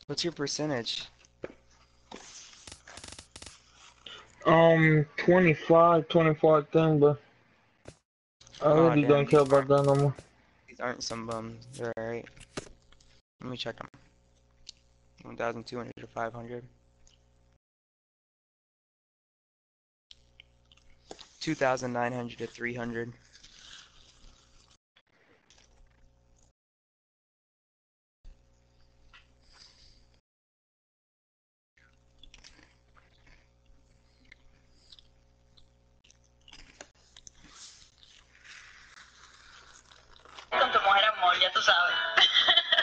What's your percentage? 25 thing, but I Oh really damn, don't care about that no more. these aren't some bums. They're alright. Let me check them. 1,200 to 500. 2,900 to 300. Con tu mujer amor, ya tú sabes.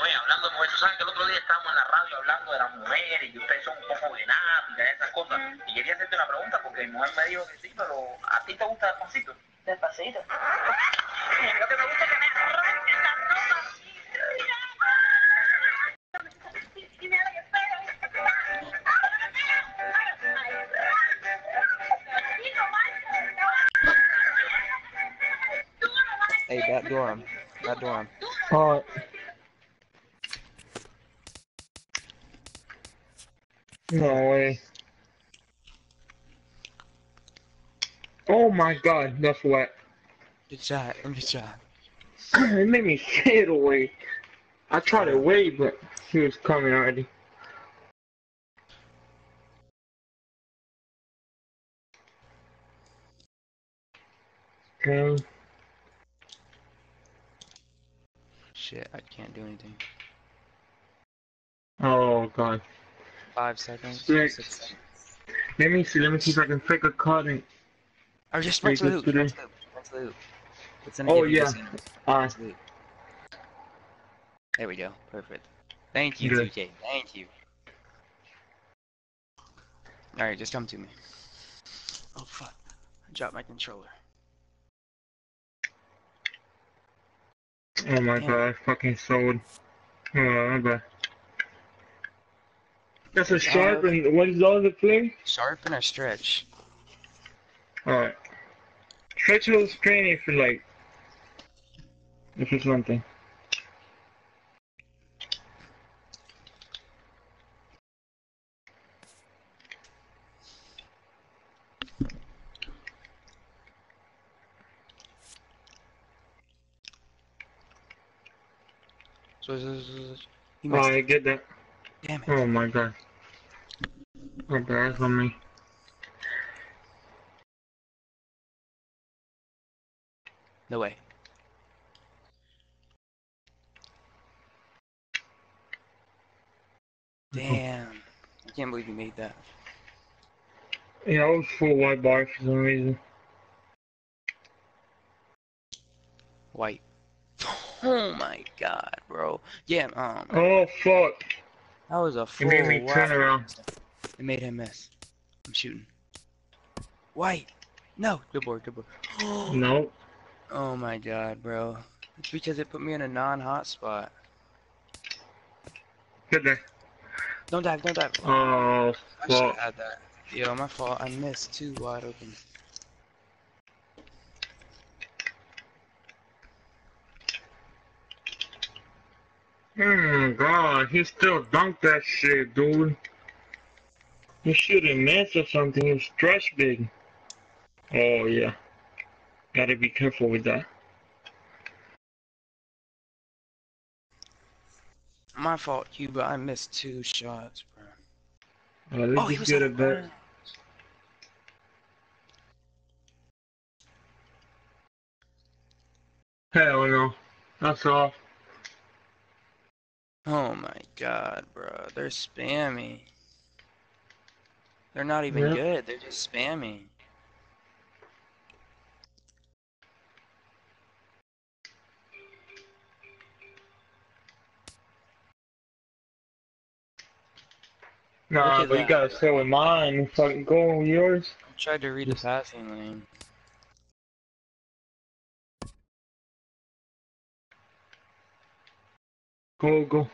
Oye, hablando de mujer, tú sabes que el otro día estábamos en la radio hablando de las mujeres y ustedes son un poco venáticas, esas cosas. Y quería hacerte una pregunta porque mi mujer me dijo que sí, pero ¿a ti te gusta Despacito? Despacito. Lo que me gusta es que me arranquen las ropas. Hey, backdoor him. Backdoor him. Alright. No way. Oh my god, that's wet. Good shot. Good shot. It made me sit away. I tried to wait, but he was coming already. Okay. Shit, I can't do anything. Oh god. 5 seconds. 6. 6 seconds. Let me see if I can fake a cut and Or just run take to the it loop. today. Run to the loop. Run to the loop. It's gonna Oh give you yeah. this. Run to the loop. There we go. Perfect. Thank you, Good. 2K. Thank you. Alright, just come to me. Oh fuck. I dropped my controller. Oh my Damn. god, I fucking sold. Oh my bad. That's a sharp and what is the other play? Sharpen or stretch? Alright. Stretch will strain if you like. If it's one thing. You Oh, missed I it. get that. Damn it. Oh my god. What the heck on me? No way. Damn. I can't believe you made that. Yeah, I was full white bar for some reason. White. Oh my god, bro. Yeah, Oh fuck. that was a It full made me turn white. around. It made him miss. I'm shooting. White. No. Good board, good board. Nope. Oh my god, bro. It's because it put me in a non-hot spot. Get there. Don't dive, don't dive. Oh I should have fuck. had that. Yo, my fault. I missed 2 wide open. Oh god, he still dunked that shit, dude. You should have missed or something. You stretch big. Oh yeah. Gotta be careful with that. My fault, Cuba. I missed 2 shots, bro. Let's Oh, he just was get out a of bet. bounds. Hell no. That's off. Oh my god, bro. They're spammy. They're not even Yep. good. They're just spammy. Look Nah, at but you that. gotta stay with mine and fucking go with yours. I tried to read the passing lane. Go, go.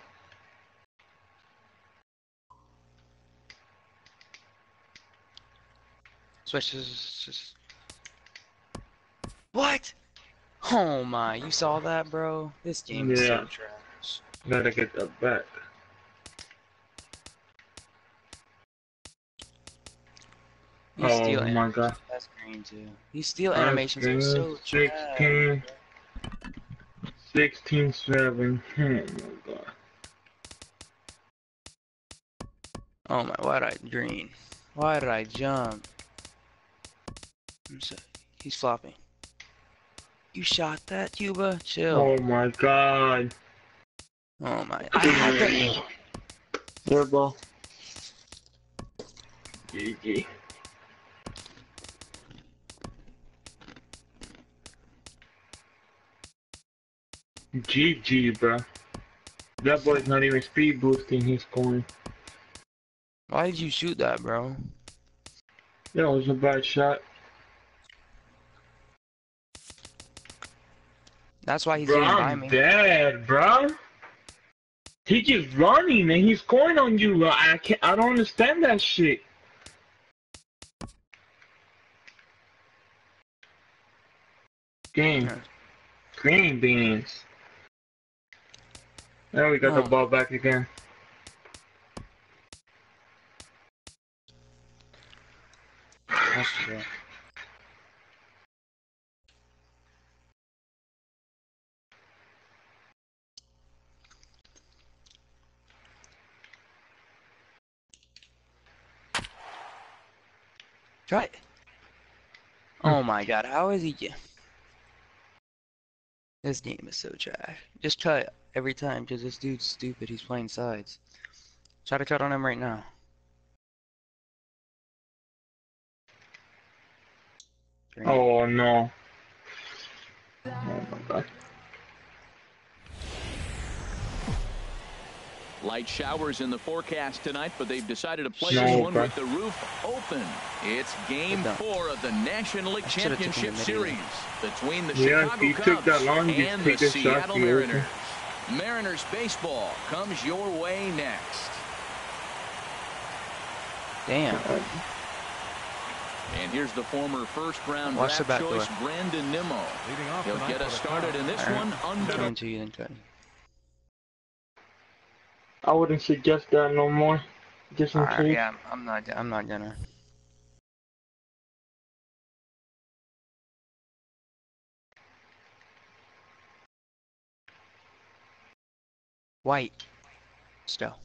Switch. Just... What? Oh my, you saw that, bro? This game is so Yeah. trash. Gotta get that back. These Oh steel my god. animations, that's green too. These steel That's animations are good. so trash. 16-7. Oh my god. Oh my, why did I green? Why did I jump? He's flopping. You shot that, Cuba? Chill. Oh my god. Oh my, I had to. Your ball. GG. GG, bro. That boy's not even speed boosting, he's going. Why did you shoot that, bro? That was a bad shot. That's why he's Bro, getting by I'm me. dead, bro. He keeps running and he's going on you. I don't understand that shit. Game. Yeah. Green beans. There we got the Oh. ball back again. That's true. Try it. Oh my god, how is he? This game is so trash. Just cut every time, because this dude's stupid. He's playing sides. Try to cut on him right now. Green. Oh no. Oh my god. Light showers in the forecast tonight, but they've decided to play No, this one bro. with the roof open. It's Game 4 of the National League should've taken Championship the Series between the Yeah, Chicago if you took that Cubs long, you and the take a shot, Seattle you Mariners. Mariners baseball comes your way next. Damn. And here's the former first-round Watch the draft back choice, door. Brandon Nimmo. He'll get us started in this one under Come to you then cut. I wouldn't suggest that no more. Just in case. Yeah, I'm not gonna. White. Still.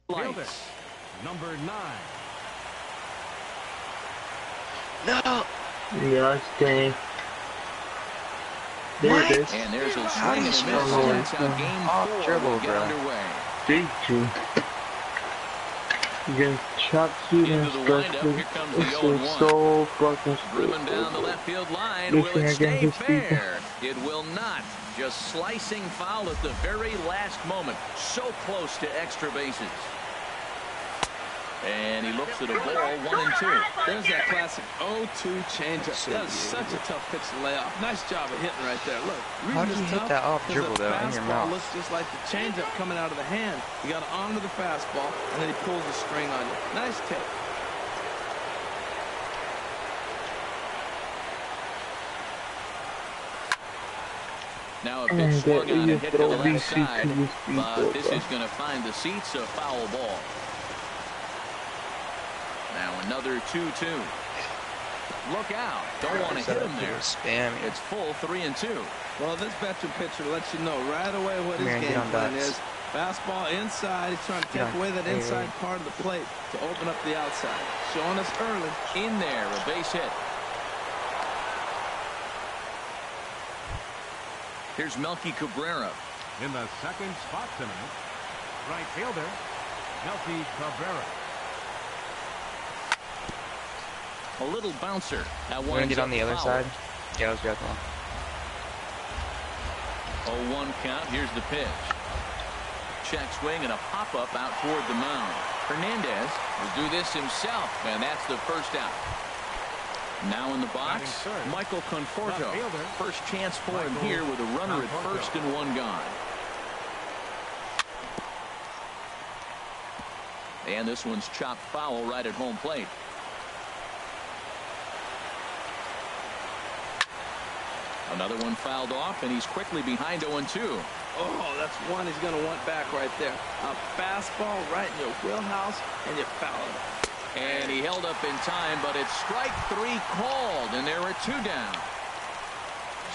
lights. Number 9. No! Yeah, it's game. There it is. And there's a How do swing you and a spell miss. that? That's how Game Off 4 dribble, will get bro. underway. GG. Against Chop Suit and Into the windup, Stressful. here comes the This 0-1. is so fucking Driven down the stupid. left field line. This Will thing it stay against his people. fair? It will not. Just slicing foul at the very last moment. So close to extra bases. And he looks at a ball 1-2. There's that classic 0-2 changeup. That was such a tough pitch to lay off. Nice job of hitting right there. Look, the How reason do you it's hit tough that off is dribble, the though, in your fastball mouth? looks just like the changeup coming out of the hand. You got to honor the fastball, and then he pulls the string on you. Nice take. Now a pitch swung on and hit to the left BC side. to his But people, this bro. is going to find the seats, a foul ball. Now another 2-2. Look out. Don't want to hit him there. Spam. It's full 3-2. Well, this veteran pitcher lets you know right away what his Man, get game on plan dots. is. Fastball inside. He's trying to Get take on. away that Hey, inside hey. part of the plate to open up the outside. Showing us early. In there, a base hit. Here's Melky Cabrera. In the second spot tonight, right fielder, Melky Cabrera. A little bouncer. That You wanna winds get on up the other foul. side? Yeah, let's go. Come on. 0-1 count. Here's the pitch. Check swing and a pop-up out toward the mound. Hernandez will do this himself, and that's the first out. Now in the box, Batting third. Michael Conforto. Left fielder. First chance for him Michael here with a runner at Conforto. first and one gone. And this one's chopped foul right at home plate. Another one fouled off, and he's quickly behind 0-2. Oh, that's one he's going to want back right there. A fastball right in your wheelhouse, and you foul it. And he held up in time, but it's strike 3 called, and there are 2 down.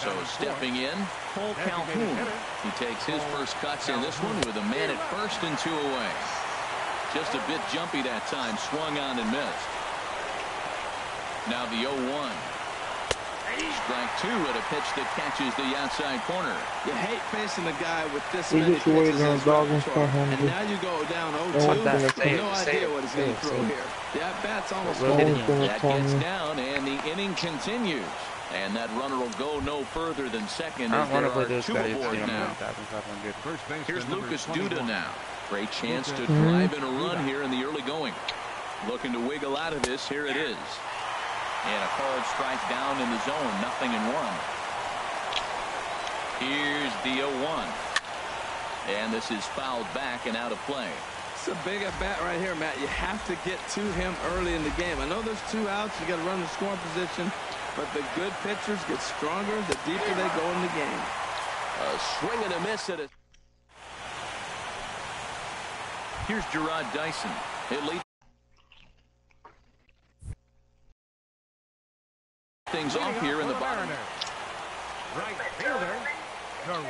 So stepping in, Cole Calhoun. He takes his first cuts in this one with a man at first and 2 away. Just a bit jumpy that time, swung on and missed. Now the 0-1. Strike 2 at a pitch that catches the outside corner. You hate facing a guy with this We many just waited pitches on as Dawkins repertoire, for him and to- now you go down Oh, 0-2. that's No idea what he's going to throw here. Yeah, bat's almost Well, full. he's gonna That call gets me. down, and the inning continues. And that runner will go no further than second I as don't want there to play are those 2 guys. aboard now. 1,500. First baseman Here's number Lucas 21. Duda now. Great chance to Lucas drive in a run here in the early going. Looking to wiggle out of this. Here it is. And a called strike down in the zone. 0-1. Here's the 0-1. And this is fouled back and out of play. It's a big at bat right here, Matt. You have to get to him early in the game. I know there's 2 outs. You got to run the scoring position. But the good pitchers get stronger the deeper they go in the game. A swing and a miss at it. Here's Gerard Dyson. It leads things off here in the bottom. Right fielder, Gerard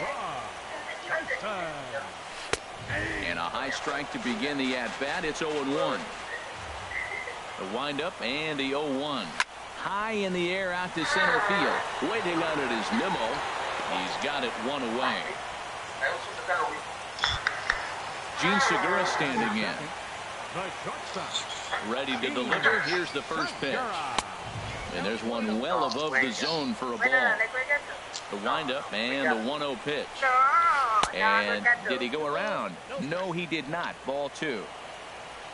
Dyson. And a high strike to begin the at-bat. It's 0-1. The windup and the 0-1. High in the air out to center field. Waiting on it is Nimmo. He's got it 1 away. Gene Segura standing in. The shortstop, Ready to deliver. Here's the first pitch. And there's one well above the zone for a ball. The windup and the 1-0 pitch. And did he go around? No, he did not. Ball 2.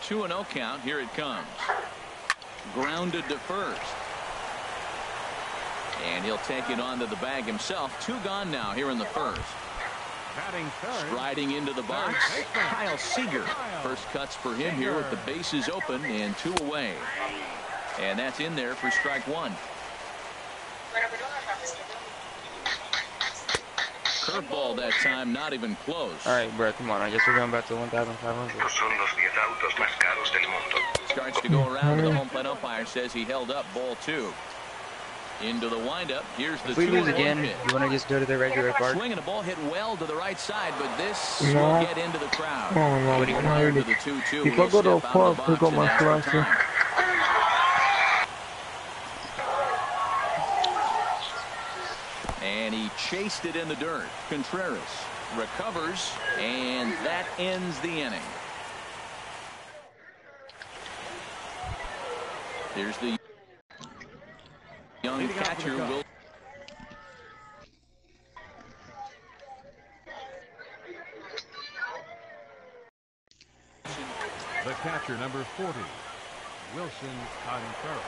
2-0 count. Here it comes. Grounded to first. And he'll take it onto the bag himself. 2 gone now here in the first. batting third. Striding into the box, Kyle Seager. First cuts for him here with the bases open and 2 away. And that's in there for strike 1. Curveball that time, not even close. All right, bro, come on. I guess we're going back to 1,500. Starts to go around, but the home plate umpire says he held up ball 2. Into the windup. Here's the If we 2-1 lose again, pitch. you want to just go to the regular park? Swinging a ball hit well to the right side, but this No. will get into the crowd. Oh, no, But he not fired really. to the 2-2. If I go to a park, He'll pick up my step out of the box and ask for slicer. time. And he chased it in the dirt. Contreras recovers, and that ends the inning. Here's the young catcher, Will. The catcher, number 40, Wilson Contreras.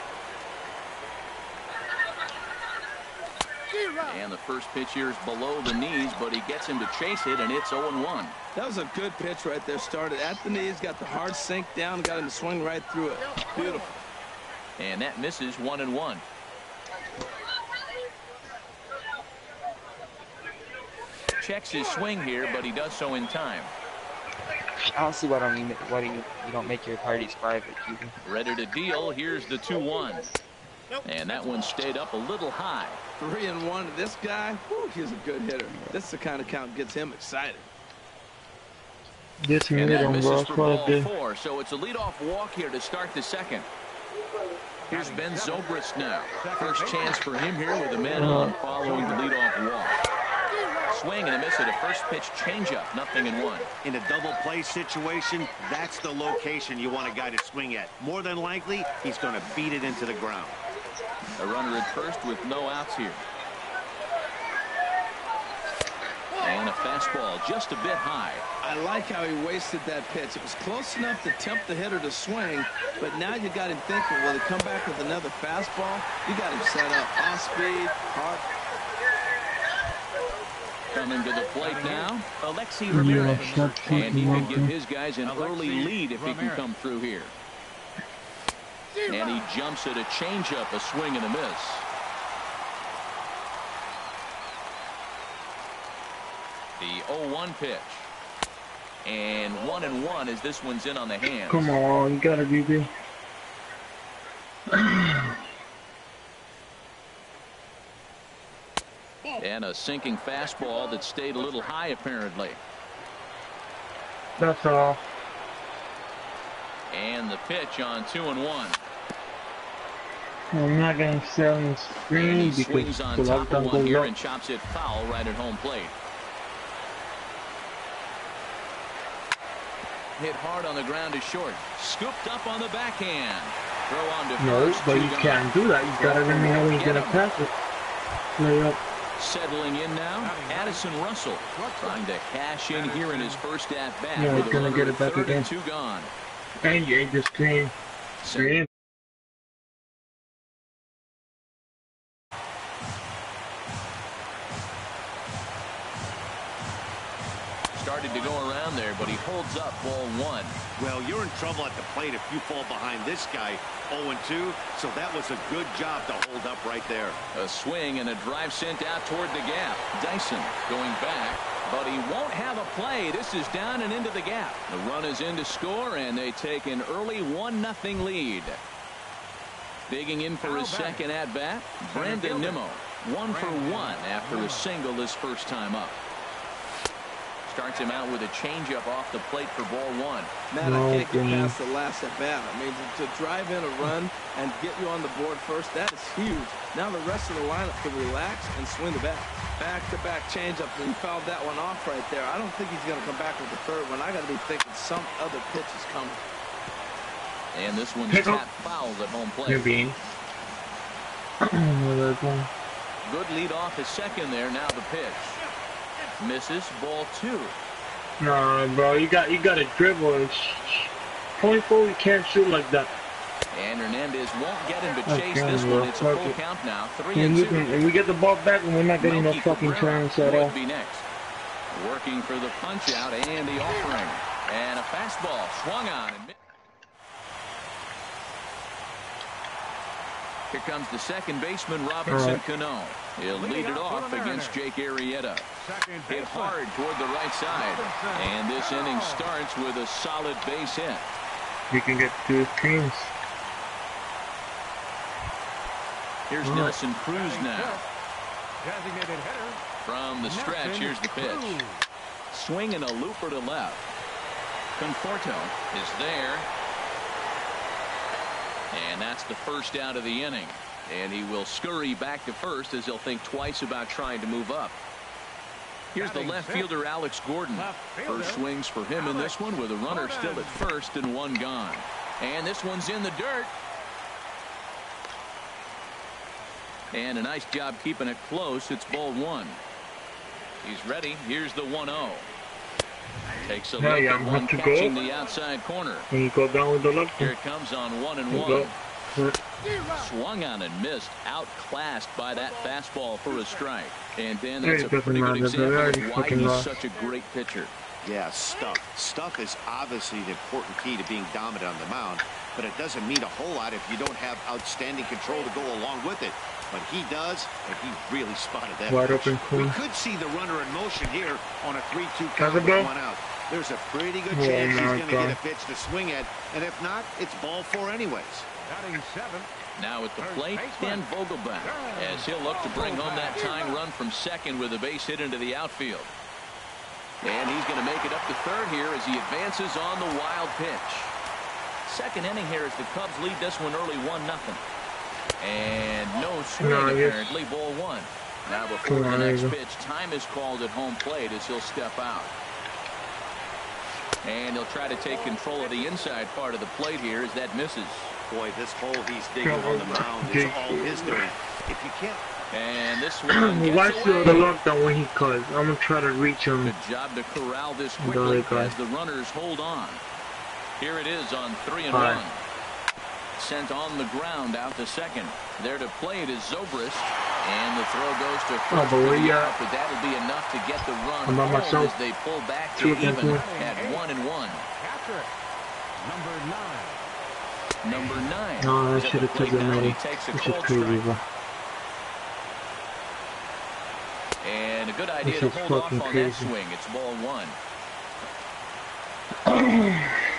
And the first pitch here is below the knees, but he gets him to chase it, and it's 0-1. That was a good pitch right there. Started at the knees, got the hard sink down, got him to swing right through it. Beautiful. And that misses 1-1. Checks his swing here, but he does so in time. I don't see why you don't make your parties private, Cuban. Ready to deal. Here's the 2-1. And that one stayed up a little high. 3-1. This guy, whew, he's a good hitter. This is the kind of count gets him excited. This And minute that on misses Ross for ball Friday. 4. So it's a leadoff walk here to start the second. Here's Ben Zobrist now. First chance for him here with the man on following the leadoff walk. Swing and a miss at a first pitch changeup. 0-1. In a double play situation, that's the location you want a guy to swing at. More than likely, he's going to beat it into the ground. A runner at first with no outs here. And a fastball just a bit high. I like how he wasted that pitch. It was close enough to tempt the hitter to swing, but now you got him thinking, will he come back with another fastball? You got him set up. Off speed, hard. Coming to the plate now, Alexi Ramirez. And he can give his guys an early lead if he can come through here. And he jumps at a changeup, a swing and a miss. The 0-1 pitch. And 1-1 as this one's in on the hands. Come on, you gotta be there. And a sinking fastball that stayed a little high apparently. That's all. And the pitch on 2-1. I'm not gonna sell him And screen he because swings on the top of lockdown one goes here up. and chops it foul right at home plate. Hit hard on the ground to short. Scooped up on the backhand. Throw on to No, first. but two you gone. can't do that. You gotta let me know when you're gonna pass it. Play up. Settling in now, Addison Russell trying to cash in here in his first at bat. Yeah, with he's a gonna runner get at it back third and again. 2 gone. And you ate the screen. Screen. Started to go around there, but he holds up ball 1. Well, you're in trouble at the plate if you fall behind this guy 0-2, so that was a good job to hold up right there. A swing and a drive sent out toward the gap. Dyson going back, but he won't have a play. This is down and into the gap. The run is in to score, and they take an early 1-0 lead. Digging in for his second at bat, Brandon Nimmo. 1 for 1 after a single his first time up. Starts him out with a changeup off the plate for ball 1. Man, I can't get past the last at bat. I mean, to drive in a run and get you on the board first, that is huge. Now the rest of the lineup can relax and swing the bat. Back-to-back changeup, and he fouled that one off right there. I don't think he's going to come back with the third one. I got to be thinking some other pitch is coming. And this one's tapped foul at home plate. Good lead off his second there. Now the pitch. Misses, ball 2. Nah, bro, you got to dribble. It's 24, you can't shoot like that. And Hernandez won't get him to chase this one. It's a full count now. 3-2. And we get the ball back and we're not getting no fucking chance at all. Would be next. Working for the punch out and the offering. And a fastball swung on. And here comes the second baseman, Robinson Cano. He'll lead it off against Jake Arrieta. Hit hard toward the right side. And this inning starts with a solid base hit. You can get 2 screens. Here's Nelson Cruz now. From the stretch, here's the pitch. Swinging a looper to left. Conforto is there. And that's the first out of the inning. And he will scurry back to first as he'll think twice about trying to move up. Here's the left fielder, Alex Gordon. First swings for him in this one with a runner still at first and 1 gone. And this one's in the dirt. And a nice job keeping it close. It's ball 1. He's ready. Here's the 1-0. Takes a look at one catching the outside corner. When you go down with the left. Here it comes on 1-1. Swung on and missed. Outclassed by that fastball for a strike. And Dan, that's a pretty good example of why he's such a great pitcher. Yeah, stuff. Stuff is obviously an important key to being dominant on the mound, but it doesn't mean a whole lot if you don't have outstanding control to go along with it. But he does, and he really spotted that. Wide open We could see the runner in motion here on a 3-2 count with 1 out. There's a pretty good chance he's going to get a pitch to swing at, and if not, it's ball 4 anyways. Now at the plate, Dan Vogelbach, as he'll look to bring home that tying run from second with a base hit into the outfield. And he's going to make it up to third here as he advances on the wild pitch. Second inning here as the Cubs lead this one early 1-0. And no swing apparently, ball 1. Now before the next pitch, time is called at home plate as he'll step out. And he'll try to take control of the inside part of the plate here as that misses. Boy, this hole he's digging on the mound is all his doing. If you can't. And this one gets Watch away. the lockdown when he cuts. I'm going to try to reach him. Good job to corral this quickly as the runners hold on. Here it is on 3-1. Sent on the ground out to second. There to play it is Zobrist. And the throw goes to first. But that'll be enough to get the run home as they pull back to even at 1-1. Number 9. No, I should have taken it. This is crazy, bro. And a good idea to hold off on that swing. It's ball one.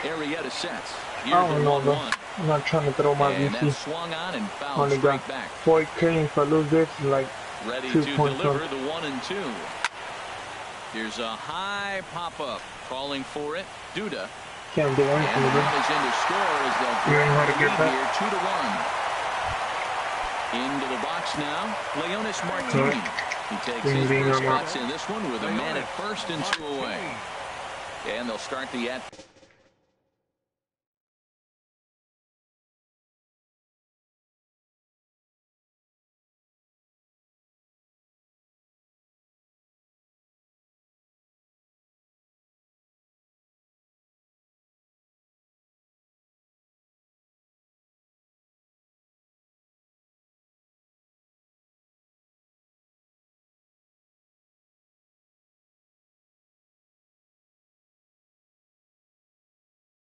Arrieta sets. Here's I don't know, the bro. 1-1. I'm not trying to throw my And VC. that swung on and fouled Only got straight back. 4K. If I lose this, like Ready 2 to points deliver up. the 1-2. Here's a high pop-up. Calling for it. Duda. Can't do And anything the with run it. is in to score as they'll You know how to grab get the lead that? here 2-1. Into the box now. Leonis Martini. He takes his first cuts in this one with a man at first and 2 away. And they'll start the at.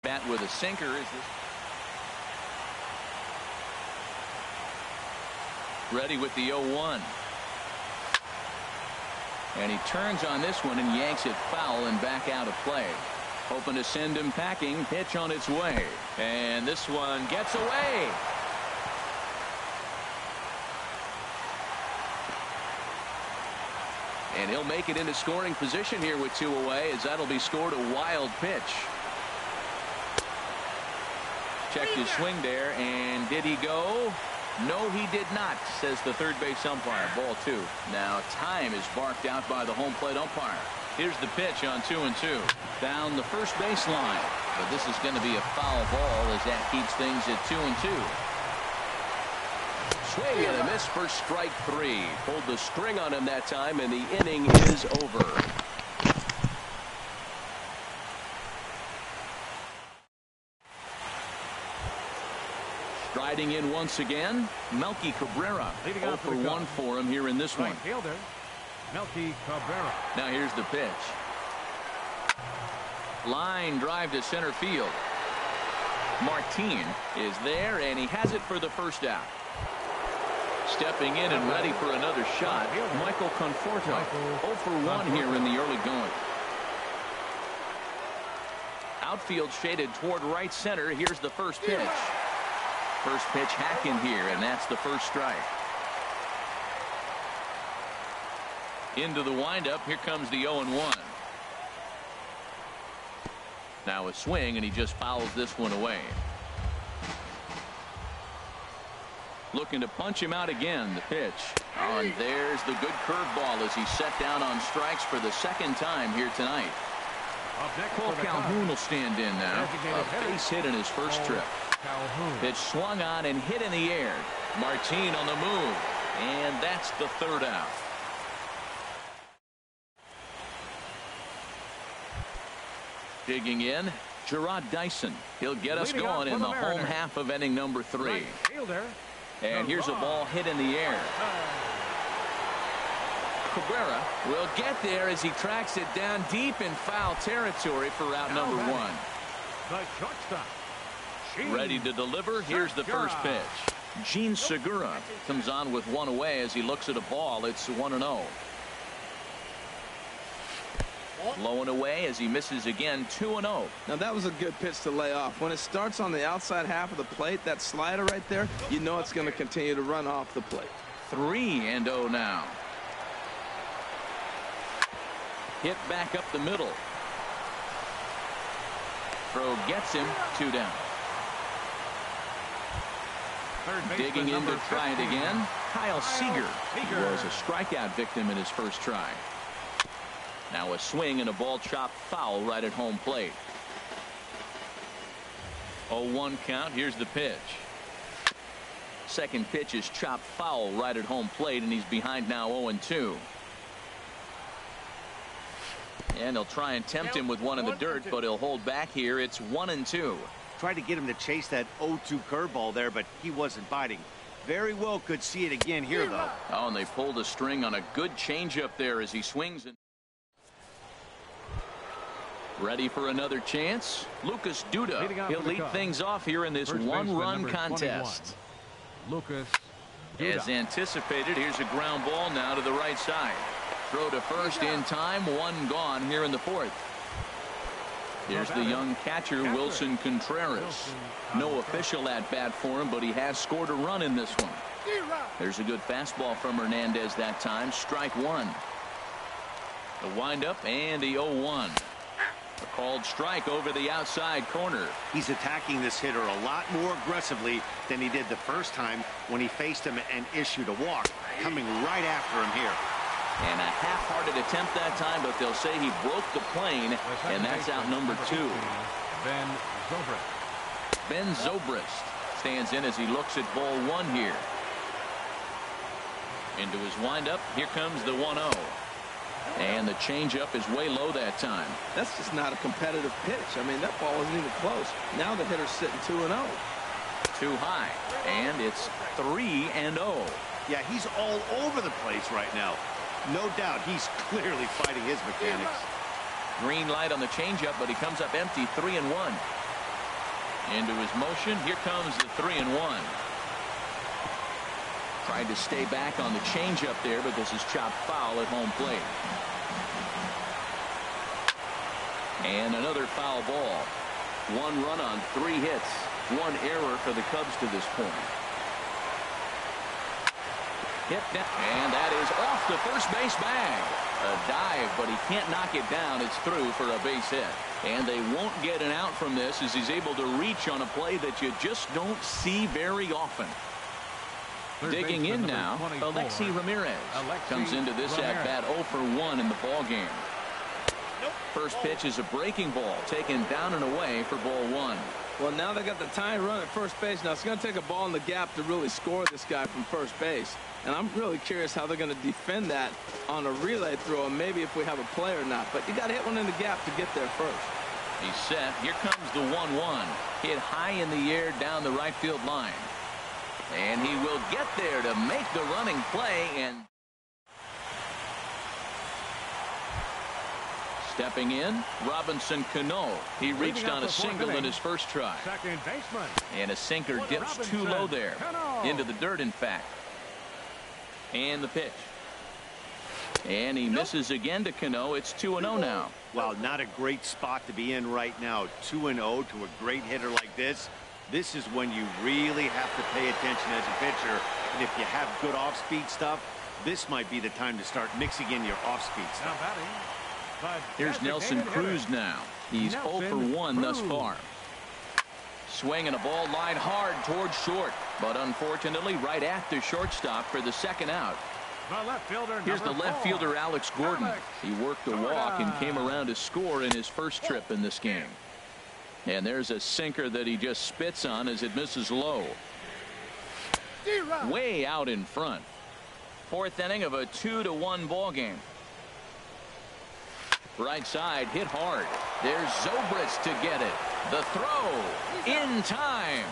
Bat with a sinker is this. Ready with the 0-1. And he turns on this one and yanks it foul and back out of play. Hoping to send him packing. Pitch on its way. And this one gets away. And he'll make it into scoring position here with 2 away, as that'll be scored a wild pitch. Checked his swing there, and did he go? No, he did not, says the third base umpire. Ball 2. Now time is barked out by the home plate umpire. Here's the pitch on 2-2. Down the first baseline. But this is going to be a foul ball as that keeps things at 2-2. Swing and a miss for strike 3. Pulled the string on him that time, and the inning is over. Striding in once again, Melky Cabrera. 0 for 1 for him here in this one. Fielder, Melky Cabrera. Now here's the pitch. Line drive to center field. Martin is there, and he has it for the first out. Stepping in and ready for another shot, Michael Conforto. 0 for 1 here in the early going. Outfield shaded toward right center. Here's the first pitch. First pitch hack in here, and that's the first strike. Into the windup. Here comes the 0-1. Now a swing, and he just fouls this one away. Looking to punch him out again. The pitch. Oh, and there's the good curveball as he's set down on strikes for the second time here tonight. Cole Calhoun will stand in now. A base hit in his first trip. Pitch swung on and hit in the air. Martin on the move. And that's the third out. Digging in, Gerard Dyson. He'll get us going in the home half of inning number 3. And here's a ball hit in the air. Cabrera will get there as he tracks it down deep in foul territory for out number 1. The shortstop. Ready to deliver. Here's the first pitch. Gene Segura comes on with 1 away as he looks at a ball. It's 1-0. Low and away as he misses again. 2-0. Now that was a good pitch to lay off. When it starts on the outside half of the plate, that slider right there, you know it's going to continue to run off the plate. 3-0 now. Hit back up the middle. Throw gets him. 2 down. Digging in to try it again. Kyle Seager. He was a strikeout victim in his first try. Now a swing and a ball chopped foul right at home plate. 0-1 count. Here's the pitch. Second pitch is chopped foul right at home plate, and he's behind now 0-2. And they'll try and tempt him with one in the dirt, but he'll hold back here. It's 1-2. Tried to get him to chase that 0-2 curveball there, but he wasn't biting. Very well could see it again here, though. Oh, and they pulled a string on a good changeup there as he swings. Ready for another chance. Lucas Duda. He'll lead things off here in this one-run contest. Lucas As anticipated, here's a ground ball now to the right side. throw to first in time. One gone here in the fourth. Here's the young catcher, Wilson Contreras. No official at bat for him, but he has scored a run in this one. There's a good fastball from Hernandez that time. Strike one. The windup and the 0-1. A called strike over the outside corner. He's attacking this hitter a lot more aggressively than he did the first time when he faced him and issued a walk. Coming right after him here. And a half-hearted attempt that time, but they'll say he broke the plane, and that's out number 2. Ben Zobrist. Ben Zobrist stands in as he looks at ball 1 here. Into his windup. Here comes the 1-0. And the changeup is way low that time. That's just not a competitive pitch. I mean, that ball isn't even close. Now the hitter's sitting 2-0. Too high. And it's 3-0. Yeah, he's all over the place right now. No doubt he's clearly fighting his mechanics. Green light on the changeup, but he comes up empty. 3-1. Into his motion. Here comes the 3-1. Tried to stay back on the changeup there, but this is chopped foul at home plate. And another foul ball. 1 run on 3 hits. 1 error for the Cubs to this point. Hit down, and that is off the first base bag. A dive, but he can't knock it down. It's through for a base hit. And they won't get an out from this as he's able to reach on a play that you just don't see very often. Digging in now, Alexi Ramirez comes into this at bat 0 for 1 in the ball game. First pitch is a breaking ball taken down and away for ball 1. Well, now they got the tying run at first base. Now it's going to take a ball in the gap to really score this guy from first base. And I'm really curious how they're going to defend that on a relay throw, and maybe if we have a play or not. But you got to hit one in the gap to get there first. He's set. Here comes the 1-1. Hit high in the air down the right field line. And he will get there to make the running play. And stepping in, Robinson Cano. He reached on a single in his first try. Second baseman. And a sinker dips too low there. Into the dirt, in fact. And the pitch. And he misses again to Cano. It's 2-0 now. Wow, not a great spot to be in right now. 2-0 to a great hitter like this. This is when you really have to pay attention as a pitcher. And if you have good off-speed stuff, this might be the time to start mixing in your off-speed stuff. Here's Nelson Cruz now. He's 0 for 1 thus far. Swinging a ball line hard towards short, but unfortunately right at the shortstop for the second out. Here's the left fielder, Alex Gordon. He worked a walk and came around to score in his first trip in this game. And there's a sinker that he just spits on as it misses low. Way out in front. Fourth inning of a 2-1 ball game. Right side hit hard. There's Zobrist to get it. The throw in time.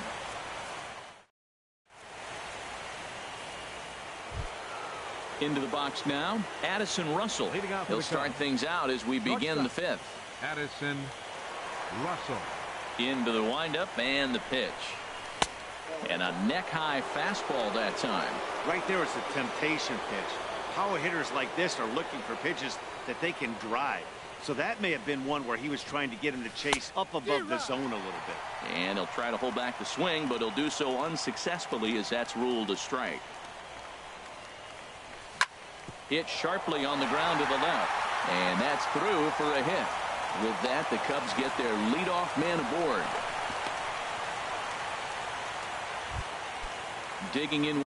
Into the box now, Addison Russell. He'll start things out as we begin the fifth. Addison Russell. Into the windup and the pitch. And a neck-high fastball that time. Right there is a temptation pitch. Power hitters like this are looking for pitches that they can drive. So that may have been one where he was trying to get him to chase up above the zone a little bit. And he'll try to hold back the swing, but he'll do so unsuccessfully as that's ruled a strike. Hit sharply on the ground to the left. And that's through for a hit. With that, the Cubs get their leadoff man aboard. Digging in.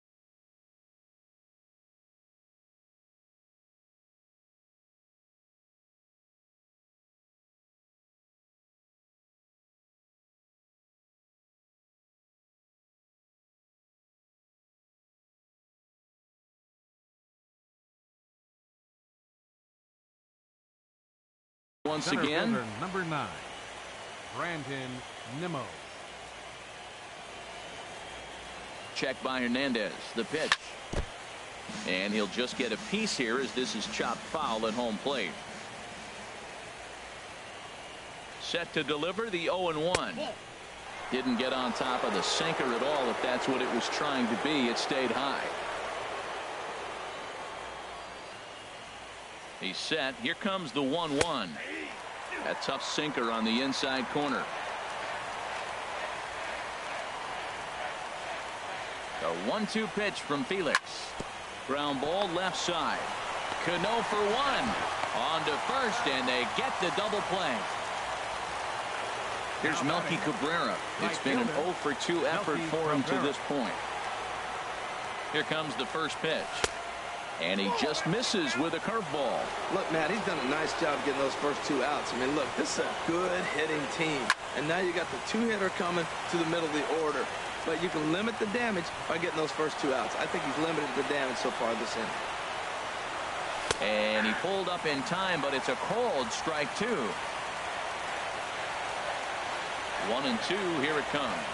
Once again, number 9, Brandon Nimmo. Check by Hernandez. The pitch. And he'll just get a piece here as this is chopped foul at home plate. Set to deliver the 0-1. Didn't get on top of the sinker at all. If that's what it was trying to be, it stayed high. He's set. Here comes the 1-1. A tough sinker on the inside corner. The 1-2 pitch from Felix. Ground ball left side. Cano for one. On to first, and they get the double play. Here's Melky Cabrera. It's been an 0 for 2 effort for him to this point. Here comes the first pitch. And he just misses with a curveball. Look, Matt, he's done a nice job getting those first 2 outs. I mean, look, this is a good hitting team. And now you got the 2-hitter coming to the middle of the order. But you can limit the damage by getting those first 2 outs. I think he's limited the damage so far this inning. And he pulled up in time, but it's a called strike 2. 1-2, here it comes.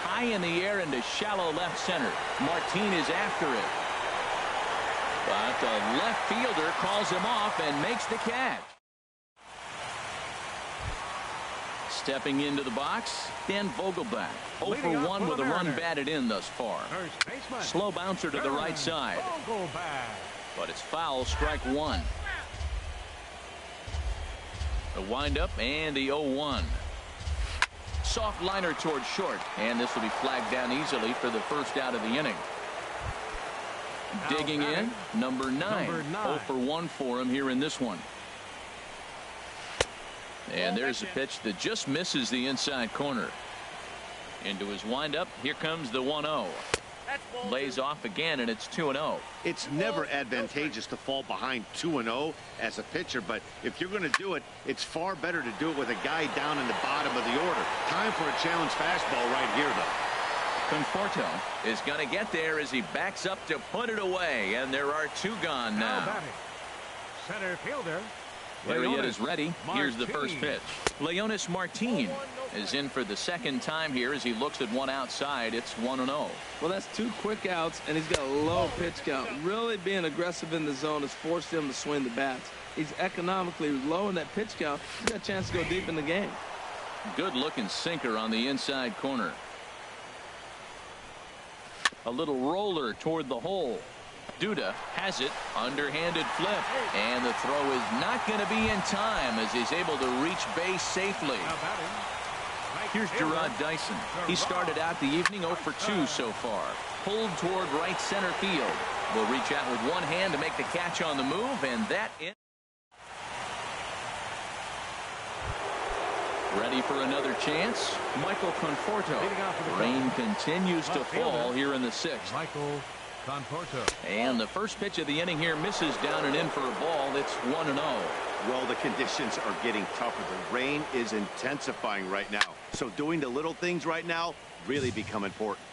High in the air into shallow left center. Martin is after it. But the left fielder calls him off and makes the catch. Stepping into the box, Dan Vogelbach. 0 for 1 with a run batted in thus far. Slow bouncer to the right side. But it's foul, strike 1. The windup and the 0-1. Soft liner towards short, and this will be flagged down easily for the first out of the inning. Digging in, number 9. 0 for 1 for him here in this one. And there's a pitch that just misses the inside corner. Into his windup, here comes the 1-0. Lays off again, and it's 2-0. It's never advantageous to fall behind 2-0 as a pitcher, but if you're going to do it, it's far better to do it with a guy down in the bottom of the order. Time for a challenge fastball right here, though. Conforto is going to get there as he backs up to put it away, and there are 2 gone now. Center fielder. Lariat is ready. Here's the first pitch. Leonis Martin is in for the second time here as he looks at one outside. It's 1-0. Well, that's 2 quick outs, and he's got a low pitch count. Really being aggressive in the zone has forced him to swing the bats. He's economically low in that pitch count. He's got a chance to go deep in the game. Good looking sinker on the inside corner. A little roller toward the hole. Duda has it. Underhanded flip. And the throw is not going to be in time as he's able to reach base safely. Here's Gerard Dyson. He started out the evening 0 for 2 so far. Pulled toward right center field. Will reach out with one hand to make the catch on the move, and that is ready for another chance. Michael Conforto. Rain continues to fall here in the 6th. Michael Conforto. And the first pitch of the inning here misses down and in for a ball. It's 1-0. Well, the conditions are getting tougher. The rain is intensifying right now. So doing the little things right now really become important.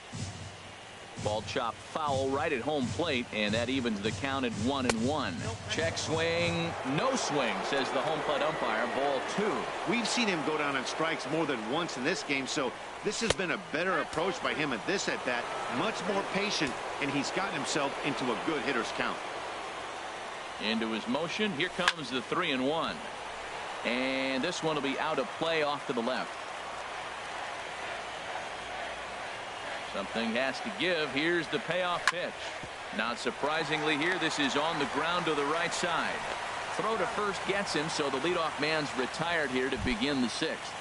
Ball chopped foul right at home plate, and that evens the count at 1-1. Check swing, no swing, says the home plate umpire. Ball 2. We've seen him go down on strikes more than once in this game, so this has been a better approach by him at this at-bat. Much more patient, and he's gotten himself into a good hitter's count. Into his motion. Here comes the 3-1. And this one will be out of play off to the left. Something has to give. Here's the payoff pitch. Not surprisingly here, this is on the ground to the right side. Throw to first gets him, so the leadoff man's retired here to begin the 6th.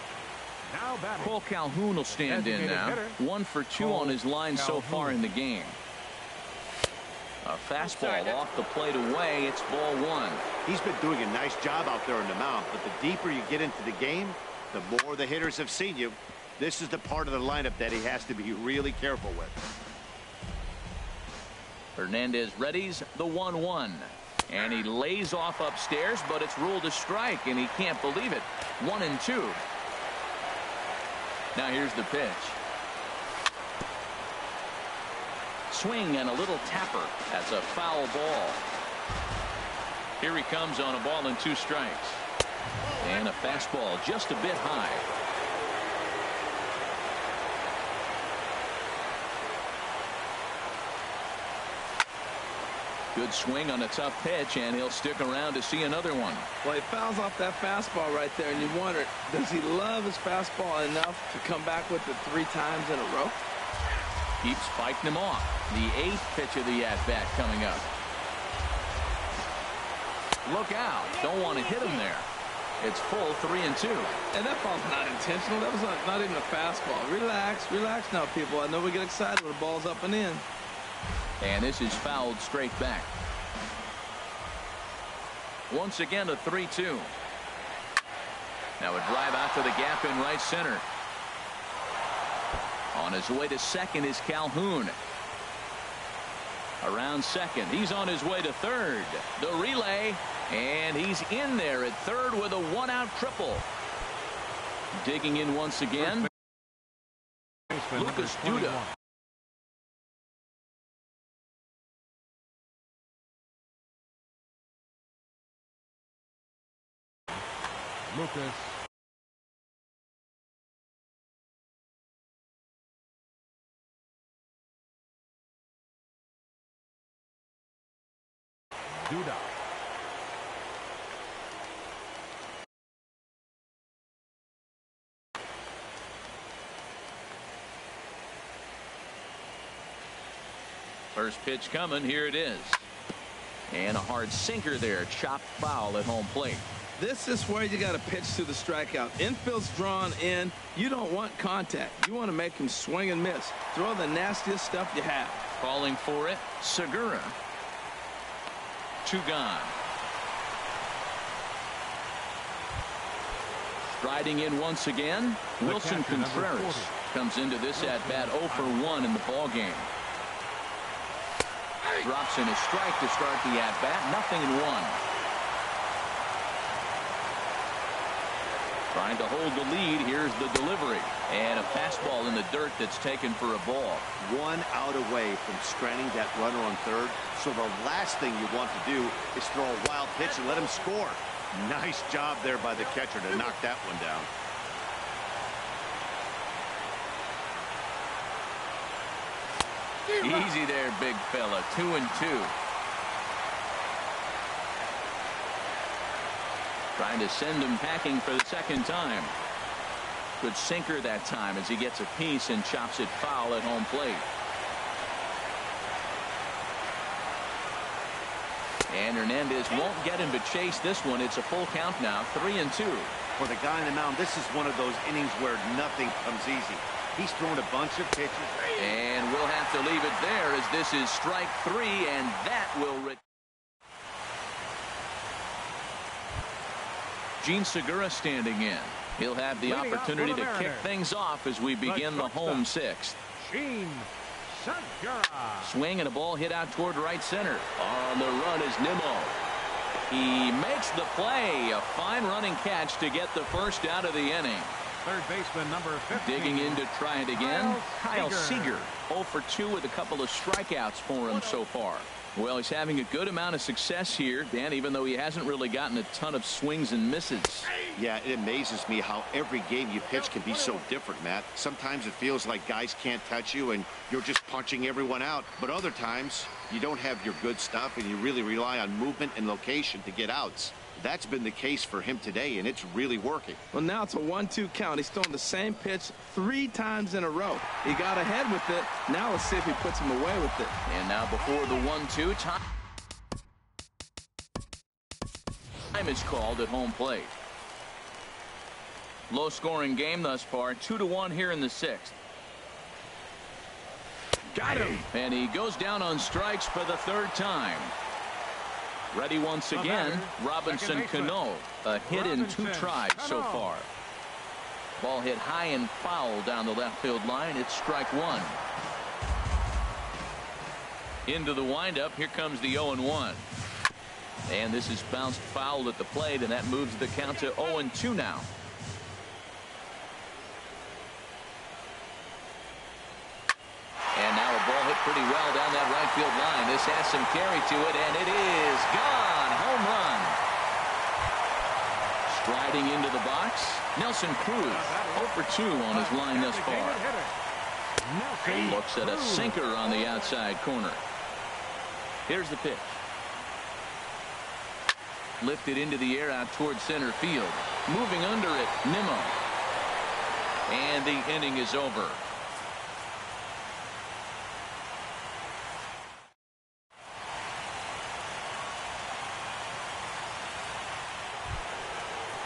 Cole Calhoun will stand in now. 1 for 2 on his line so far in the game. A fastball off the plate away. It's ball 1. He's been doing a nice job out there on the mound, but the deeper you get into the game, the more the hitters have seen you. This is the part of the lineup that he has to be really careful with. Hernandez readies the 1-1. And he lays off upstairs, but it's ruled a strike, and he can't believe it. 1-2. Now here's the pitch. Swing and a little tapper. That's a foul ball. Here he comes on a ball and 2 strikes. And a fastball just a bit high. Good swing on a tough pitch, and he'll stick around to see another one. Well, he fouls off that fastball right there, and you wonder, does he love his fastball enough to come back with it 3 times in a row? Keeps fighting him off. The 8th pitch of the at-bat coming up. Look out. Don't want to hit him there. It's full 3-2. And that ball's not intentional. That was not even a fastball. Relax, relax now, people. I know we get excited when the ball's up and in. And this is fouled straight back. Once again, a 3-2. Now a drive out to the gap in right center. On his way to second is Calhoun. Around second. He's on his way to third. The relay. And he's in there at third with a one-out triple. Digging in once again. Lucas Duda. Lucas Duda. First pitch coming. Here it is. And a hard sinker there. Chopped foul at home plate. This is where you got to pitch to the strikeout. Infield's drawn in. You don't want contact. You want to make him swing and miss. Throw the nastiest stuff you have. Calling for it, Segura. 2 gone. Striding in once again, Wilson Contreras comes into this at bat 0 for 1 in the ball game. Drops in a strike to start the at bat. 0-1. Trying to hold the lead. Here's the delivery. And a fastball in the dirt that's taken for a ball. 1 out away from stranding that runner on third. So the last thing you want to do is throw a wild pitch and let him score. Nice job there by the catcher to knock that one down. Easy there, big fella. 2-2. Trying to send him packing for the second time. Good sinker that time as he gets a piece and chops it foul at home plate. And Hernandez won't get him to chase this one. It's a full count now. 3-2. For the guy on the mound, this is one of those innings where nothing comes easy. He's thrown a bunch of pitches. And we'll have to leave it there as this is strike 3, and that will Gene Segura standing in. He'll have the opportunity to kick things off as we begin the home 6th. Gene Segura. Swing and a ball hit out toward right center. On the run is Nimmo. He makes the play. A fine running catch to get the first out of the inning. Third baseman number 15. Digging in to try it again. Kyle Seager. 0 for 2 with a couple of strikeouts for him so far. Well, he's having a good amount of success here, Dan, even though he hasn't really gotten a ton of swings and misses. Yeah, it amazes me how every game you pitch can be so different, Matt. Sometimes it feels like guys can't touch you and you're just punching everyone out. But other times, you don't have your good stuff and you really rely on movement and location to get outs. That's been the case for him today, and it's really working. Well, now it's a 1-2 count. He's throwing the same pitch 3 times in a row. He got ahead with it. Now let's see if he puts him away with it. And now before the 1-2, time is called at home plate. Low-scoring game thus far. 2-1 here in the 6th. Got him. And he goes down on strikes for the 3rd time. Ready once again, Robinson Cano. A hit in 2 tries so far. Ball hit high and foul down the left field line. It's strike 1. Into the windup. Here comes the 0-1. And this is bounced foul at the plate, and that moves the count to 0-2 now. And now a ball hit pretty well down that right field line. This has some carry to it, and it is gone. Home run. Striding into the box, Nelson Cruz. 0 for 2 on his line thus far. Looks at a sinker on the outside corner. Here's the pitch. Lifted into the air out toward center field. Moving under it, Nimmo. And the inning is over.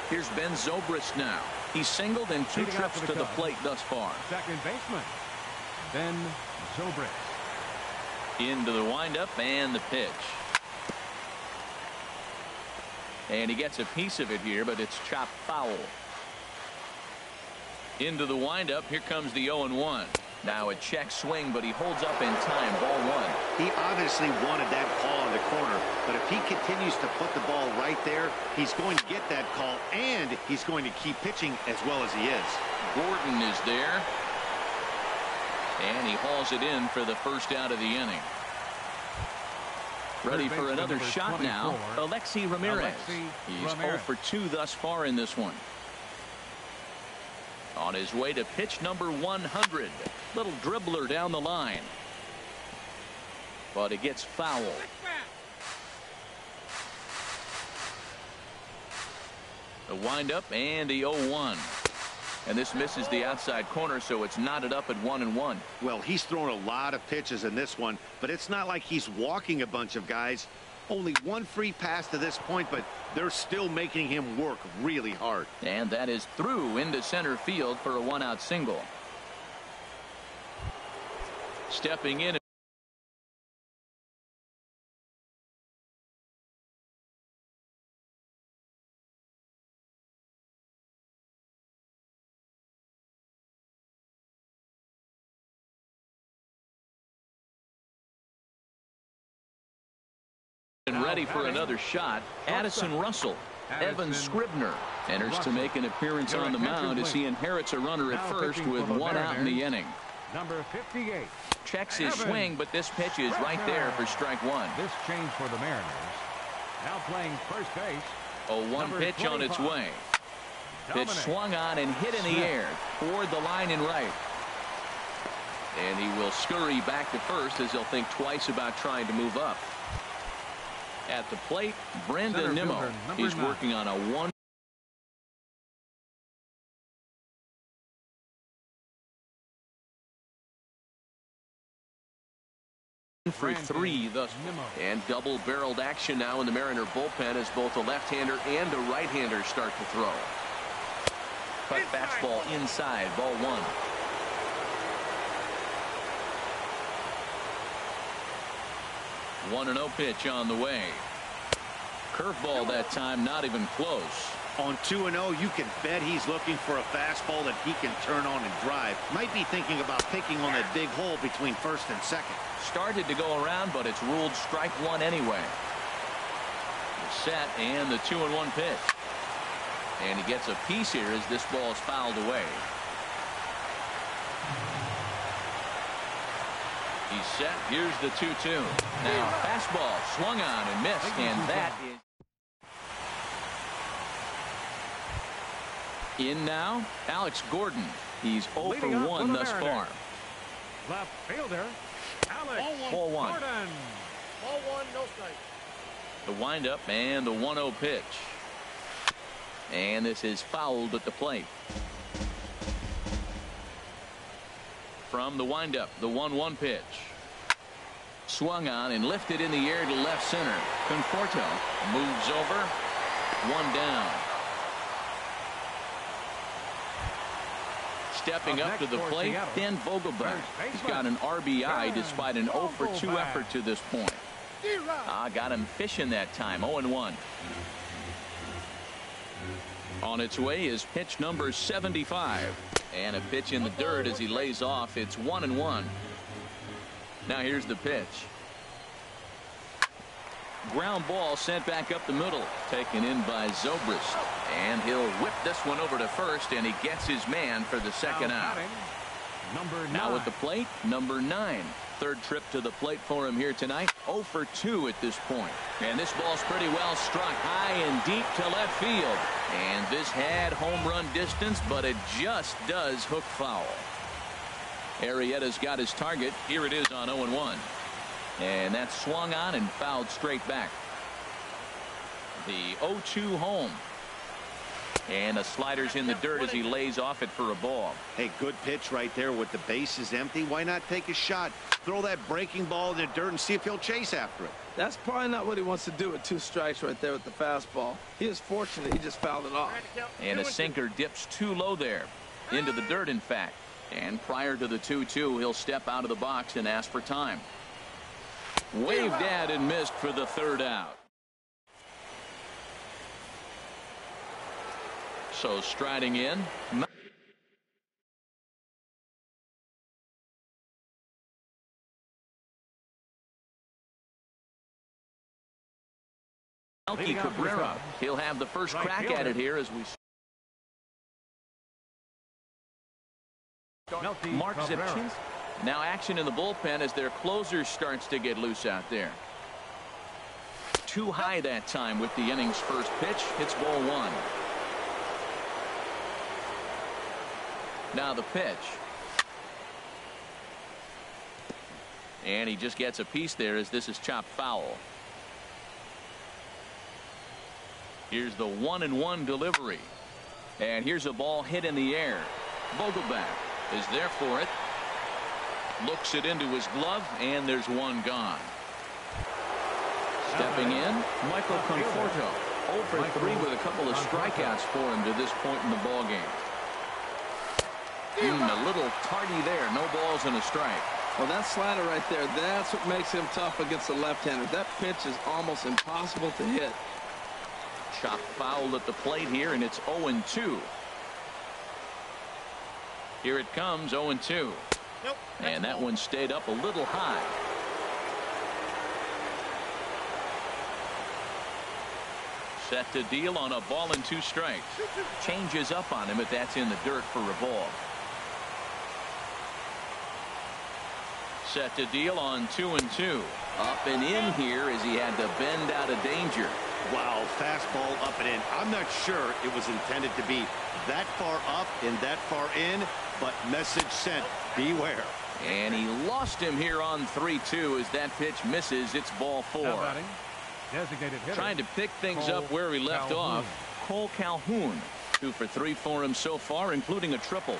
Here's Ben Zobrist now. He's singled in 2 trips to the plate thus far. Second baseman, Ben Zobrist. Into the windup and the pitch. And he gets a piece of it here, but it's chopped foul. Into the windup. Here comes the 0-1. Now a check swing, but he holds up in time. Ball 1. He obviously wanted that call in the corner, but if he continues to put the ball right there, he's going to get that call, and he's going to keep pitching as well as he is. Gordon is there. And he hauls it in for the first out of the inning. Ready for another shot now. Alexi Ramirez. He's 0 for 2 thus far in this one. On his way to pitch number 100. Little dribbler down the line. But it gets foul. The windup and the 0-1. And this misses the outside corner, so it's knotted up at 1-1. Well, he's thrown a lot of pitches in this one, but it's not like he's walking a bunch of guys. Only 1 free pass to this point, but they're still making him work really hard. And that is through into center field for a 1-out single. Stepping in. Ready for another shot. Addison Russell. Evan Scribner enters to make an appearance on the mound as he inherits a runner at first with 1 out in the inning. Number 58. Checks his swing, but this pitch is right there for strike 1. This change for the Mariners. Now playing first base. 0-1 pitch on its way. Pitch swung on and hit in the air toward the line in right. And he will scurry back to first as he'll think twice about trying to move up. At the plate, Brandon Nimmo. He's working on a 1 for 3 thus far. And double-barreled action now in the Mariner bullpen as both a left-hander and a right-hander start to throw. Cut fastball inside, ball 1. One 1-0 pitch on the way. Curveball that time, not even close. On 2-0, you can bet he's looking for a fastball that he can turn on and drive. Might be thinking about picking on that big hole between first and second. Started to go around, but it's ruled strike 1 anyway. Set and the 2-1 pitch. And he gets a piece here as this ball is fouled away. He's set. Here's the 2-2. Now fastball swung on and missed, and that is in now. Alex Gordon. He's 0 for 1 thus far. Left fielder, Alex Ball 1. Gordon. Ball 1, no strike. The windup and the 1-0 pitch. And this is fouled at the plate. From the windup, the 1-1 pitch. Swung on and lifted in the air to left center. Conforto moves over. 1 down. Stepping up to the plate, Dan Vogelbach. He's got an RBI despite an 0 for 2 effort to this point. Got him fishing that time. 0-1. On its way is pitch number 75. And a pitch in the dirt as he lays off. It's 1-1. Now here's the pitch. Ground ball sent back up the middle. Taken in by Zobrist. And he'll whip this one over to first, and he gets his man for the second out. Now at the plate, number 9. Third trip to the plate for him here tonight. 0 for 2 at this point. And this ball's pretty well struck high and deep to left field. And this had home run distance, but it just does hook foul. Arrieta's got his target. Here it is on 0-1. And that's swung on and fouled straight back. The 0-2 home. And the slider's in the dirt as he lays off it for a ball. Hey, good pitch right there with the bases empty. Why not take a shot? Throw that breaking ball in the dirt and see if he'll chase after it. That's probably not what he wants to do with 2 strikes right there with the fastball. He is fortunate he just fouled it off. And a sinker dips too low there. Into the dirt, in fact. And prior to the 2-2, he'll step out of the box and ask for time. Waved at and missed for the 3rd out. So striding in. Melky Cabrera. He'll have the first crack at it here as we Mark Zipchins. Now action in the bullpen as their closer starts to get loose out there. Too high that time with the inning's first pitch. It's ball 1. Now the pitch. And he just gets a piece there as this is chopped foul. Here's the 1-1 delivery. And here's a ball hit in the air. Vogelbach is there for it. Looks it into his glove, and there's one gone. Stepping in, Michael Conforto. 0 for 3 with a couple of strikeouts for him to this point in the ballgame. A little tardy there. No balls and a strike. Well, that slider right there, that's what makes him tough against the left-hander. That pitch is almost impossible to hit. Chopped foul at the plate here, and it's 0-2. Here it comes, 0-2. Nope. And that one stayed up a little high. Set to deal on a ball and 2 strikes. Changes up on him, but that's in the dirt for a ball. Set to deal on 2-2. Up and in here as he had to bend out of danger. Wow, fastball up and in. I'm not sure it was intended to be that far up and that far in, but message sent, beware. And he lost him here on 3-2 as that pitch misses. It's ball 4. Designated hitter. Trying to pick things up where he left off. Cole Calhoun. 2 for 3 for him so far, including a triple.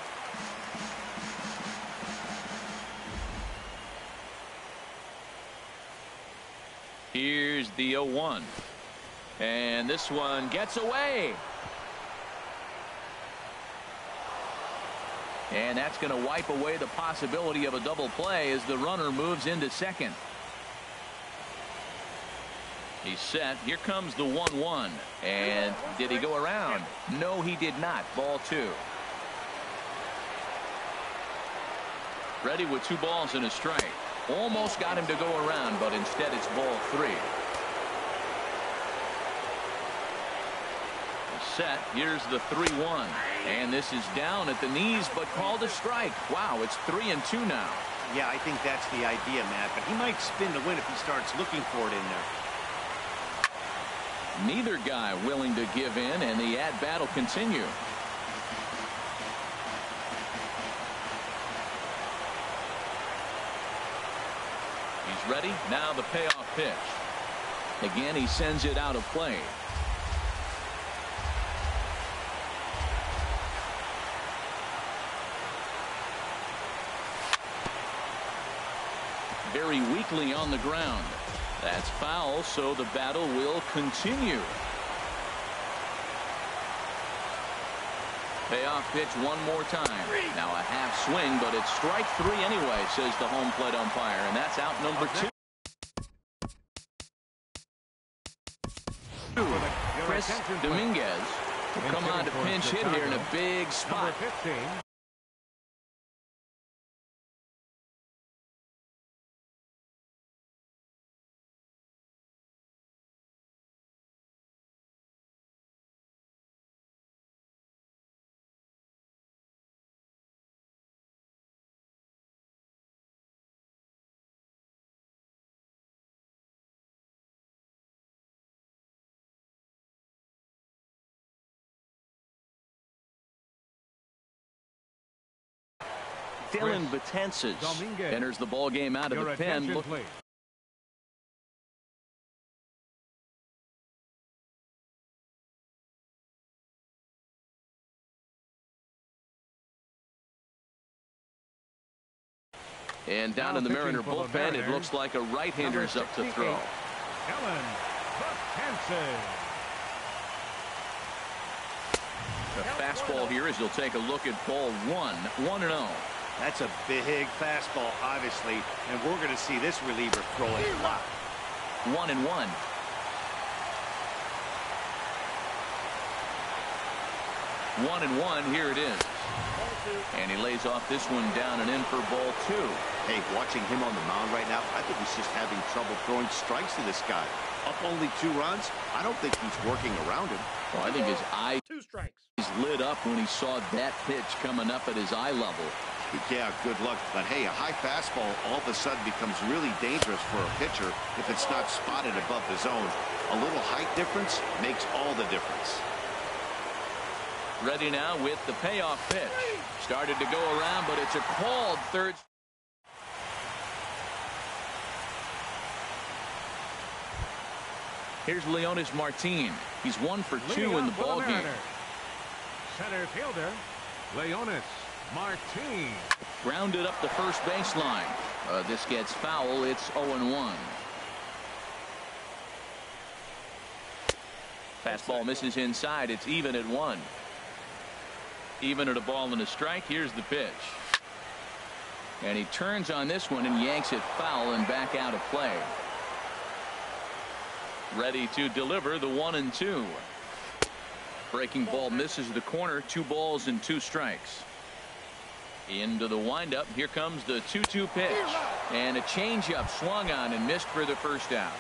Here's the 0-1. And this one gets away. And that's going to wipe away the possibility of a double play as the runner moves into second. He's set. Here comes the 1-1. And did he go around? No, he did not. Ball 2. Ready with 2 balls and a strike. Almost got him to go around, but instead it's ball 3. Set. Here's the 3-1. And this is down at the knees, but called a strike. Wow, it's 3-2 now. Yeah, I think that's the idea, Matt, but he might spin the win if he starts looking for it in there. Neither guy willing to give in, and the at-bat will continue. He's ready. Now the payoff pitch. Again, he sends it out of play. Very weakly on the ground. That's foul, so the battle will continue. Payoff pitch one more time. Now a half swing, but it's strike 3 anyway, says the home plate umpire, and that's out number 2. Chris Dominguez will come on to pinch hit here in a big spot. Dylan Betances enters the ball game out of the pen. And down in the Mariner bullpen, it looks like a right-hander's up to throw. Kellen Betances. The fastball here as he'll take a look at ball 1-0. That's a big fastball, obviously, and we're going to see this reliever throw it a lot. 1-1. Here it is. And he lays off this one down and in for ball 2. Hey, watching him on the mound right now, I think he's just having trouble throwing strikes to this guy. Up only 2 runs, I don't think he's working around him. Well, I think his eye 2 strikes. lit up when he saw that pitch coming up at his eye level. Yeah, good luck. But hey, a high fastball all of a sudden becomes really dangerous for a pitcher if it's not spotted above the zone. A little height difference makes all the difference. Ready now with the payoff pitch. Started to go around, but it's a called third. Here's Leonys Martin. He's 1 for 2 in the ball game. Center fielder, Leonys Martin. Grounded up the first baseline. This gets foul. It's 0-1. Fastball misses inside. It's even at 1. Even at a ball and a strike. Here's the pitch. And he turns on this one and yanks it foul and back out of play. Ready to deliver the 1-2. Breaking ball misses the corner. 2 balls and 2 strikes. Into the windup. Here comes the 2-2 pitch. And a changeup swung on and missed for the first out.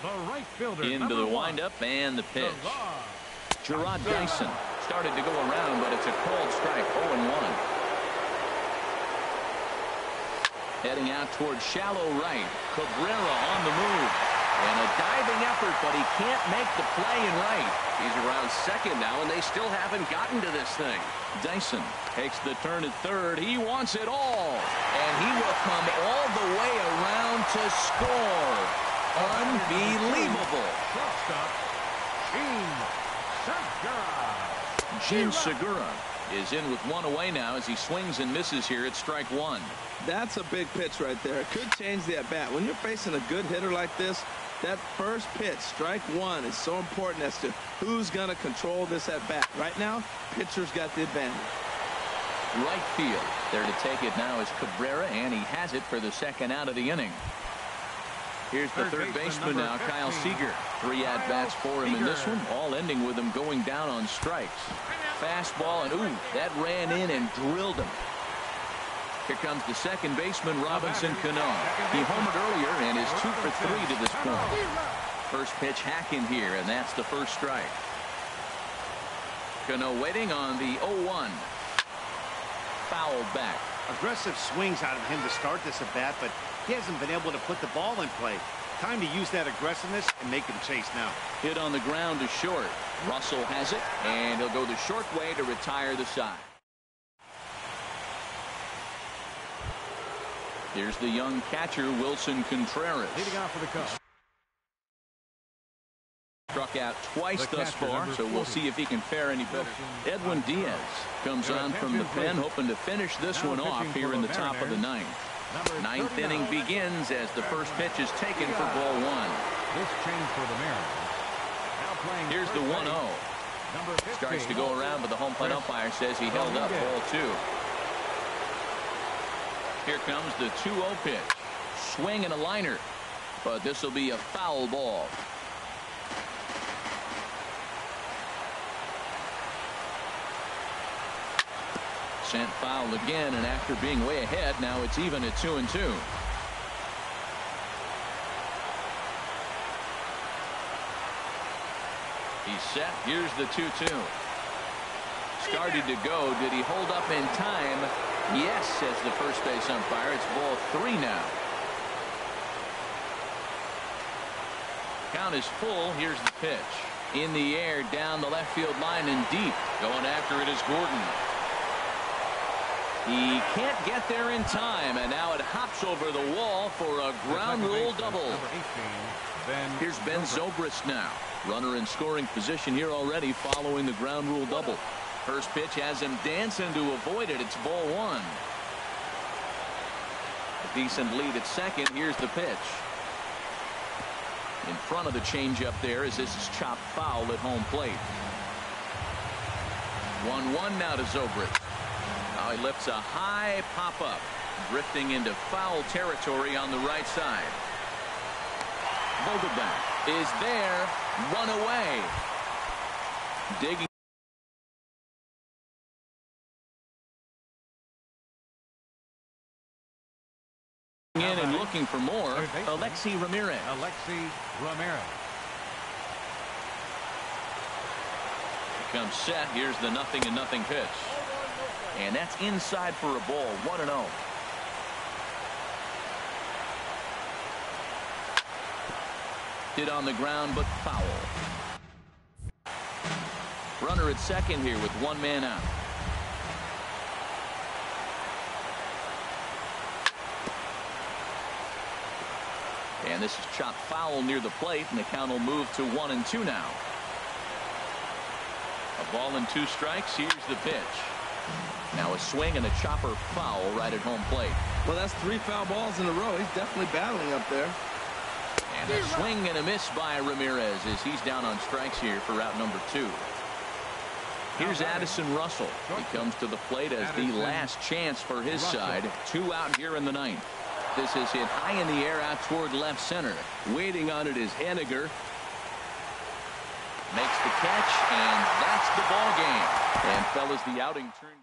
The right fielder, into the windup and the pitch. Jarrod Dyson started to go around, but it's a called strike. 0-1. Heading out towards shallow right. Cabrera on the move. And a diving effort, but he can't make the play in right. He's around second now, and they still haven't gotten to this thing. Dyson takes the turn at third. He wants it all. And he will come all the way around to score. Unbelievable. Shortstop, Jean Segura is in with 1 away now as he swings and misses here at strike 1. That's a big pitch right there. It could change the at-bat. When you're facing a good hitter like this, that first pitch, strike 1, is so important as to who's going to control this at-bat. Right now, pitcher's got the advantage. Right field. There to take it now is Cabrera, and he has it for the second out of the inning. Here's the third baseman now, Kyle Seager. 3 at-bats for him in this one, all ending with him going down on strikes. Fastball, and ooh, that ran in and drilled him. Here comes the second baseman, Robinson Cano. He homered earlier and is 2 for 3 to this point. First pitch hack in here, and that's the first strike. Cano waiting on the 0-1. Fouled back. Aggressive swings out of him to start this at bat, but he hasn't been able to put the ball in play. Time to use that aggressiveness and make him chase now. Hit on the ground to short. Russell has it, and he'll go the short way to retire the side. Here's the young catcher, Wilson Contreras. Leading off for the Cubs. Struck out twice thus far, so we'll see if he can fare any better. Edwin Diaz comes on from the pen, hoping to finish this one off here in the top of the 9th. 9th inning begins as the first pitch is taken for ball 1. This change for the Mariners. Here's the 1-0. Starts to go around, but the home plate umpire says he held up ball 2. Here comes the 2-0 pitch. Swing and a liner, but this will be a foul ball. Sent foul again, and after being way ahead, now it's even at 2-2. He's set. Here's the 2-2. Started to go. Did he hold up in time? Yes, says the first base umpire. It's ball 3 now. Count is full. Here's the pitch. In the air, down the left field line and deep. Going after it is Gordon. He can't get there in time, and now it hops over the wall for a ground rule double. Here's Ben Zobrist now. Runner in scoring position here already following the ground rule double. First pitch has him dancing to avoid it. It's ball 1. A decent lead at second. Here's the pitch. In front of the changeup there as this is chopped foul at home plate. 1-1 now to Zobrist. Now he lifts a high pop-up, drifting into foul territory on the right side. Vogelbach is there. Run away. Digging in and looking for more. Alexi Ramirez. Alexi Ramirez. Comes set. Here's the 0-0 pitch. And that's inside for a ball. 1-0. Hit on the ground, but foul. Runner at second here with one man out. And this is chopped foul near the plate, and the count will move to 1-2 now. A ball and 2 strikes. Here's the pitch. Now a swing and a chopper foul right at home plate. Well, that's 3 foul balls in a row. He's definitely battling up there. And a swing and a miss by Ramirez as he's down on strikes here for out number 2. Here's Addison Russell. He comes to the plate as the last chance for his side. 2 out here in the 9th. This is hit high in the air out toward left center. Waiting on it is Henniger. Makes the catch, and that's the ball game. And fellas, the outing turned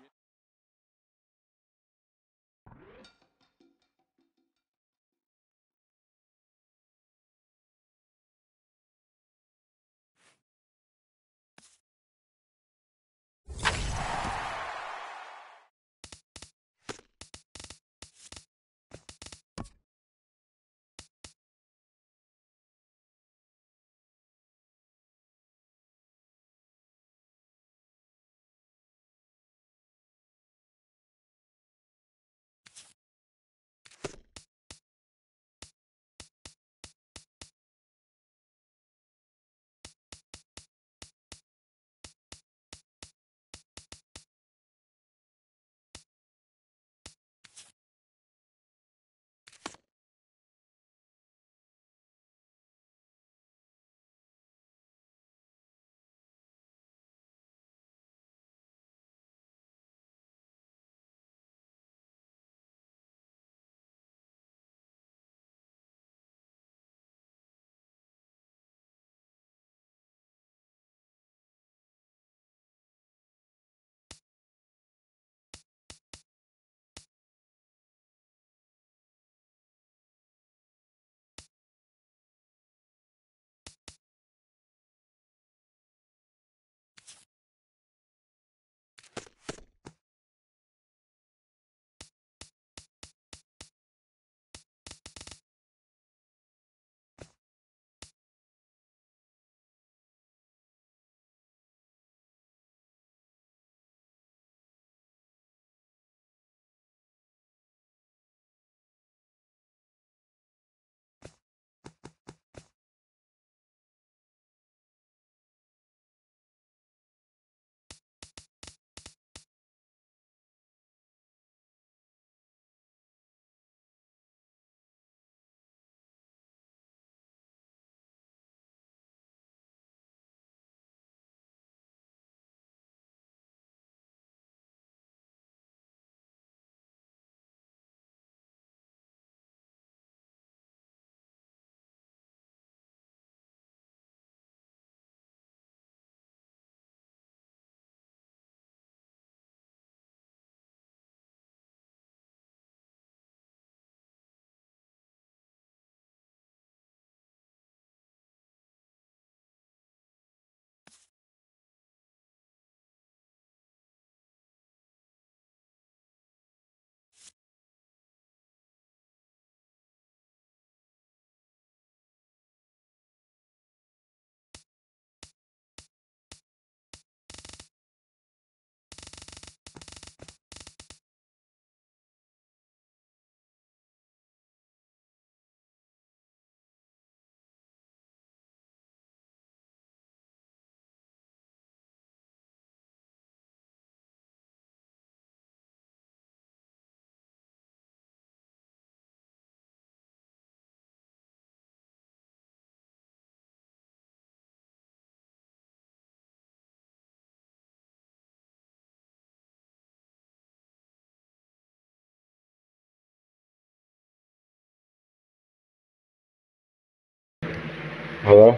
Hello?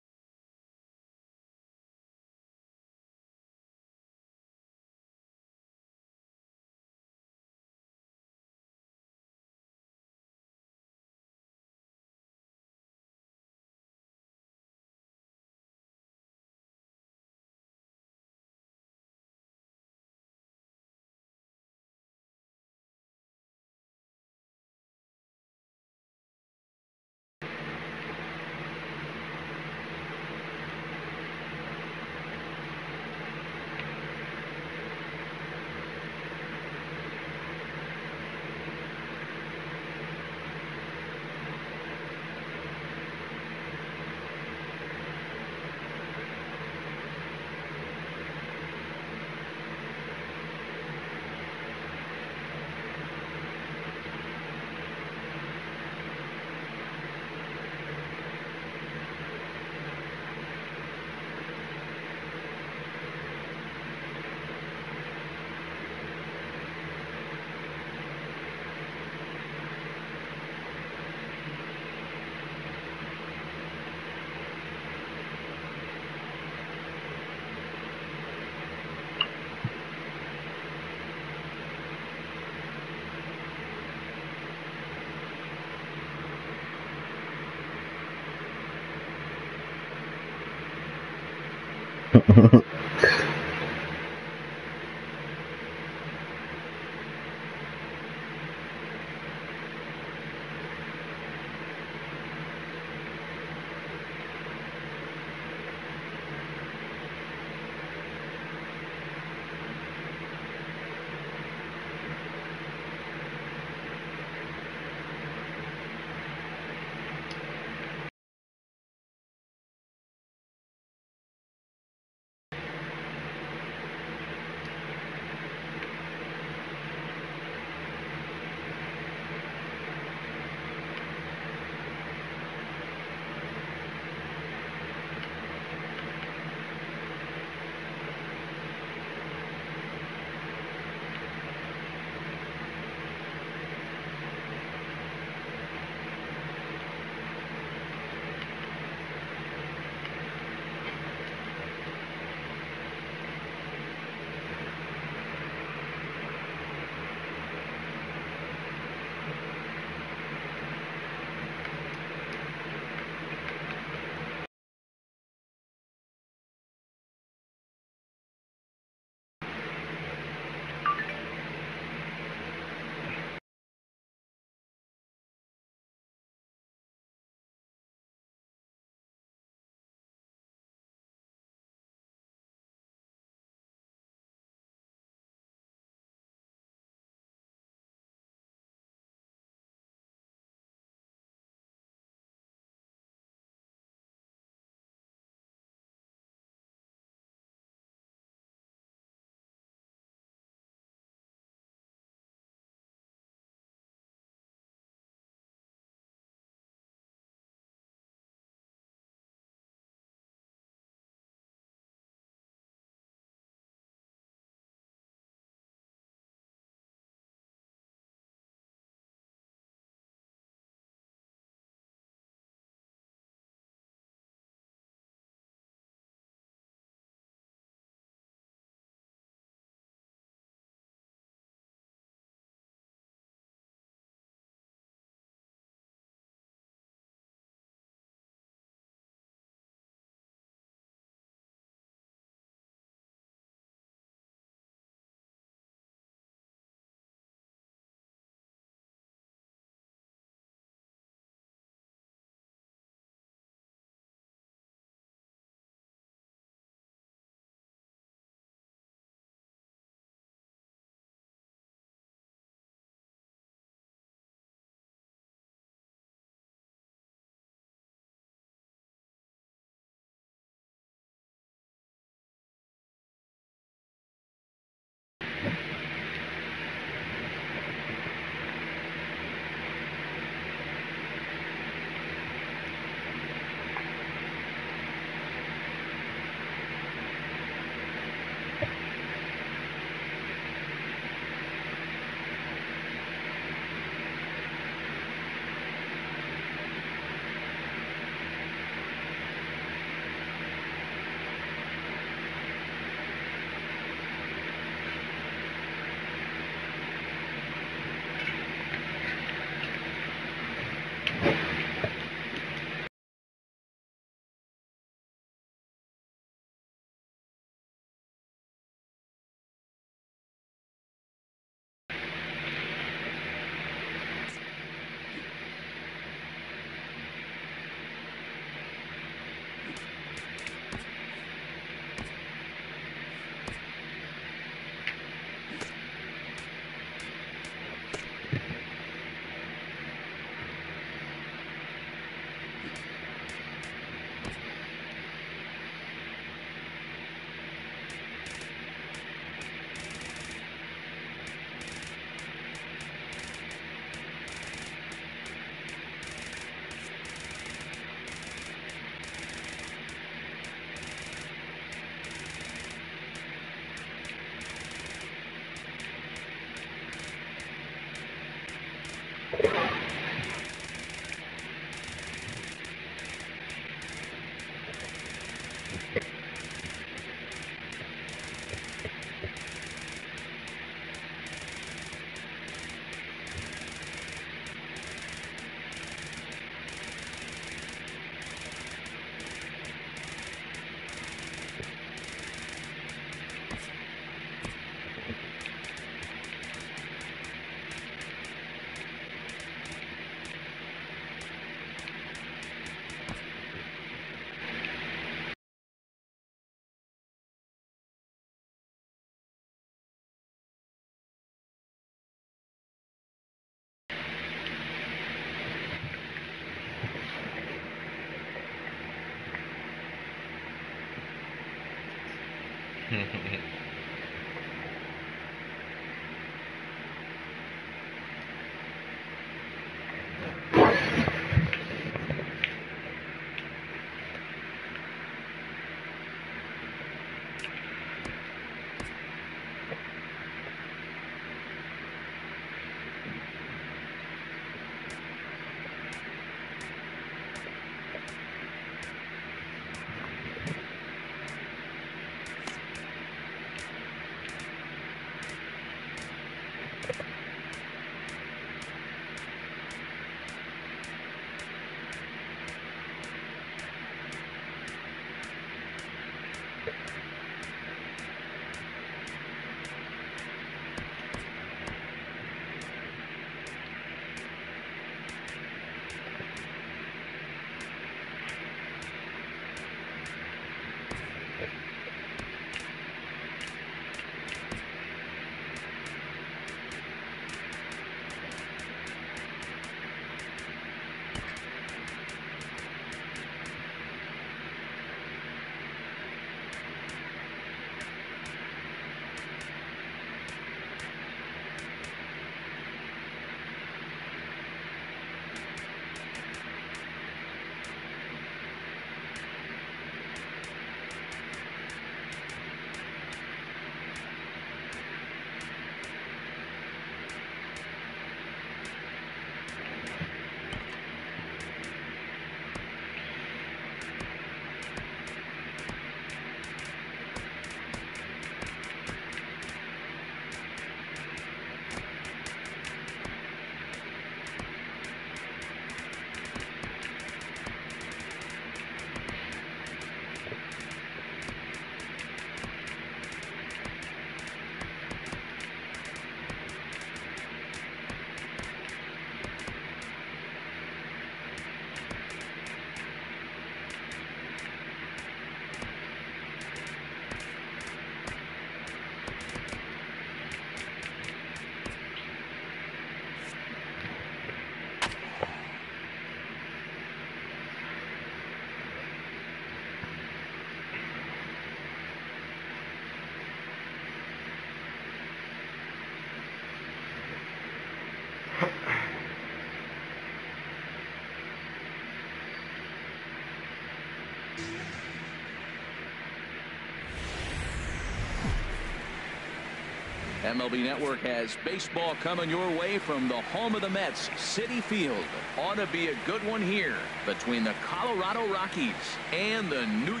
MLB Network has baseball coming your way from the home of the Mets, Citi Field. Ought to be a good one here between the Colorado Rockies and the New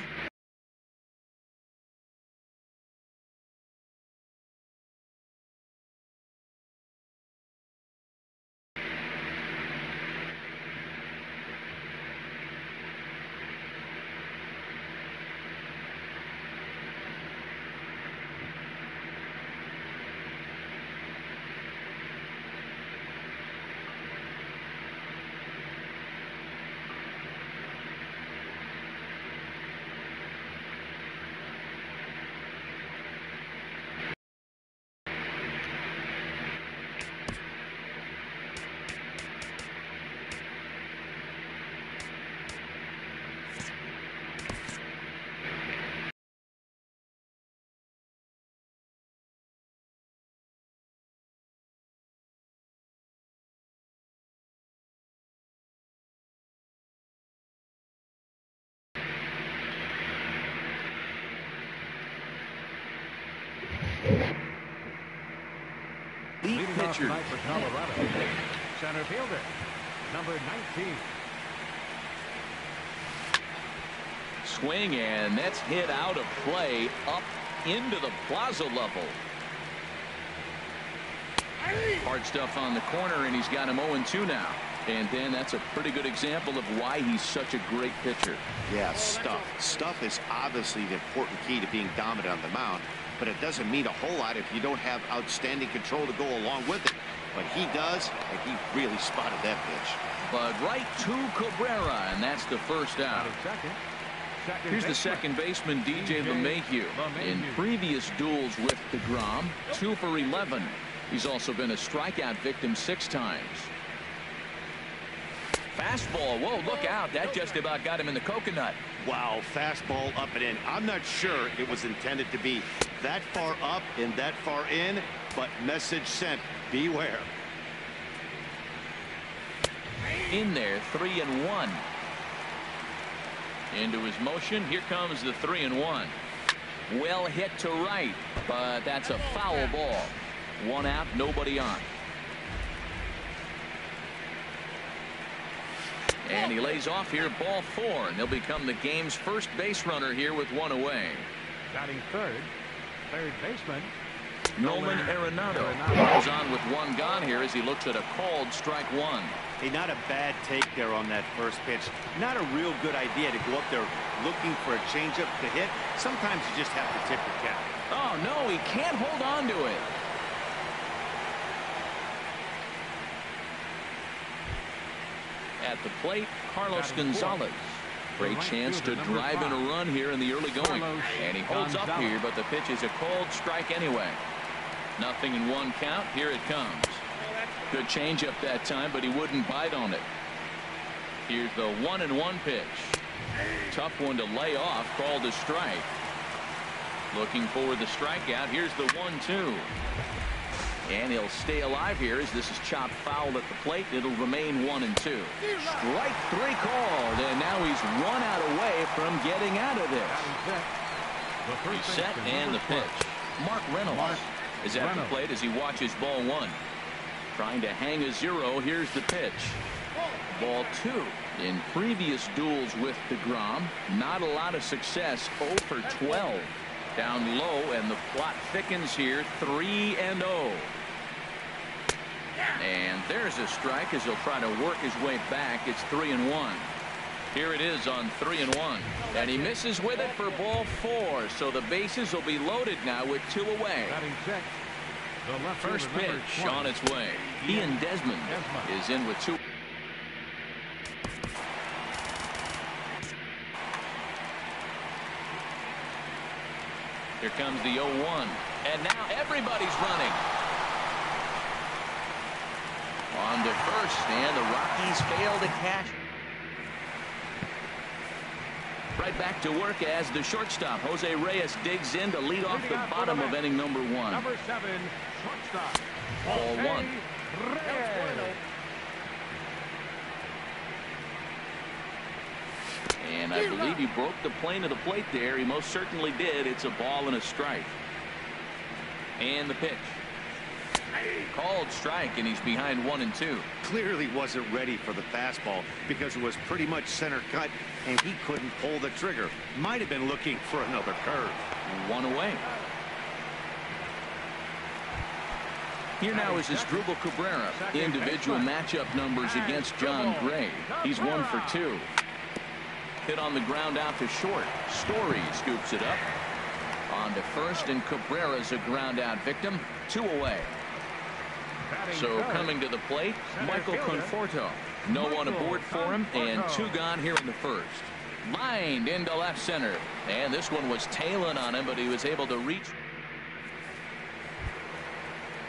Leading off pitcher. tonight for Colorado, center fielder, number 19. Swing, and that's hit out of play up into the plaza level. Hard stuff on the corner, and he's got him 0-2 now. And then that's a pretty good example of why he's such a great pitcher. Yeah, stuff. Stuff is obviously the important key to being dominant on the mound, but it doesn't mean a whole lot if you don't have outstanding control to go along with it. But he does, and he really spotted that pitch. But right to Cabrera, and that's the first out. Here's the second baseman, DJ LeMahieu. In previous duels with DeGrom, 2 for 11. He's also been a strikeout victim 6 times. Fastball. Whoa, look out. That just about got him in the coconut. Wow, fastball up and in. I'm not sure it was intended to be that far up and that far in, but message sent. Beware. In there, 3-1. Into his motion. Here comes the 3-1. Well hit to right, but that's a foul ball. 1 out, nobody on. And he lays off here, ball 4, and he'll become the game's first base runner here with 1 away. Batting third baseman, Nolan Arenado goes on with 1 gone here as he looks at a called strike 1. Hey, not a bad take there on that first pitch. Not a real good idea to go up there looking for a changeup to hit. Sometimes you just have to tip your cap. Oh, no, he can't hold on to it. At the plate, Carlos Gonzalez. Great chance to drive in a run here in the early going. And he holds up here, but the pitch is a called strike anyway. Nothing in 1 count. Here it comes. Good changeup that time, but he wouldn't bite on it. Here's the 1-1 pitch. Tough one to lay off, called a strike. Looking for the strikeout. Here's the 1-2. And he'll stay alive here as this is chopped foul at the plate. It'll remain 1-2. Strike 3 called, and now he's 1 out away from getting out of this. He's set, and the pitch. Mark Reynolds is at the plate as he watches ball 1. Trying to hang a 0. Here's the pitch. Ball 2. In previous duels with DeGrom, not a lot of success. 0 for 12. Down low, and the plot thickens here. 3-0. And there's a strike as he'll try to work his way back. It's 3-1. Here it is on 3-1. And he misses with it for ball 4. So the bases will be loaded now with 2 away. First pitch on its way. Ian Desmond is in with 2. Here comes the 0-1. And now everybody's running. On to first, and the Rockies fail to cash. Right back to work as the shortstop, Jose Reyes, digs in to lead off the bottom of inning number 1. Number 7, shortstop. Ball 1. And I believe he broke the plane of the plate there. He most certainly did. It's a ball and a strike. And the pitch. Called strike, and he's behind 1-2. Clearly wasn't ready for the fastball because it was pretty much center cut, and he couldn't pull the trigger. Might have been looking for another curve. 1 away. Here now is Asdrubal Cabrera. Individual matchup numbers against John Gray. He's 1 for 2. Hit on the ground out to short. Story scoops it up. On to first, and Cabrera's a ground out victim. 2 away. So coming to the plate, Michael Conforto. No one aboard for him, and 2 gone here in the first. Lined into left center, and this one was tailing on him, but he was able to reach.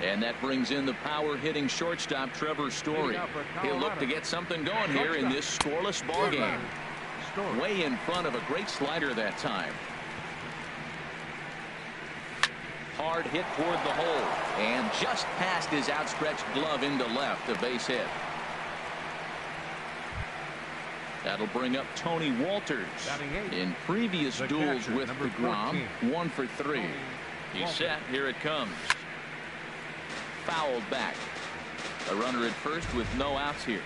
And that brings in the power hitting shortstop Trevor Story. He'll look to get something going here in this scoreless ball game. Way in front of a great slider that time. Hard hit toward the hole, and just past his outstretched glove into left, a base hit. That'll bring up Tony Walters. In previous duels with DeGrom, 1 for 3. He's set. Here it comes. Fouled back. A runner at first with no outs here.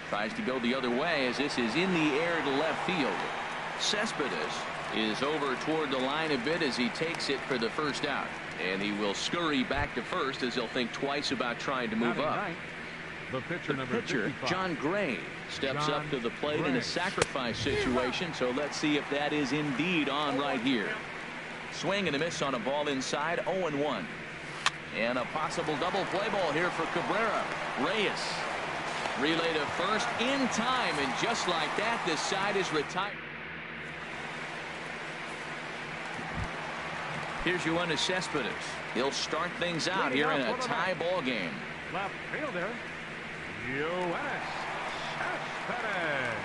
Tries to go the other way as this is in the air to left field. Cespedes is over toward the line a bit as he takes it for the first out. And he will scurry back to first as he'll think twice about trying to move up. The pitcher, John Gray, steps up to the plate in a sacrifice situation. So let's see if that is indeed on right here. Swing and a miss on a ball inside. 0-1. And a possible double play ball here for Cabrera. Reyes relay to first in time, and just like that, this side is retired. Here's Yoenis Cespedes. He'll start things out here in a tie ball game. Left fielder, Yoenis Cespedes.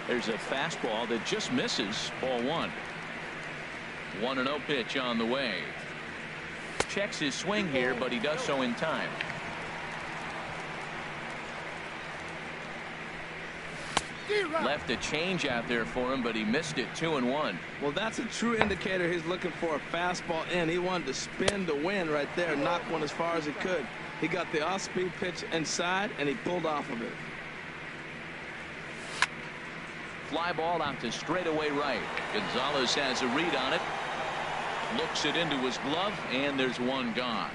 There's a fastball that just misses. Ball 1. 1-0 pitch on the way. Checks his swing here, but he does so in time. Left a change out there for him, but he missed it. 2-1. Well, that's a true indicator. He's looking for a fastball in. He wanted to spin the wind right there, knock one as far as he could. He got the off-speed pitch inside, and he pulled off of it. Fly ball out to straightaway right. Gonzalez has a read on it. Looks it into his glove, and there's 1 gone.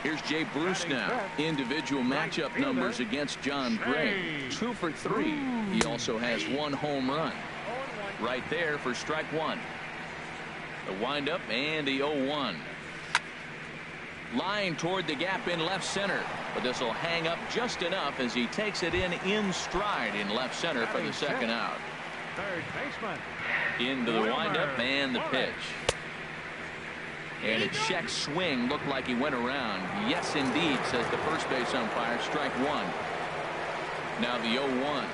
Here's Jay Bruce now. Individual matchup numbers against John Gray. 2 for 3. He also has 1 home run. Right there for strike 1. The windup and the 0-1. Line toward the gap in left center, but this will hang up just enough as he takes it in stride in left center for the second out. Third baseman. Into the windup and the pitch. And a check swing looked like he went around. Yes, indeed, says the first base umpire. Strike 1. Now the 0-1.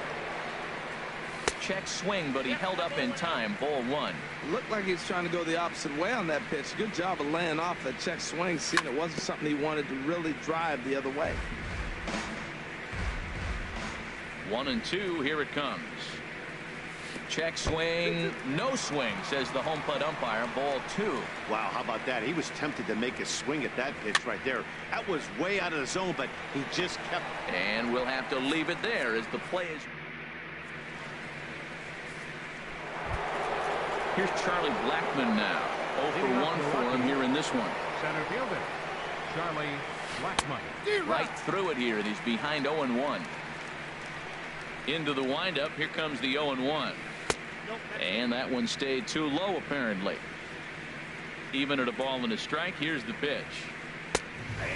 Check swing, but he held up in time. Ball 1. Looked like he was trying to go the opposite way on that pitch. Good job of laying off that check swing, seeing it wasn't something he wanted to really drive the other way. 1-2. Here it comes. Check swing, no swing, says the home plate umpire. Ball 2. Wow, how about that? He was tempted to make a swing at that pitch right there. That was way out of the zone, but he just kept. And we'll have to leave it there as the play is. Here's Charlie Blackmon now. 0 for 1 for him here in this one. Center fielder, Charlie Blackmon. Right through it here. He's behind 0-1. Into the windup. Here comes the 0-1. And that one stayed too low, apparently. Even at a ball and a strike, here's the pitch.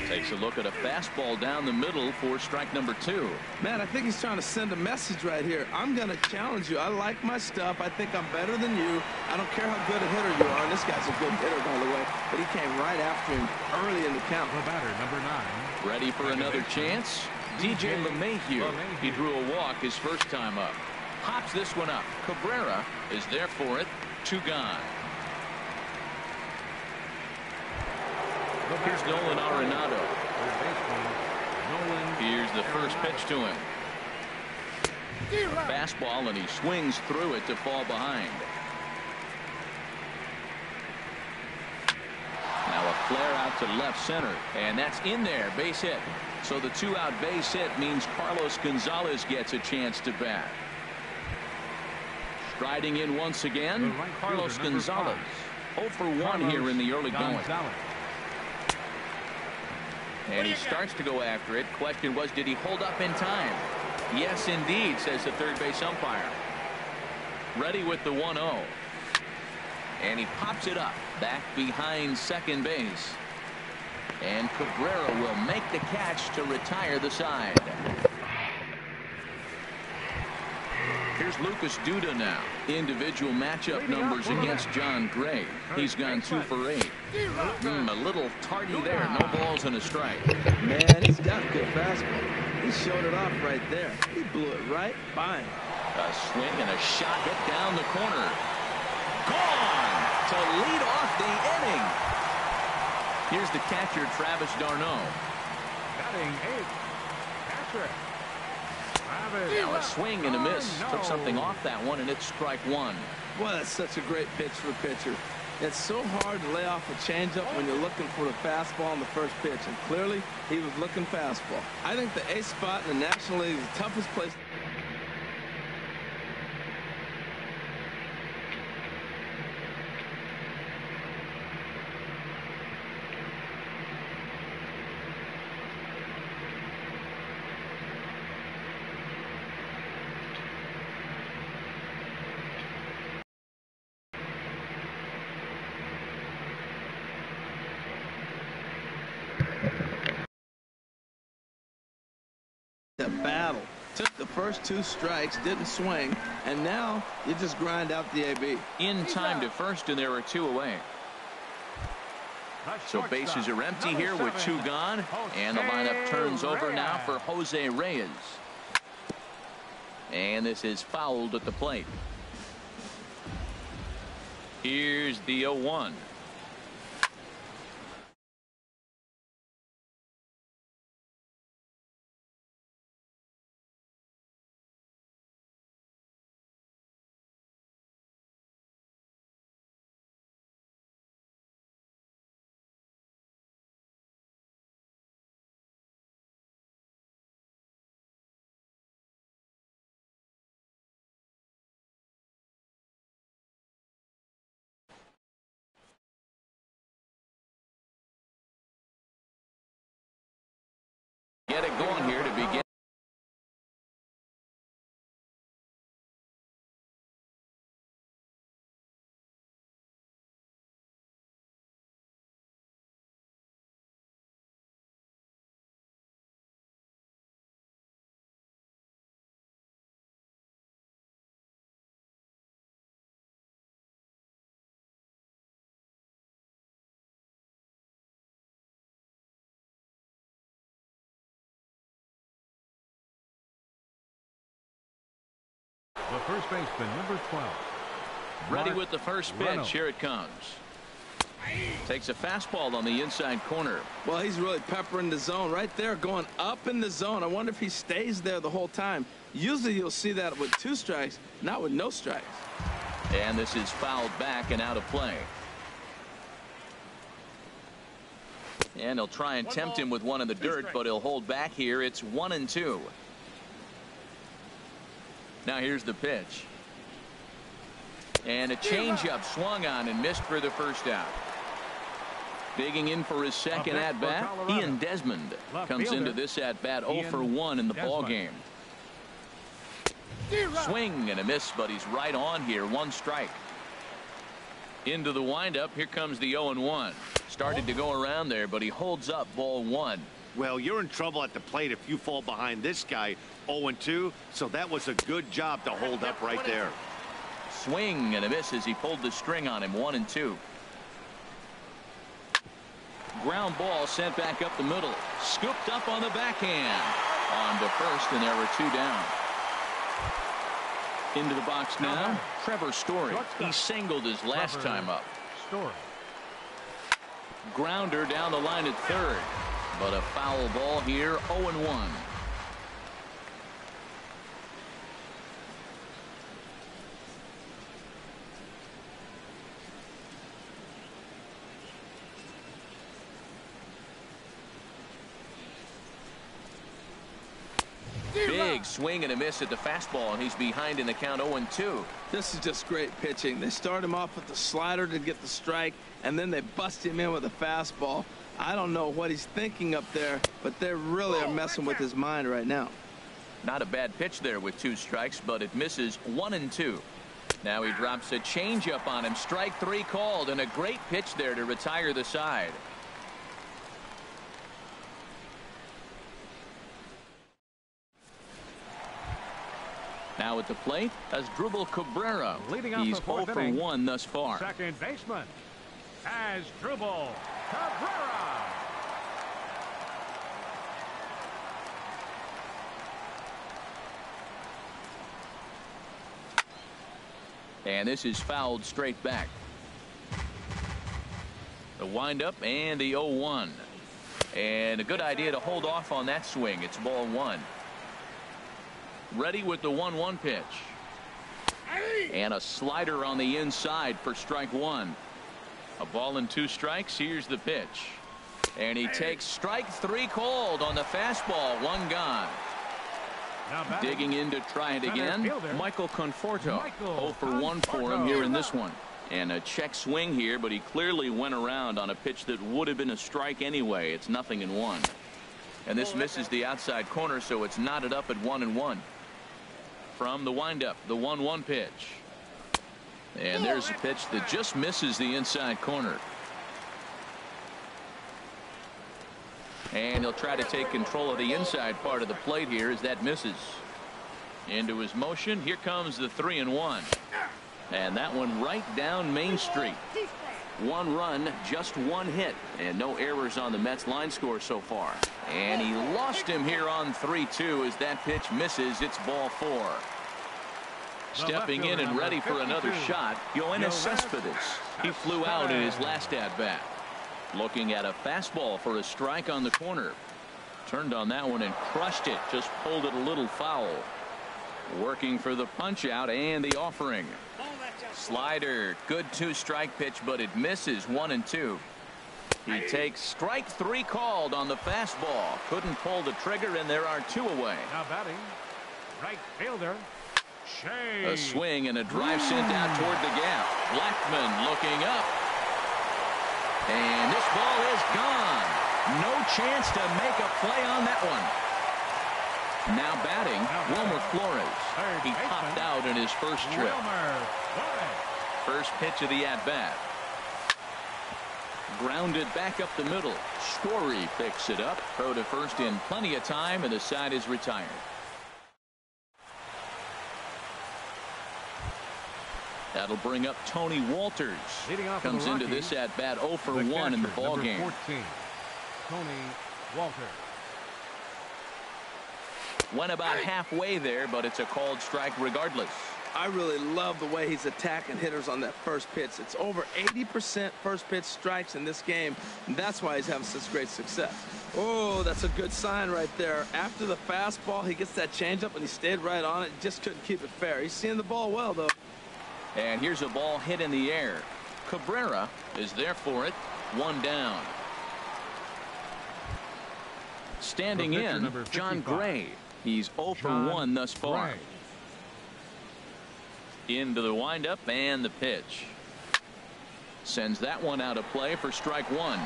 Takes a look at a fastball down the middle for strike number 2. Man, I think he's trying to send a message right here. I'm going to challenge you. I like my stuff. I think I'm better than you. I don't care how good a hitter you are. And this guy's a good hitter, by the way. But he came right after him early in the count. The batter, number 9. Ready for another chance? DJ LeMahieu. He drew a walk his first time up. Hops this one up. Cabrera is there for it. 2 gone. Here's Nolan Arenado. Here's the first pitch to him. A fastball, and he swings through it to fall behind. flare out to left center, and that's in there. Base hit. So the 2-out base hit means Carlos Gonzalez gets a chance to bat. Striding in once again, Carlos Gonzalez. 0 for 1 here in the early going. And he starts to go after it. Question was, did he hold up in time? Yes, indeed, says the third base umpire. Ready with the 1-0. And he pops it up back behind second base. And Cabrera will make the catch to retire the side. Here's Lucas Duda now. Individual matchup numbers against John Gray. He's gone 2 for 8. A little tardy there. No balls and a strike. Man, he's got good fastball. He showed it off right there. He blew it right by him. A swing and a shot hit down the corner. Gone to lead off the inning. Here's the catcher, Travis d'Arnaud. Batting 8th, Patrick. Now a swing and a miss. Took something off that one, and it's strike 1. Well, that's such a great pitch for a pitcher. It's so hard to lay off a changeup when you're looking for the fastball on the first pitch, and clearly he was looking fastball. I think the 8th spot in the National League is the toughest place. The battle. Took the first 2 strikes, didn't swing, and now you just grind out the AB. In time to first, and there are 2 away. So bases are empty here with 2 gone, and the lineup turns over now for Jose Reyes. And this is fouled at the plate. Here's the 0-1. Get it going here to begin. The first baseman, number 12. Ready with the first pitch. Here it comes. Takes a fastball on the inside corner. Well, he's really peppering the zone right there, going up in the zone. I wonder if he stays there the whole time. Usually you'll see that with 2 strikes, not with no strikes. And this is fouled back and out of play. And he'll try and tempt him with one in the dirt, but he'll hold back here. It's 1-2. Now here's the pitch. And a changeup swung on and missed for the first out. Digging in for his second at-bat, Ian Desmond comes into this at-bat 0 for 1 in the ball game. Swing and a miss, but he's right on here. 1 strike. Into the windup. Here comes the 0-1. Started to go around there, but he holds up ball 1. Well, you're in trouble at the plate if you fall behind this guy 0-2, so that was a good job to hold up right there. Swing and a miss as he pulled the string on him. 1-2. Ground ball sent back up the middle. Scooped up on the backhand. On to first, and there were 2 down. Into the box now, Trevor Story. He singled his last time up. Grounder down the line at third. But a foul ball here, 0-1. big swing and a miss at the fastball, and he's behind in the count 0-2. This is just great pitching. They start him off with the slider to get the strike, and then they bust him in with a fastball. I don't know what he's thinking up there, but they really are messing with his mind right now. Not a bad pitch there with 2 strikes, but it misses 1-2. Now he drops a changeup on him. Strike 3 called, and a great pitch there to retire the side. Now at the plate, Asdrubal Cabrera. He's 0 for 1 thus far. Second baseman, Asdrubal Cabrera. And this is fouled straight back. The windup and the 0-1. And a good idea to hold off on that swing. It's ball 1. Ready with the 1-1 pitch. And a slider on the inside for strike 1. A ball and 2 strikes. Here's the pitch. And he takes strike 3 called on the fastball. 1 gone. Digging in to try it again. Michael Conforto. 0 for 1 for him here in this one. And a check swing here, but he clearly went around on a pitch that would have been a strike anyway. It's 0-1. And this misses the outside corner, so it's knotted up at 1-1. From the windup, the 1-1 pitch. And there's a pitch that just misses the inside corner. And he'll try to take control of the inside part of the plate here as that misses. Into his motion. Here comes the 3-1. And that one right down Main Street. 1 run, just 1 hit, and no errors on the Mets line score so far. And he lost him here on 3-2 as that pitch misses. It's ball 4. Stepping in and ready for another shot, Yoenis Cespedes. He flew out in his last at-bat. Looking at a fastball for a strike on the corner. Turned on that one and crushed it. Just pulled it a little foul. Working for the punch out and the offering. Slider, good 2-strike pitch, but it misses 1-2. He takes strike 3 called on the fastball. Couldn't pull the trigger, and there are 2 away. Now batting, right fielder, Shea. A swing and a drive sent out toward the gap. Blackmon looking up. And this ball is gone. No chance to make a play on that one. Now batting, Wilmer Flores. He popped out in his first trip. First pitch of the at-bat. Grounded back up the middle. Story picks it up. Throw to first in plenty of time, and the side is retired. That'll bring up Tony Walters. Comes into this at-bat 0 for 1 in the ballgame. 14, Tony Walters. Went about halfway there, but it's a called strike regardless. I really love the way he's attacking hitters on that first pitch. It's over 80% first pitch strikes in this game, and that's why he's having such great success. Oh, that's a good sign right there. After the fastball, he gets that changeup, and he stayed right on it. Just couldn't keep it fair. He's seeing the ball well, though. And here's a ball hit in the air. Cabrera is there for it. 1 down. Standing in, John Gray. He's 0 for 1 thus far. Into the windup and the pitch. Sends that one out of play for strike 1.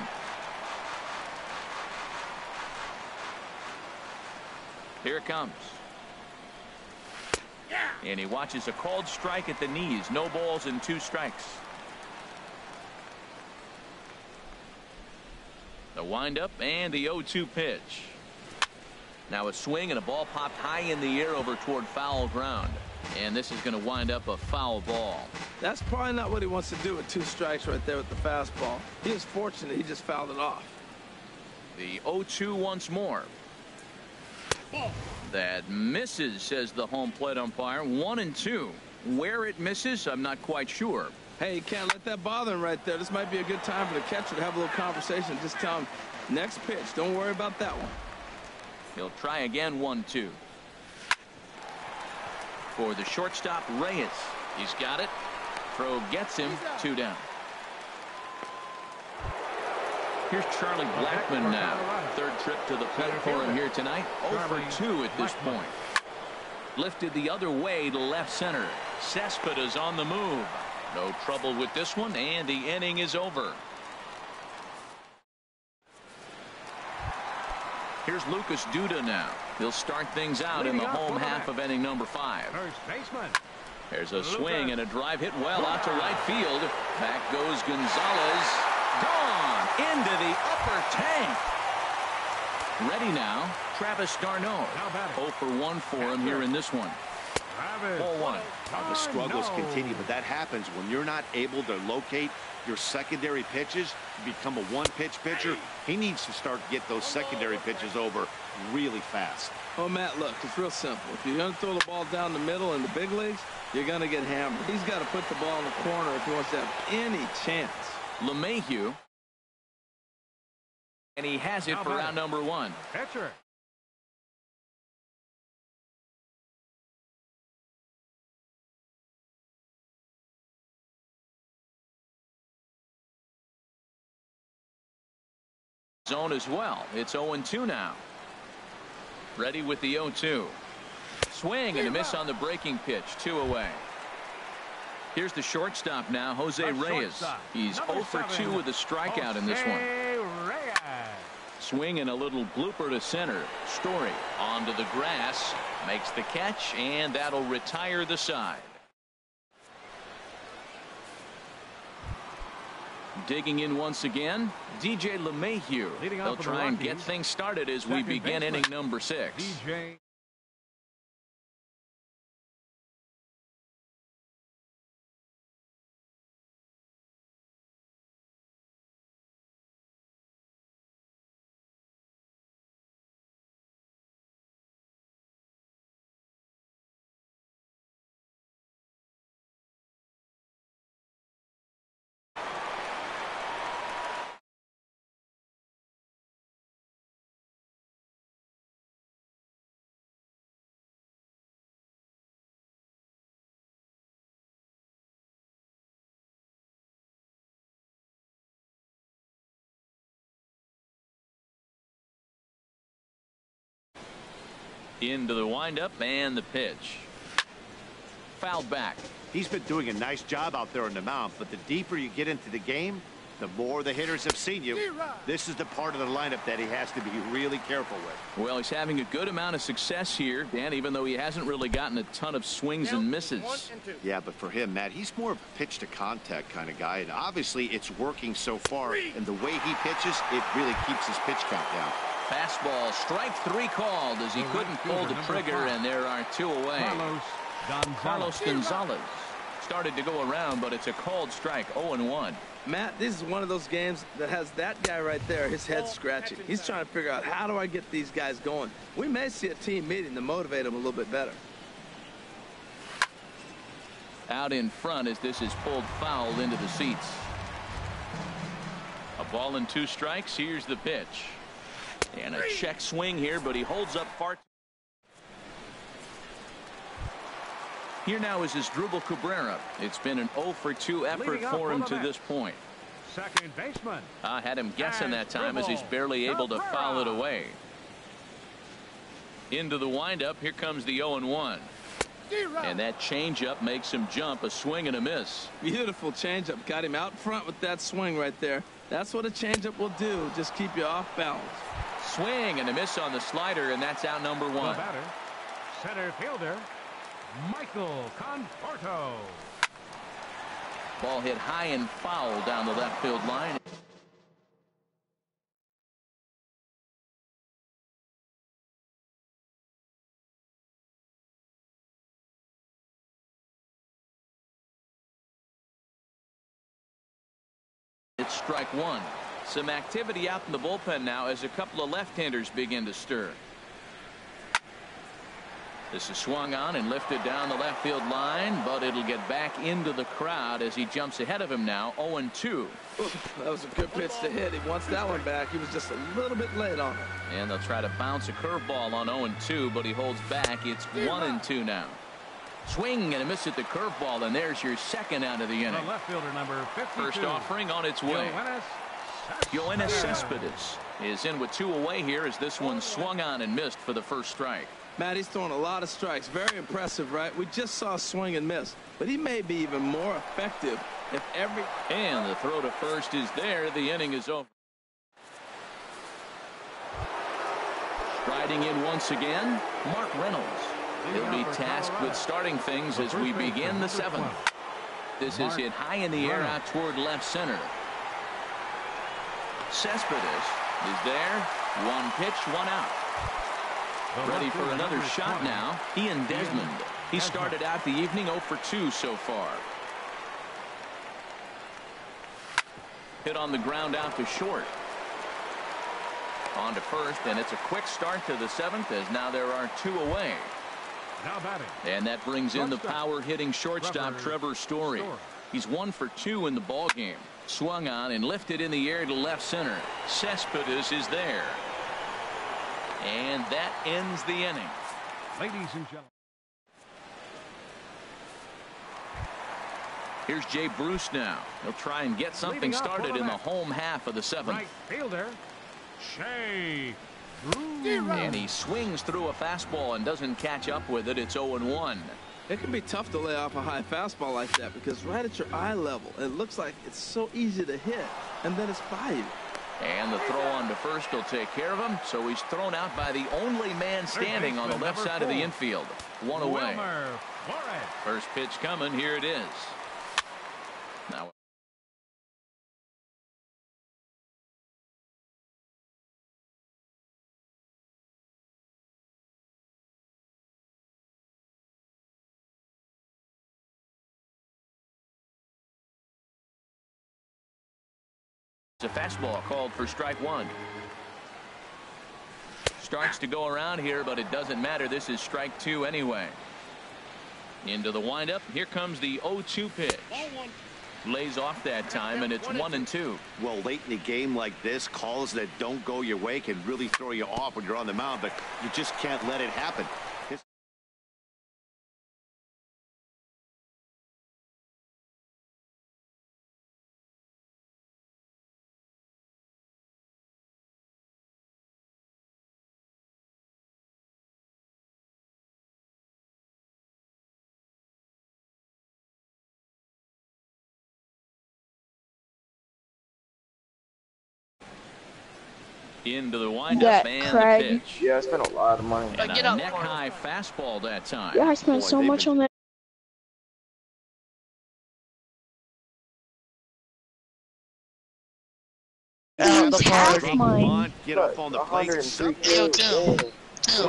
Here it comes. And he watches a called strike at the knees. No balls and 2 strikes. The windup and the 0-2 pitch. Now a swing and a ball popped high in the air over toward foul ground. And this is going to wind up a foul ball. That's probably not what he wants to do with 2 strikes right there with the fastball. He is fortunate he just fouled it off. The 0-2 once more. That misses, says the home plate umpire. 1-2. Where it misses, I'm not quite sure. Hey, you can't let that bother him right there. This might be a good time for the catcher to have a little conversation. Just tell him, next pitch, don't worry about that one. He'll try again. 1-2. For the shortstop, Reyes. He's got it. Throw gets him. 2 down. Here's Charlie Blackmon now. 3rd trip to the plate for him here tonight. 0 for 2 at this point. Lifted the other way to left center. Cespedes on the move. No trouble with this one, and the inning is over. Here's Lucas Duda now. He'll start things out in the home half of inning number 5. First baseman. There's a swing and a drive hit well out to right field. Back goes Gonzalez. Gone into the upper tank. Ready now, Travis d'Arnaud. 0 for 1 for him here in this one. 0-1. The struggles continue, but that happens when you're not able to locate your secondary pitches. You become a one-pitch pitcher. He needs to start to get those secondary pitches over really fast. Oh, Matt, look, it's real simple. If you're going to throw the ball down the middle in the big leagues, you're going to get hammered. He's got to put the ball in the corner if he wants to have any chance. LeMahieu. And he has it for round number 1. Pitcher. Zone as well. It's 0-2 now. Ready with the 0-2. Swing and a miss on the breaking pitch. 2 away. Here's the shortstop now, Jose Reyes. He's 0 for 2 with a strikeout in this one. Swing and a little blooper to center. Story onto the grass. Makes the catch, and that'll retire the side. Digging in once again, DJ LeMahieu. They'll try and get things started as we begin inning number 6. DJ. Into the windup and the pitch. Fouled back. He's been doing a nice job out there on the mound, but the deeper you get into the game, the more the hitters have seen you. This is the part of the lineup that he has to be really careful with. Well, he's having a good amount of success here, Dan, even though he hasn't really gotten a ton of swings and misses. Yeah, but for him, Matt, he's more of a pitch to contact kind of guy, and obviously it's working so far, and the way he pitches, it really keeps his pitch count down. Fastball, strike 3 called as he couldn't pull the trigger, and there are 2 away. Carlos Gonzalez started to go around, but it's a called strike. 0-1. Matt, this is one of those games that has that guy right there, his head scratching. He's trying to figure out, how do I get these guys going? We may see a team meeting to motivate them a little bit better. Out in front as this is pulled foul into the seats. A ball and 2 strikes. Here's the pitch. And a check swing here, but he holds up far. Here now is Asdrubal Cabrera. It's been an 0 for 2 effort for him to this point. Second baseman. I had him guessing that time as he's barely able to foul it away. Into the windup. Here comes the 0-1. And that changeup makes him jump. A swing and a miss. Beautiful changeup. Got him out front with that swing right there. That's what a changeup will do. Just keep you off balance. Swing and a miss on the slider, and that's out number 1. The batter, center fielder, Michael Conforto. Ball hit high and foul down the left field line. It's strike 1. Some activity out in the bullpen now as a couple of left-handers begin to stir. This is swung on and lifted down the left field line, but it'll get back into the crowd as he jumps ahead of him now. 0-2. That was a good pitch to hit. He wants that one back. He was just a little bit late on it. And they'll try to bounce a curveball on 0-2, but he holds back. It's 1-2 now. Swing and a miss at the curveball, and there's your second out of the inning. The left fielder number 52. First offering on its way. Yoenis Cespedes is in with 2 away here as this one swung on and missed for the first strike. Matt, he's throwing a lot of strikes. Very impressive, right? We just saw swing and miss, but he may be even more effective if every... And the throw to first is there. The inning is over. Striding in once again, Mark Reynolds. He'll be tasked with starting things as we begin the seventh. This is hit high in the air out toward left center. Cespedes is there. One pitch, one out. Ready for another shot now. Ian Desmond. He started out the evening 0 for 2 so far. Hit on the ground out to short. On to first, and it's a quick start to the seventh as now there are 2 away. Now batting. And that brings in the power-hitting shortstop Trevor Story. He's 1 for 2 in the ball game. Swung on and lifted in the air to left center. Cespedes is there. And that ends the inning. Ladies and gentlemen. Here's Jay Bruce now. He'll try and get something started in the home half of the seventh. Right fielder, Jay Bruce. And he swings through a fastball and doesn't catch up with it. It's 0-1. It can be tough to lay off a high fastball like that because right at your eye level, it looks like it's so easy to hit, and then it's by you. And the throw on to first will take care of him, so he's thrown out by the only man standing on the left side of the infield. 1 away. First pitch coming. Here it is. Now. A fastball called for strike 1. Starts to go around here, but it doesn't matter. This is strike 2 anyway. Into the windup. Here comes the 0-2 pitch. Lays off that time, and it's 1-2. Well, late in a game like this, calls that don't go your way can really throw you off when you're on the mound, but you just can't let it happen. Into the windup and Craig. the pitch. Yeah, I spent a lot of money. And a neck-high fastball that time. Yeah, I spent so much on that. Come mine. on, get up on the plate. Yo, Tim.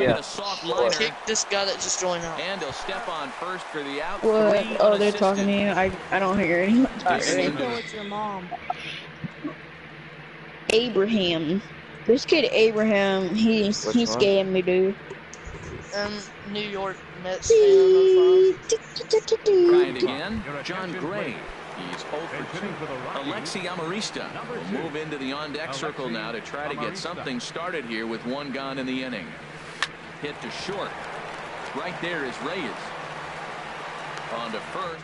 Yeah. A soft liner. Kick this guy that just joined out. And he'll step on first for the out. What? Oh, they're talking to you. I don't hear anyone. It's your mom. Abraham. This kid Abraham, he's scamming me, dude. New York Mets fan. Trying again. John Gray. He's 0 for 2. Alexi Amarista will move into the on-deck circle now to try to get something started here with 1 gone in the inning. Hit to short. Right there is Reyes. On to first.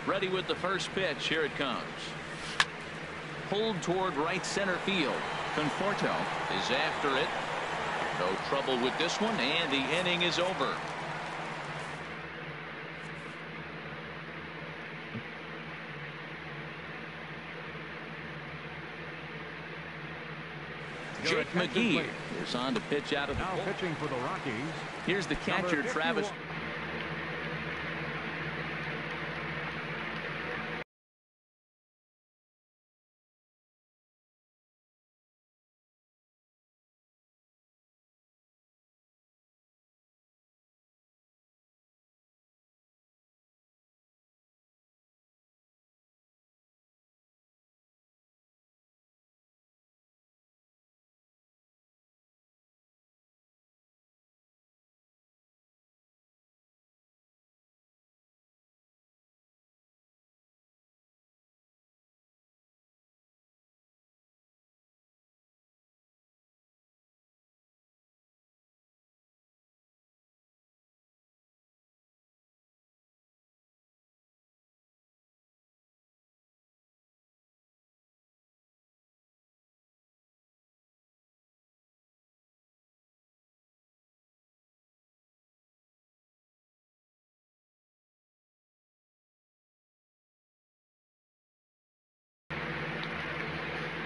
Ready with the first pitch. Here it comes. Pulled toward right center field. Conforto is after it. No trouble with this one, and the inning is over. Jake McGee is on to pitch out of the now pitching for the Rockies. Here's the catcher, Travis.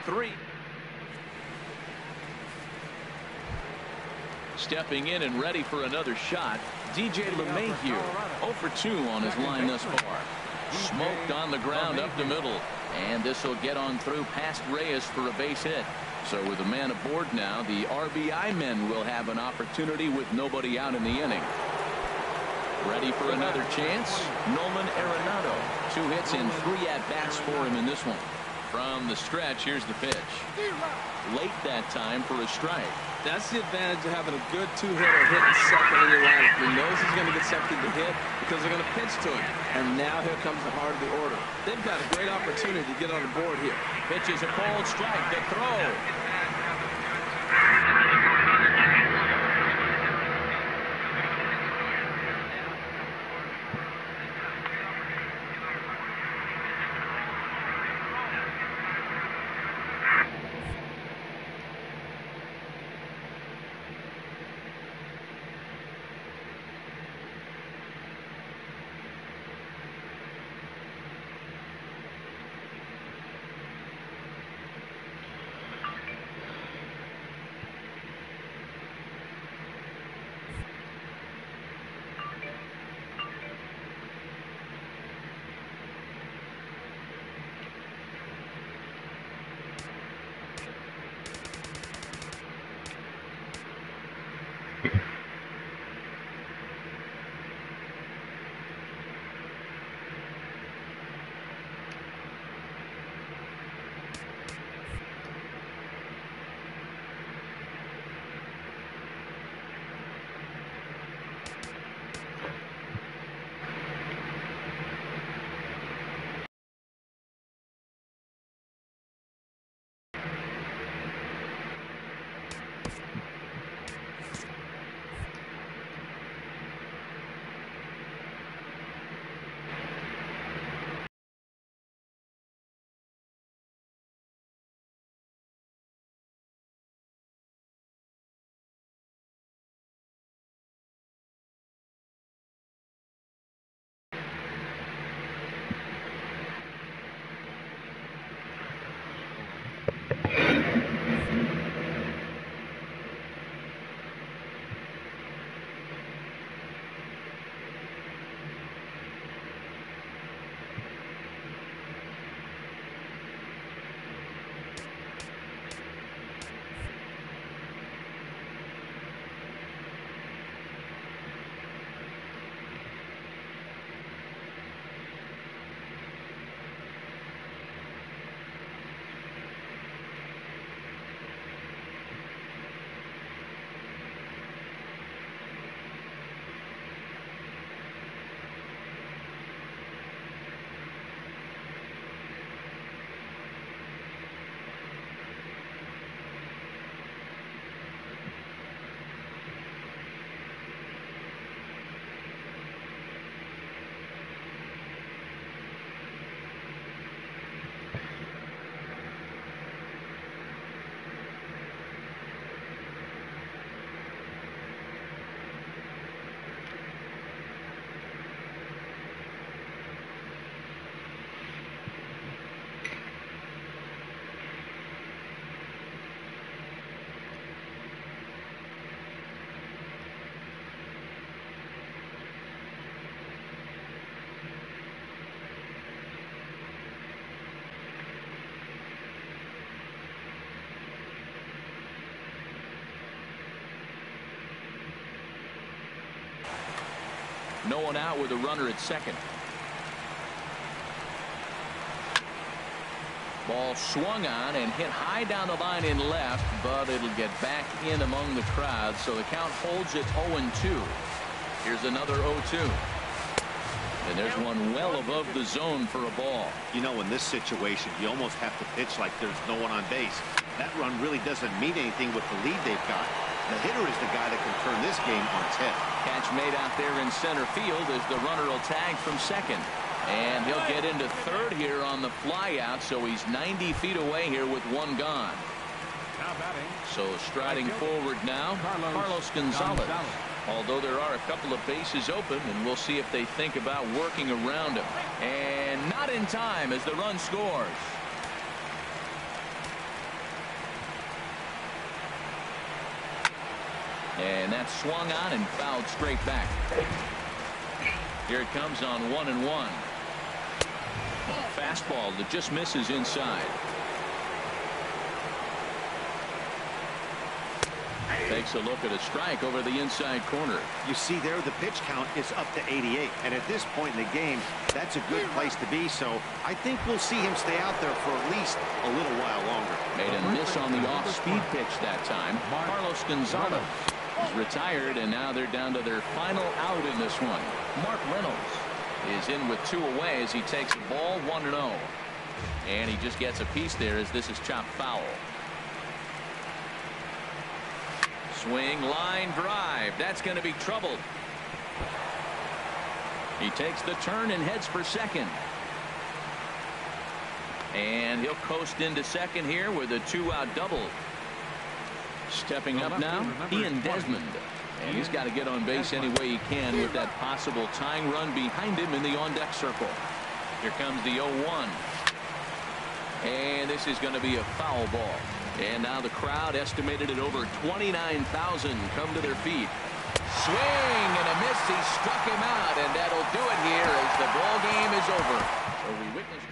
3. Stepping in and ready for another shot, DJ LeMahieu, 0 for 2 on his line thus far. Smoked on the ground up the middle, and this will get on through past Reyes for a base hit. So with a man aboard now, the RBI men will have an opportunity with nobody out in the inning. Ready for another chance? Nolan Arenado. 2 hits and 3 at-bats for him in this one. From the stretch, here's the pitch. Late that time for a strike. That's the advantage of having a good 2-hitter hitting second in your lineup. He knows he's going to get something to hit because they're going to pitch to him. And now here comes the heart of the order. They've got a great opportunity to get on the board here. Pitch is a cold strike. The throw. No one out with a runner at second. Ball swung on and hit high down the line in left, but it'll get back in among the crowd, so the count holds at 0-2. Here's another 0-2. And there's one well above the zone for a ball. You know, in this situation, you almost have to pitch like there's no one on base. That run really doesn't mean anything with the lead they've got. The hitter is the guy that can turn this game on its head. Catch made out there in center field as the runner will tag from second. And he'll get into third here on the fly out, so he's 90 feet away here with one gone. So striding forward now, Carlos Gonzalez. Although there are a couple of bases open, and we'll see if they think about working around him. And not in time as the run scores. And that's swung on and fouled straight back. Here it comes on 1-1. Fastball that just misses inside. Takes a look at a strike over the inside corner. You see there, the pitch count is up to 88. And at this point in the game, that's a good place to be. So I think we'll see him stay out there for at least a little while longer. Made a miss on the off-speed pitch that time. Carlos Gonzalez is retired, and now they're down to their final out in this one. Mark Reynolds is in with 2 away as he takes the ball 1-0. And he just gets a piece there as this is chopped foul. Swing, line drive. That's going to be trouble. He takes the turn and heads for second. And he'll coast into second here with a 2-out double. Stepping up now, Ian Desmond. And he's got to get on base any way he can with that possible tying run behind him in the on-deck circle. Here comes the 0-1. And this is going to be a foul ball. And now the crowd, estimated at over 29,000, come to their feet. Swing and a miss. He struck him out, and that'll do it here as the ball game is over. So we witnessed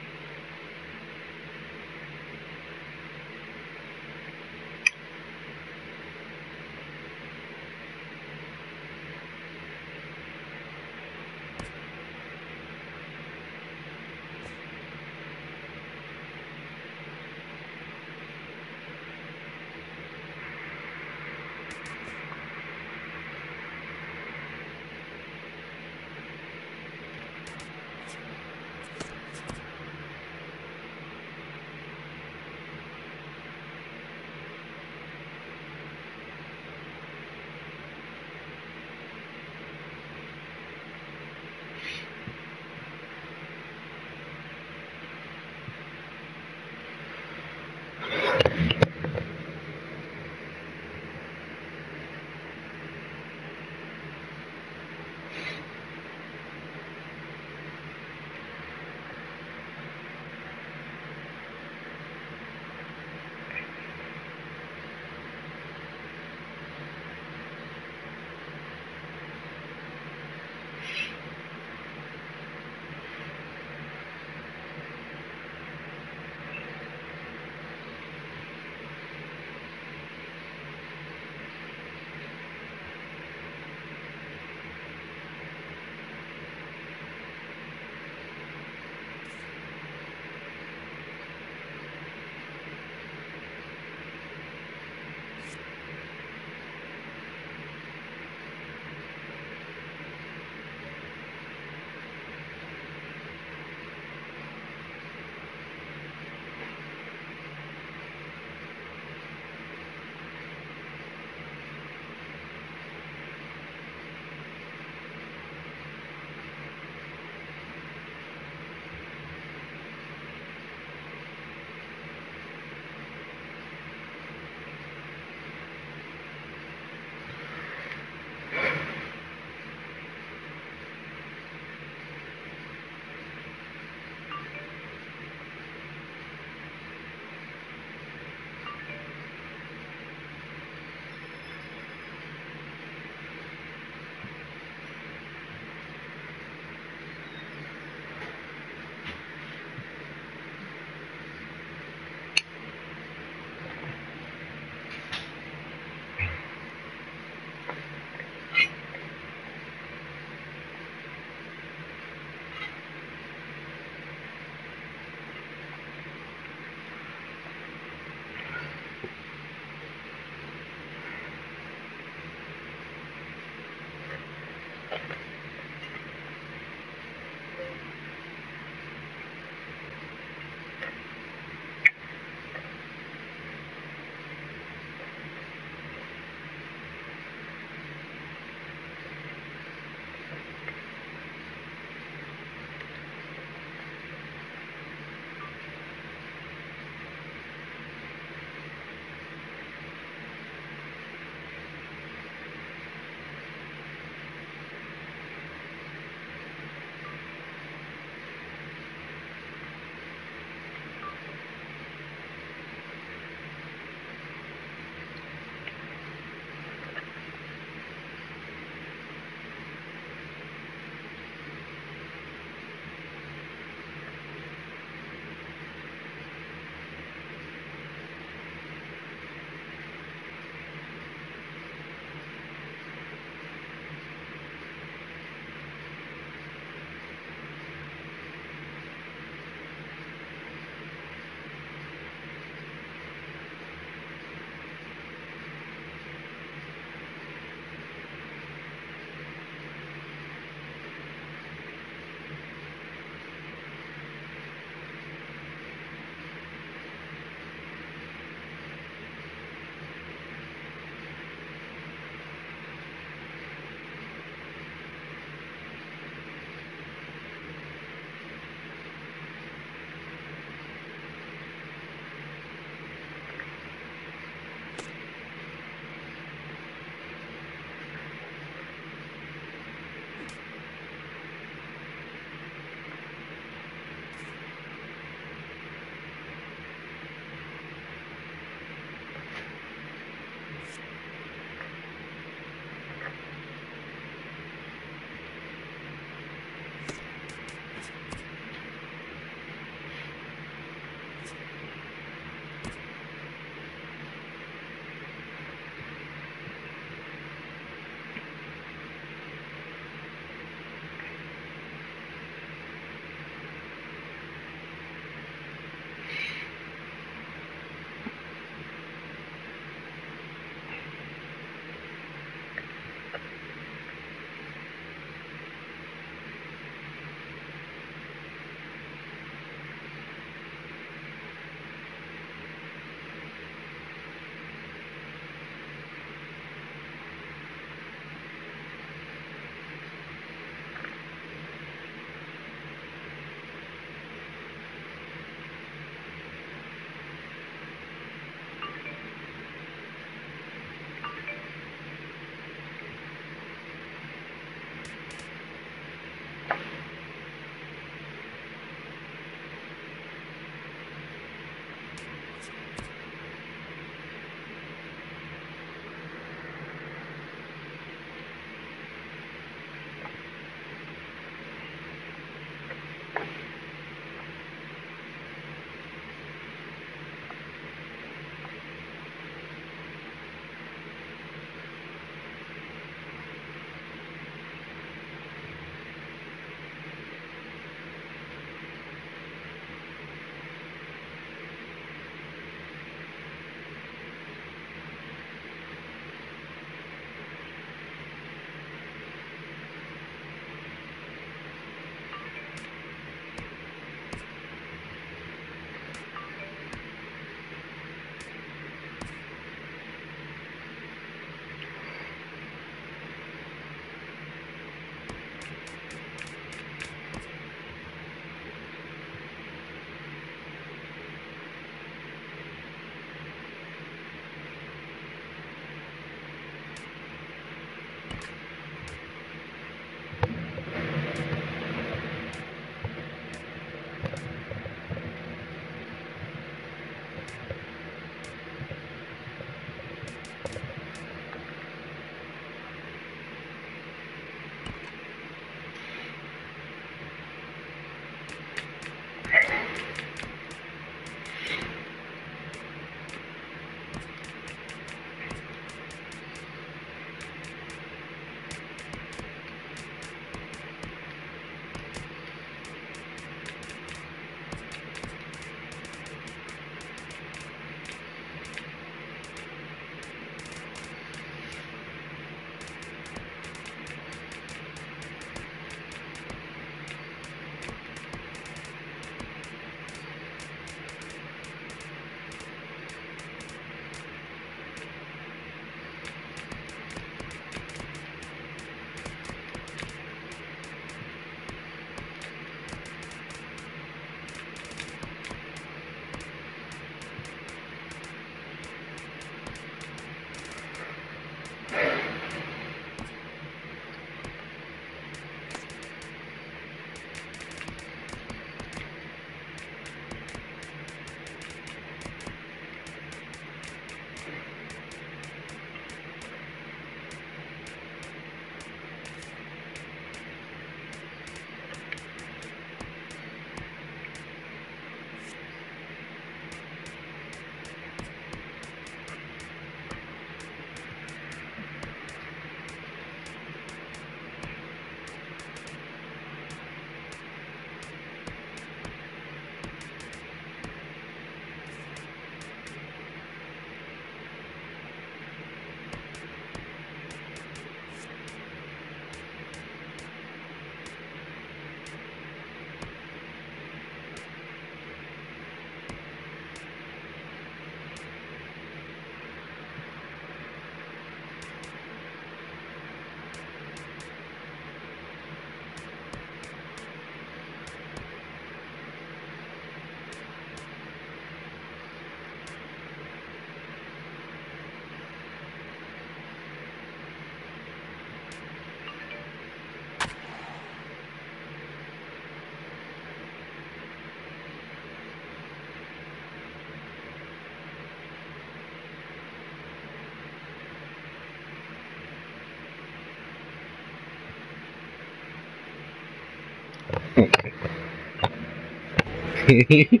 We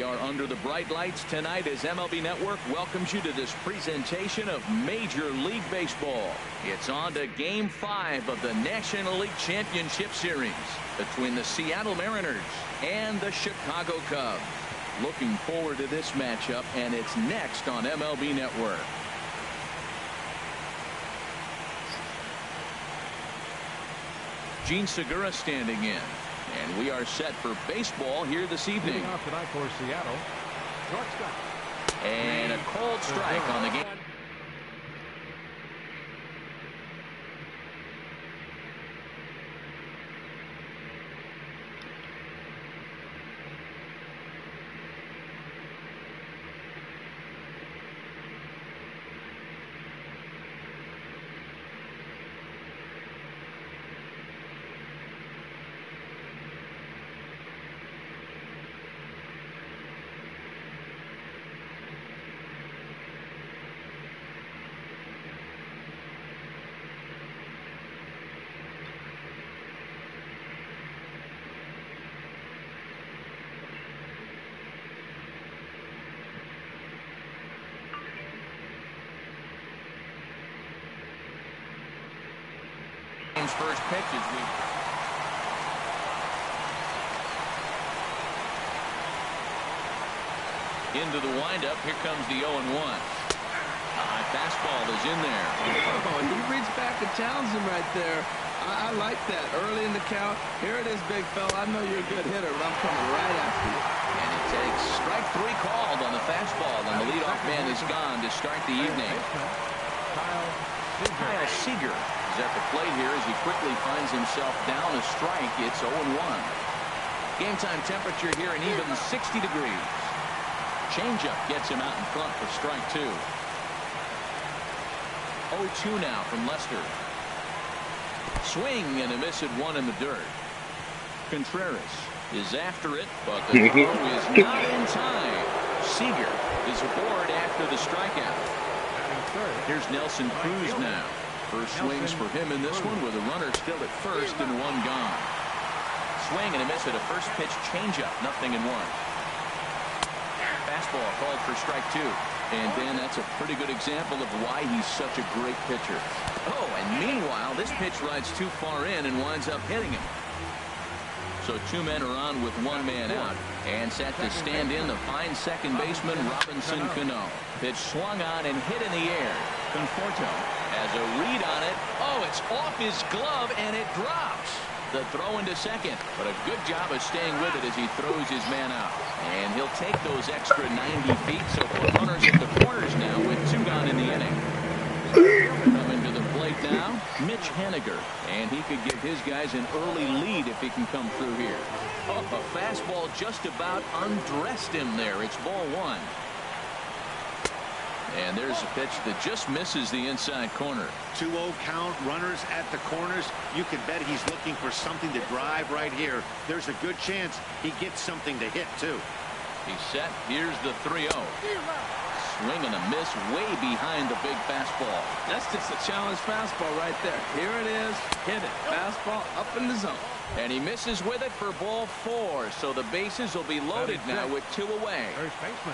are under the bright lights tonight as MLB Network welcomes you to this presentation of Major League Baseball. It's on to Game 5 of the National League Championship Series between the Seattle Mariners and the Chicago Cubs. Looking forward to this matchup, and it's next on MLB Network. Gene Segura standing in. And we are set for baseball here this evening. Off tonight for Seattle. Shortstop. And a cold strike on the game. First pitch as we into the windup. Here comes the 0-1. Fastball is in there. Oh, he reached back to Townsend right there. I like that early in the count. Here it is, big fella. I know you're a good hitter, but I'm coming right after you. And it takes strike 3 called on the fastball, and the leadoff man is gone to start the evening. Kyle Seager is at the plate here as he quickly finds himself down a strike. It's 0-1. Game time temperature here an even 60 degrees. Changeup gets him out in front for strike 2. 0-2 now from Lester. Swing and a miss at 1 in the dirt. Contreras is after it, but the throw is not in time. Seager is aboard after the strikeout. Here's Nelson Cruz now. First swings for him in this one with a runner still at first and 1 gone. Swing and a miss at a first pitch changeup. 0-1. Fastball called for strike 2. And then that's a pretty good example of why he's such a great pitcher. Oh, and meanwhile, this pitch rides too far in and winds up hitting him. So 2 men are on with 1 man out. And set to stand in the fine second baseman Robinson Cano. Pitch swung on and hit in the air. Conforto has a read on it. Oh, it's off his glove and it drops. The throw into second, but a good job of staying with it as he throws his man out. And he'll take those extra 90 feet, so 4 runners at the corners now with 2 gone in the inning. Coming to the plate now, Mitch Haniger, and he could give his guys an early lead if he can come through here. Oh, a fastball just about undressed him there. It's ball 1. And there's a pitch that just misses the inside corner. 2-0 count, runners at the corners. You can bet he's looking for something to drive right here. There's a good chance he gets something to hit, too. He's set. Here's the 3-0. Swing and a miss way behind the big fastball. That's just a challenge fastball right there. Here it is. Hit it. Fastball up in the zone. And he misses with it for ball 4. So the bases will be loaded now with 2 away.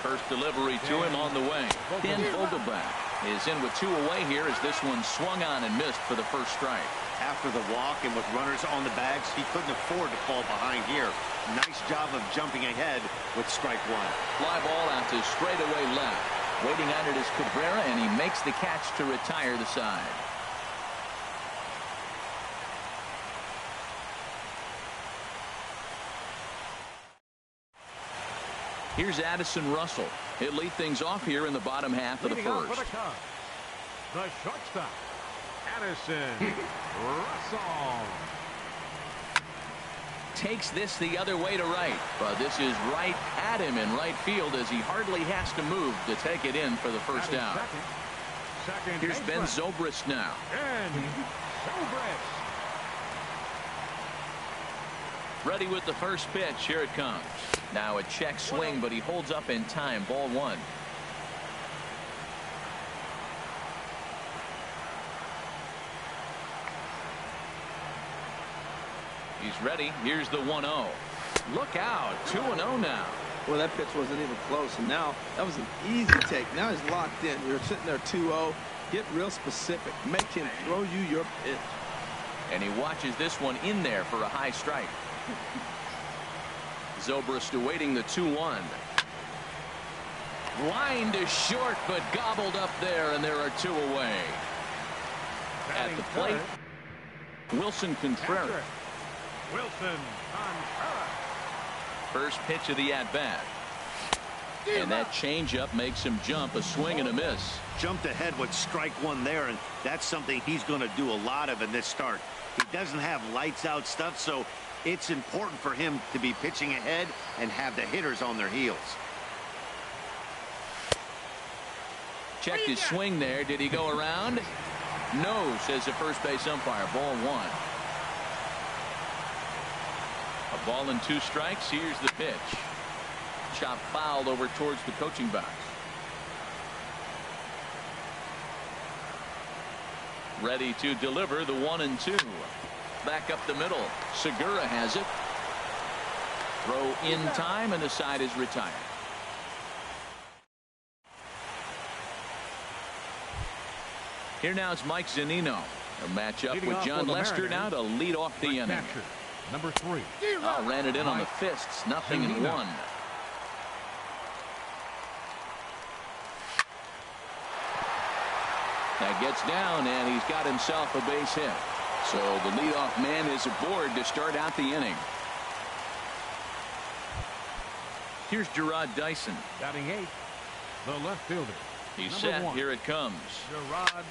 First delivery to him on the way. Dan Vogelbach is in with 2 away here as this one swung on and missed for the first strike. After the walk and with runners on the bags, he couldn't afford to fall behind here. Nice job of jumping ahead with strike 1. Fly ball out to straightaway left. Waiting on it is Cabrera, and he makes the catch to retire the side. Here's Addison Russell. He'll lead things off here in the bottom half of the first. The shortstop, Addison Russell. Takes this the other way to right, but this is right at him in right field as he hardly has to move to take it in for the first out. Here's Ben Zobrist now. Ready with the first pitch. Here it comes. Now a check swing, but he holds up in time. Ball 1. He's ready. Here's the 1-0. Look out. 2-0 now. Well, that pitch wasn't even close, and now that was an easy take. Now he's locked in. You're sitting there 2-0. Get real specific. Make him throw you your pitch. And he watches this one in there for a high strike. Zobrist awaiting the 2-1. Line to short, but gobbled up there, and there are 2 away. At the plate, Wilson Contreras. Wilson Contreras. First pitch of the at-bat. And that changeup makes him jump. A swing and a miss. Jumped ahead with strike 1 there, and that's something he's going to do a lot of in this start. He doesn't have lights out stuff, so it's important for him to be pitching ahead and have the hitters on their heels. Checked his swing there. Did he go around? No, says the first base umpire. Ball 1. A ball and 2 strikes. Here's the pitch. Chop fouled over towards the coaching box. Ready to deliver the 1-2. Back up the middle. Segura has it. Throw in time, and the side is retired. Here now is Mike Zunino. A matchup with John Lester now to lead off the inning. Number 3. Oh, ran it in on the fists. 0-1. That gets down, and he's got himself a base hit. So the leadoff man is aboard to start out the inning. Here's Gerard Dyson. Batting 8th, the left fielder. He's set. 1. Here it comes. Gerard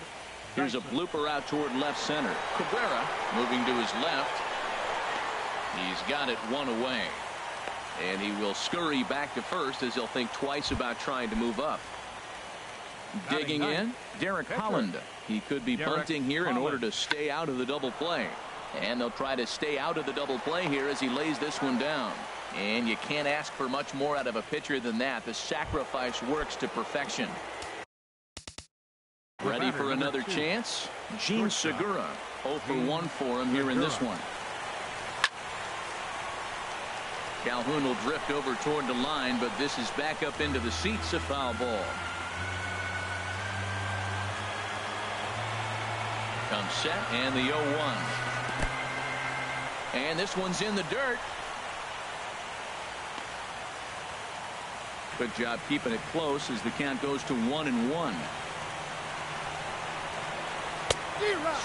Here's a blooper out toward left center. Cabrera moving to his left. He's got it 1 away. And he will scurry back to first as he'll think twice about trying to move up. Digging in, Derek Holland. He could be punting here in order to stay out of the double play. And they'll try to stay out of the double play here as he lays this one down. And you can't ask for much more out of a pitcher than that. The sacrifice works to perfection. Ready for another chance? Gene Segura. 0 for 1 for him here in this one. Calhoun will drift over toward the line, but this is back up into the seats. A foul ball. Comes set, and the 0-1. And this one's in the dirt. Good job keeping it close as the count goes to 1-1.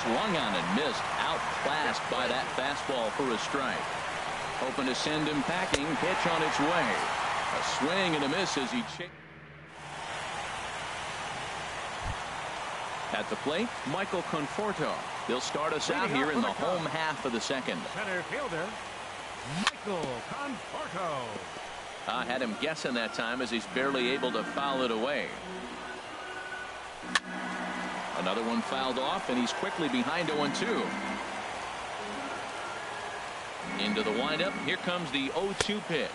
Swung on and missed. Outclassed by that fastball for a strike. Hoping to send him packing. Pitch on its way. A swing and a miss as he chased. At the plate, Michael Conforto. He'll start us out here in the home half of the second. Center fielder, Michael Conforto. I had him guessing that time as he's barely able to foul it away. Another one fouled off, and he's quickly behind 0-2. Into the windup. Here comes the 0-2 pitch.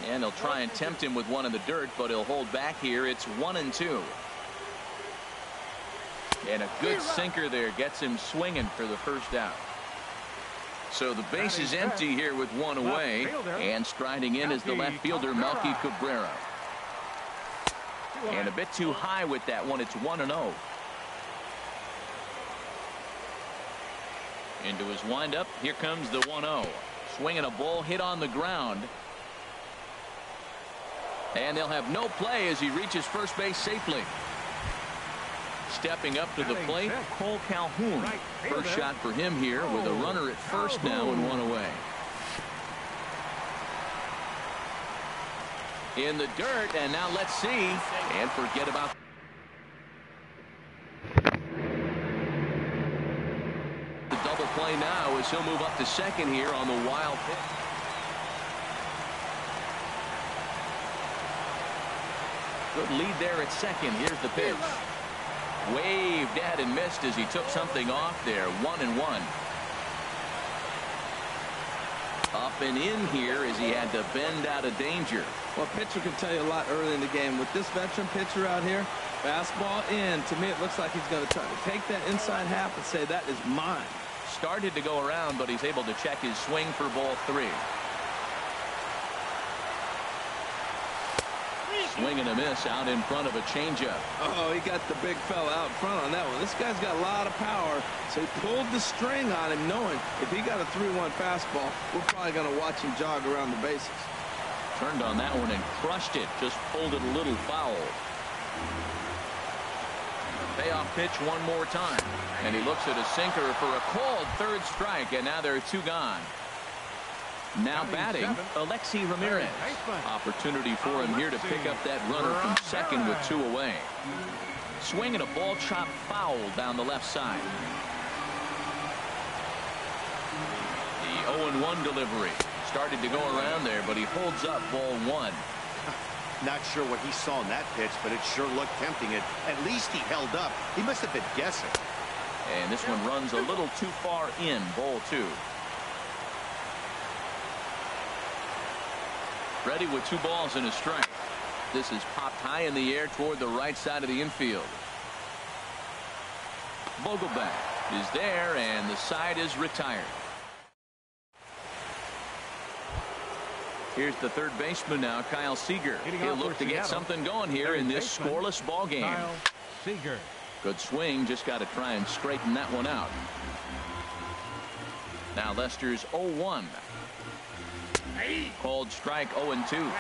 And they'll try and tempt him with one in the dirt, but he'll hold back here. It's 1-2. And a good sinker there gets him swinging for the first out. So the base is empty here with 1 away. And striding in is the left fielder, Melky Cabrera. And a bit too high with that one. It's 1-0. Into his windup. Here comes the 1-0. Swinging a ball hit on the ground. And they'll have no play as he reaches first base safely. Stepping up to the plate, Cole Calhoun. First shot for him here with a runner at first now and 1 away. In the dirt, and now let's see. And forget about the double play now as he'll move up to second here on the wild pitch. Good lead there at second. Here's the pitch. Waved at and missed as he took something off there. 1-1. Up and in here as he had to bend out of danger. Well, pitcher can tell you a lot early in the game. With this veteran pitcher out here, fastball in. To me, it looks like he's going to try to take that inside half and say, that is mine. started to go around, but he's able to check his swing for ball 3. Swing and a miss out in front of a changeup. Oh, he got the big fella out front on that one. This guy's got a lot of power, so he pulled the string on him, knowing if he got a 3-1 fastball, we're probably going to watch him jog around the bases. Turned on that one and crushed it. Just pulled it a little foul. Payoff pitch one more time. And he looks at a sinker for a called third strike, and now there are 2 gone. Now batting, Alexi Ramirez. Opportunity for him here to pick up that runner from second with 2 away. Swing and a ball chopped foul down the left side. The 0-1 delivery. Started to go around there, but he holds up ball 1. Not sure what he saw in that pitch, but it sure looked tempting. At least he held up. He must have been guessing. And this one runs a little too far in, ball 2. Ready with 2 balls and a strike. This is popped high in the air toward the right side of the infield. Vogelbach is there, and the side is retired. Here's the third baseman now, Kyle Seager. He'll look to get something going here in this scoreless ball game. Kyle Seager. Good swing, just got to try and straighten that one out. Now Lester's 0-1. Called strike 0-2.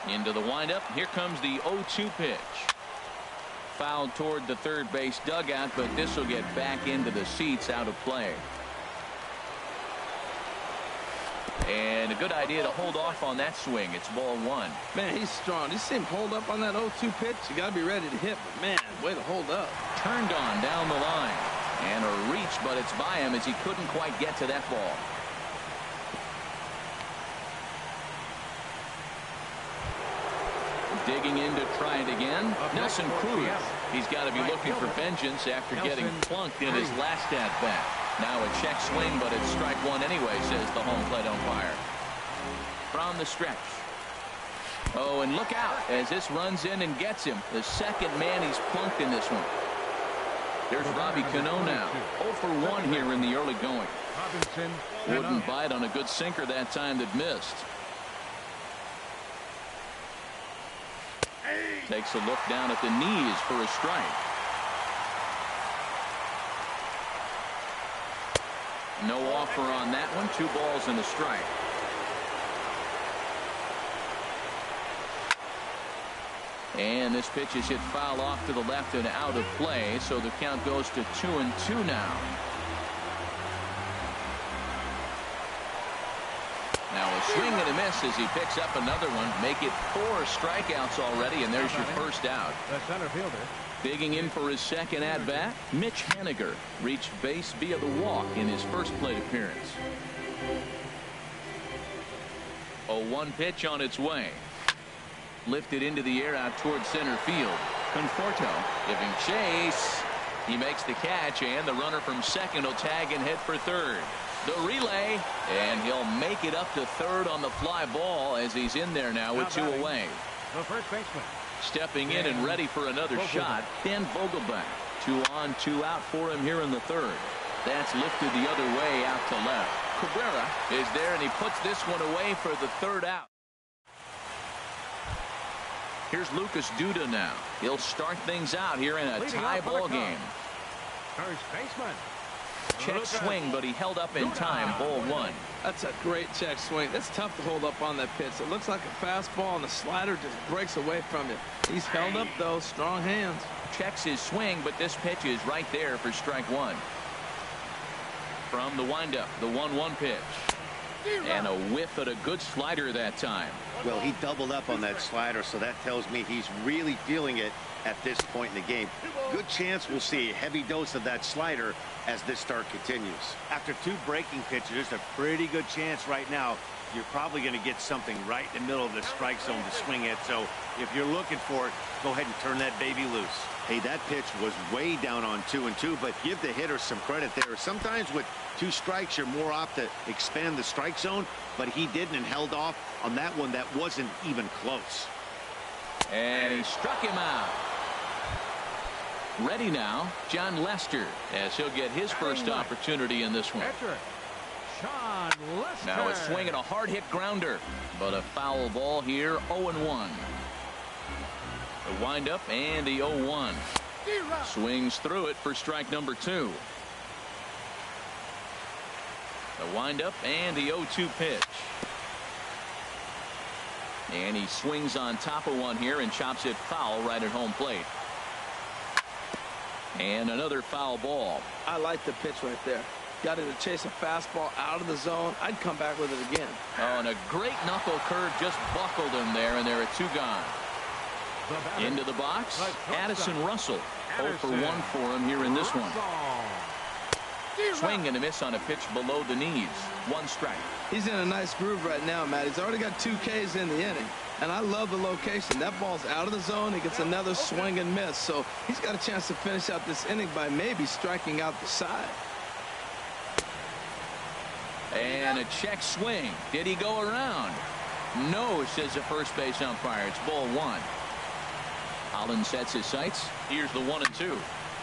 Into the windup. Here comes the 0-2 pitch. Fouled toward the third base dugout, but this will get back into the seats, out of play. And a good idea to hold off on that swing. It's ball 1. Man, he's strong. You see him hold up on that 0-2 pitch. You got to be ready to hit, but man, way to hold up. Turned on down the line. And a reach, but it's by him as he couldn't quite get to that ball. Digging in to try it again. Nelson Cruz. He's got to be looking for vengeance after getting plunked in his last at-bat. Now a check swing, but it's strike 1 anyway, says the home plate umpire. From the stretch. Oh, and look out as this runs in and gets him. The second man he's plunked in this one. There's Robbie Cano now. 0 for 1 here in the early going. Wouldn't bite on a good sinker that time that missed. Takes a look down at the knees for a strike. No offer on that one. 2 balls and a strike. And this pitch is hit foul off to the left and out of play, so the count goes to 2-2 now. Now a swing and a miss as he picks up another one. Make it 4 strikeouts already, and there's your first out. The center fielder. Digging in for his second at-bat, Mitch Haniger reached base via the walk in his first plate appearance. 0-1 pitch on its way. Lifted into the air out towards center field. Conforto giving chase. He makes the catch, and the runner from second will tag and head for third. The relay, and he'll make it up to third on the fly ball as he's in there now with 2 away. The first baseman. Stepping in and ready for another shot, Ben Vogelbach. 2 on, 2 out for him here in the third. That's lifted the other way out to left. Cabrera is there, and he puts this one away for the third out. Here's Lucas Duda now. He'll start things out here in a tie ball game. First baseman. Check swing, but he held up in time. Ball 1. That's a great check swing. That's tough to hold up on that pitch. It looks like a fastball, and the slider just breaks away from it. He's held up, though. Strong hands. Checks his swing, but this pitch is right there for strike 1. From the windup, the 1-1 pitch. And a whiff at a good slider that time. Well, he doubled up on that slider, so that tells me he's really feeling it at this point in the game. Good chance we'll see a heavy dose of that slider as this start continues. After 2 breaking pitches, there's a pretty good chance right now you're probably going to get something right in the middle of the strike zone to swing at. So if you're looking for it, go ahead and turn that baby loose. Hey, that pitch was way down on 2-2, but give the hitter some credit there. Sometimes with 2 strikes, you're more apt to expand the strike zone, but he didn't and held off on that one that wasn't even close. And he struck him out. Ready now, John Lester, as he'll get his first opportunity in this one. John Lester. Now a swing and a hard-hit grounder, but a foul ball here, 0-1. The windup and the 0-1. Swings through it for strike number 2. The windup and the 0-2 pitch. And he swings on top of one here and chops it foul right at home plate. And another foul ball. I like the pitch right there. Got it to chase a fastball out of the zone. I'd come back with it again. Oh, and a great knuckle curve just buckled him there, and there are 2 gone. Into the box, Addison Russell. 0 for 1 for him here in this one. Swing and a miss on a pitch below the knees. 1 strike. He's in a nice groove right now, Matt. He's already got 2 Ks in the inning. And I love the location. That ball's out of the zone. He gets another swing and miss. So he's got a chance to finish out this inning by maybe striking out the side. And a check swing. Did he go around? No, says the first base umpire. It's ball 1. Holland sets his sights. Here's the 1-2.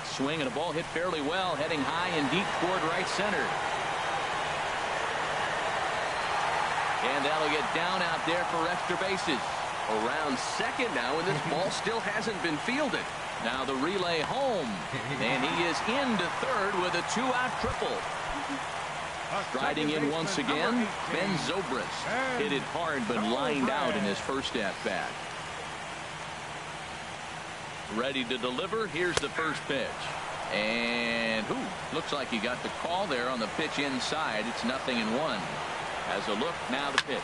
Swing and a ball hit fairly well, heading high and deep toward right center. And that'll get down out there for extra bases. Around second now, and this ball still hasn't been fielded. Now the relay home, and he is into third with a 2-out triple. Striding in once again, Ben Zobrist. Hit it hard but lined out in his first at-bat. Ready to deliver. Here's the first pitch. And looks like he got the call there on the pitch inside. It's 0-1. As a look, now the pitch.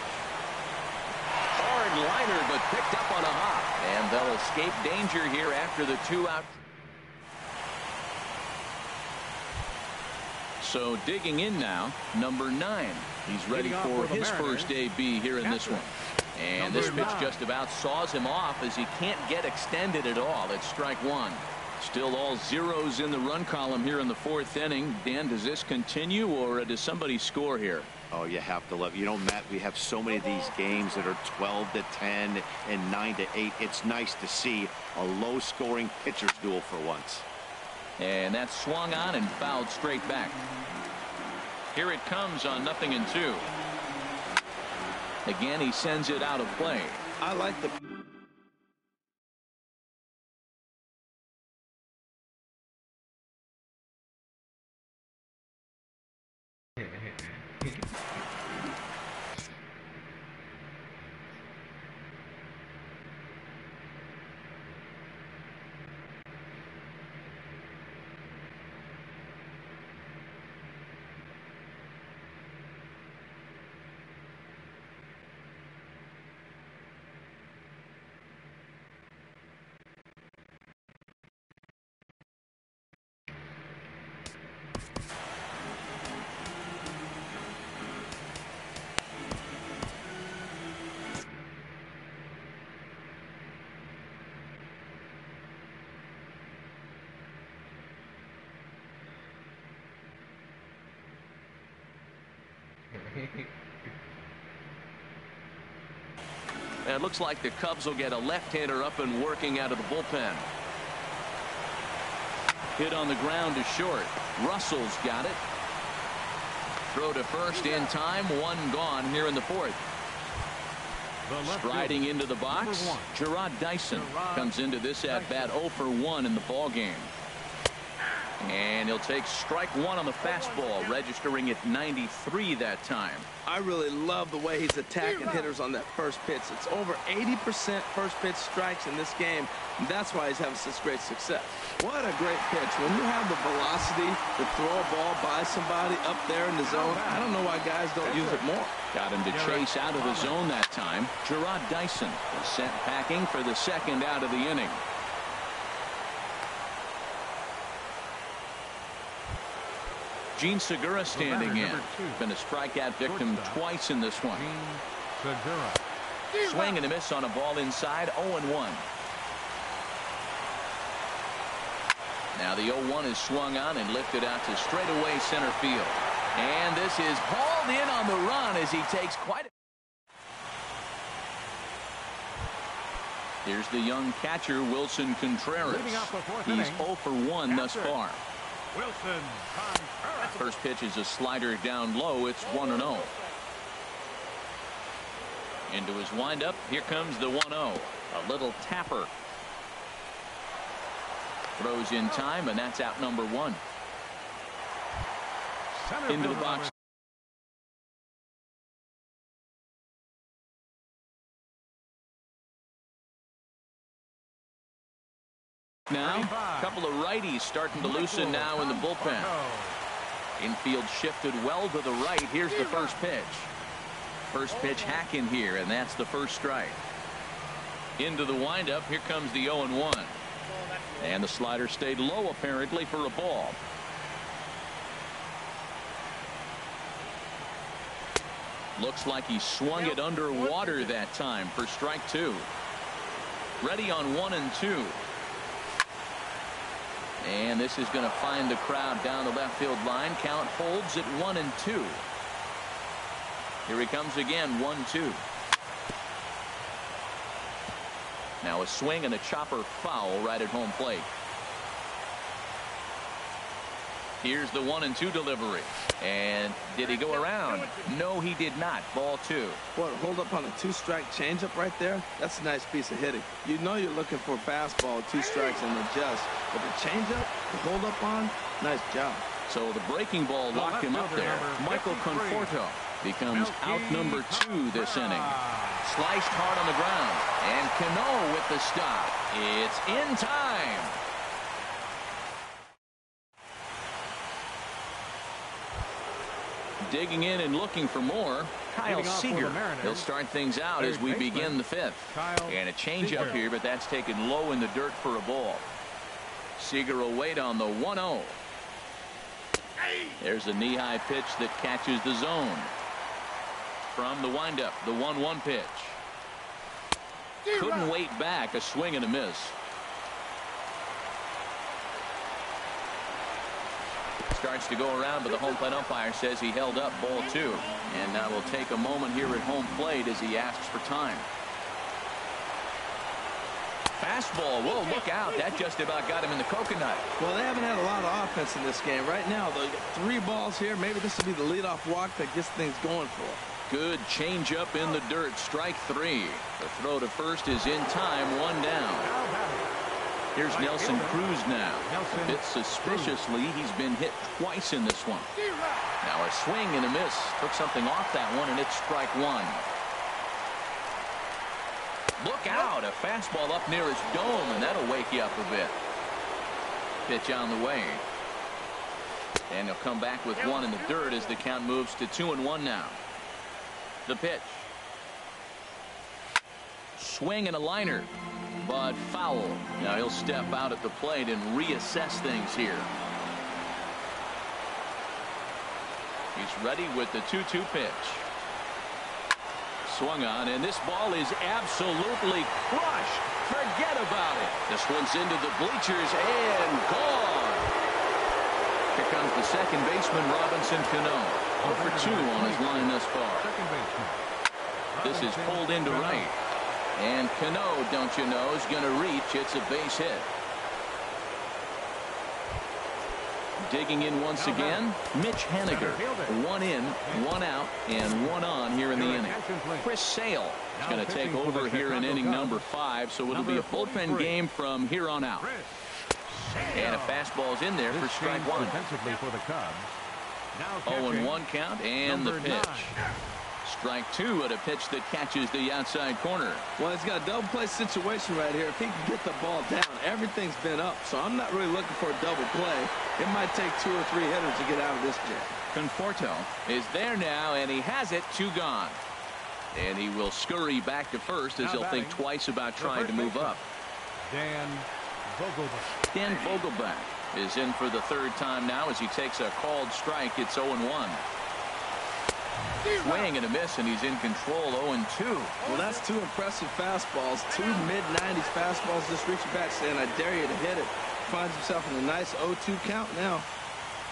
Hard liner, but picked up on a hop. And they'll escape danger here after the 2-out. So digging in now, number 9. He's ready for his first AB here in this one. And this pitch just about saws him off as he can't get extended at all. It's strike 1. Still all zeros in the run column here in the 4th inning. Dan, does this continue or does somebody score here? Oh, you have to love. You know, Matt, we have so many of these games that are 12-10 and 9-8. It's nice to see a low-scoring pitcher's duel for once. And that's swung on and fouled straight back. Here it comes on 0-2. Again, he sends it out of play. I like the... And it looks like the Cubs will get a left-hander up and working out of the bullpen. Hit on the ground to short. Russell's got it. Throw to first in time. 1 gone here in the 4th. Striding into the box, Gerard Dyson comes into this at-bat 0 for 1 in the ball game. And he'll take strike 1 on the fastball, registering at 93 that time. I really love the way he's attacking hitters on that first pitch. It's over 80% first pitch strikes in this game. And that's why he's having such great success. What a great pitch. When you have the velocity to throw a ball by somebody up there in the zone, I don't know why guys don't use it more. Got him to chase out of the zone that time. Gerard Dyson is sent packing for the 2nd out of the inning. Gene Segura standing in. Been a strikeout victim twice in this one. Swing and a miss on a ball inside. 0-1. Now the 0-1 is swung on and lifted out to straightaway center field. And this is hauled in on the run as he takes quite a... Here's the young catcher, Wilson Contreras. He's 0 for 1 thus far. Wilson Contreras. First pitch is a slider down low. It's 1-0. Into his windup. Here comes the 1-0. A little tapper. Throws in time, and that's out number 1. Into the box. Now, a couple of righties starting to loosen now in the bullpen. Infield shifted well to the right. Here's the first pitch. First pitch hack in here, and that's the first strike. Into the windup. Here comes the 0-1. And the slider stayed low apparently for a ball. Looks like he swung it underwater that time for strike 2. Ready on 1-2. And this is going to find the crowd down the left field line. Count holds at 1-2. Here he comes again, 1-2. Now a swing and a chopper foul right at home plate. Here's the 1-2 delivery. And did he go around? No, he did not. Ball 2. Boy, hold up on a 2-strike changeup right there. That's a nice piece of hitting. You know you're looking for a fastball with 2 strikes and adjust. But the changeup, the hold up on, nice job. So the breaking ball locked him up there. Michael Conforto becomes out number 2 this inning. Sliced hard on the ground. And Cano with the stop. It's in time. Digging in and looking for more, Kyle Seager. He'll start things out as we begin the 5th. And a changeup here, but that's taken low in the dirt for a ball. Seager will wait on the 1-0. There's a knee-high pitch that catches the zone. From the windup, the 1-1 pitch. Couldn't wait back, a swing and a miss. Starts to go around, but the home plate umpire says he held up, ball 2. And now we'll take a moment here at home plate as he asks for time. Fastball, whoa, look out. That just about got him in the coconut. Well, they haven't had a lot of offense in this game. Right now, they got 3 balls here. Maybe this will be the leadoff walk that gets things going for them. Good changeup in the dirt, strike 3. The throw to first is in time, 1 down. Here's Nelson Cruz now. A bit suspiciously, he's been hit twice in this one. Now a swing and a miss. Took something off that one, and it's strike 1. Look out. A fastball up near his dome, and that'll wake you up a bit. Pitch on the way. And he'll come back with 1 in the dirt as the count moves to 2-1 now. The pitch. Swing and a liner. But foul. Now he'll step out at the plate and reassess things here. He's ready with the 2-2 pitch. Swung on, and this ball is absolutely crushed. Forget about it. This one's into the bleachers and gone. Here comes the second baseman, Robinson Cano. 0 for 2 on his line thus far. This is pulled into right. And Cano, don't you know, is going to reach. It's a base hit. Digging in once again, Mitch Haniger. 1 in, 1 out, and 1 on here in the inning. Chris Sale is going to take over here in inning number 5, so it'll be a bullpen game from here on out. And a fastball's in there for strike 1. 0-1 count, and the pitch. Strike 2 at a pitch that catches the outside corner. Well, he's got a double play situation right here. If he can get the ball down, everything's been up. So I'm not really looking for a double play. It might take 2 or 3 hitters to get out of this jam. Conforto is there now, and he has it. 2 gone. And he will scurry back to first as he'll think twice about trying to move up. Dan Vogelbach. Dan Vogelbach is in for the 3rd time now as he takes a called strike. It's 0-1. Swing and a miss, and he's in control. 0-2. Well, that's 2 impressive fastballs. 2 mid-90s fastballs just reaching back saying, I dare you to hit it. Finds himself in a nice 0-2 count now.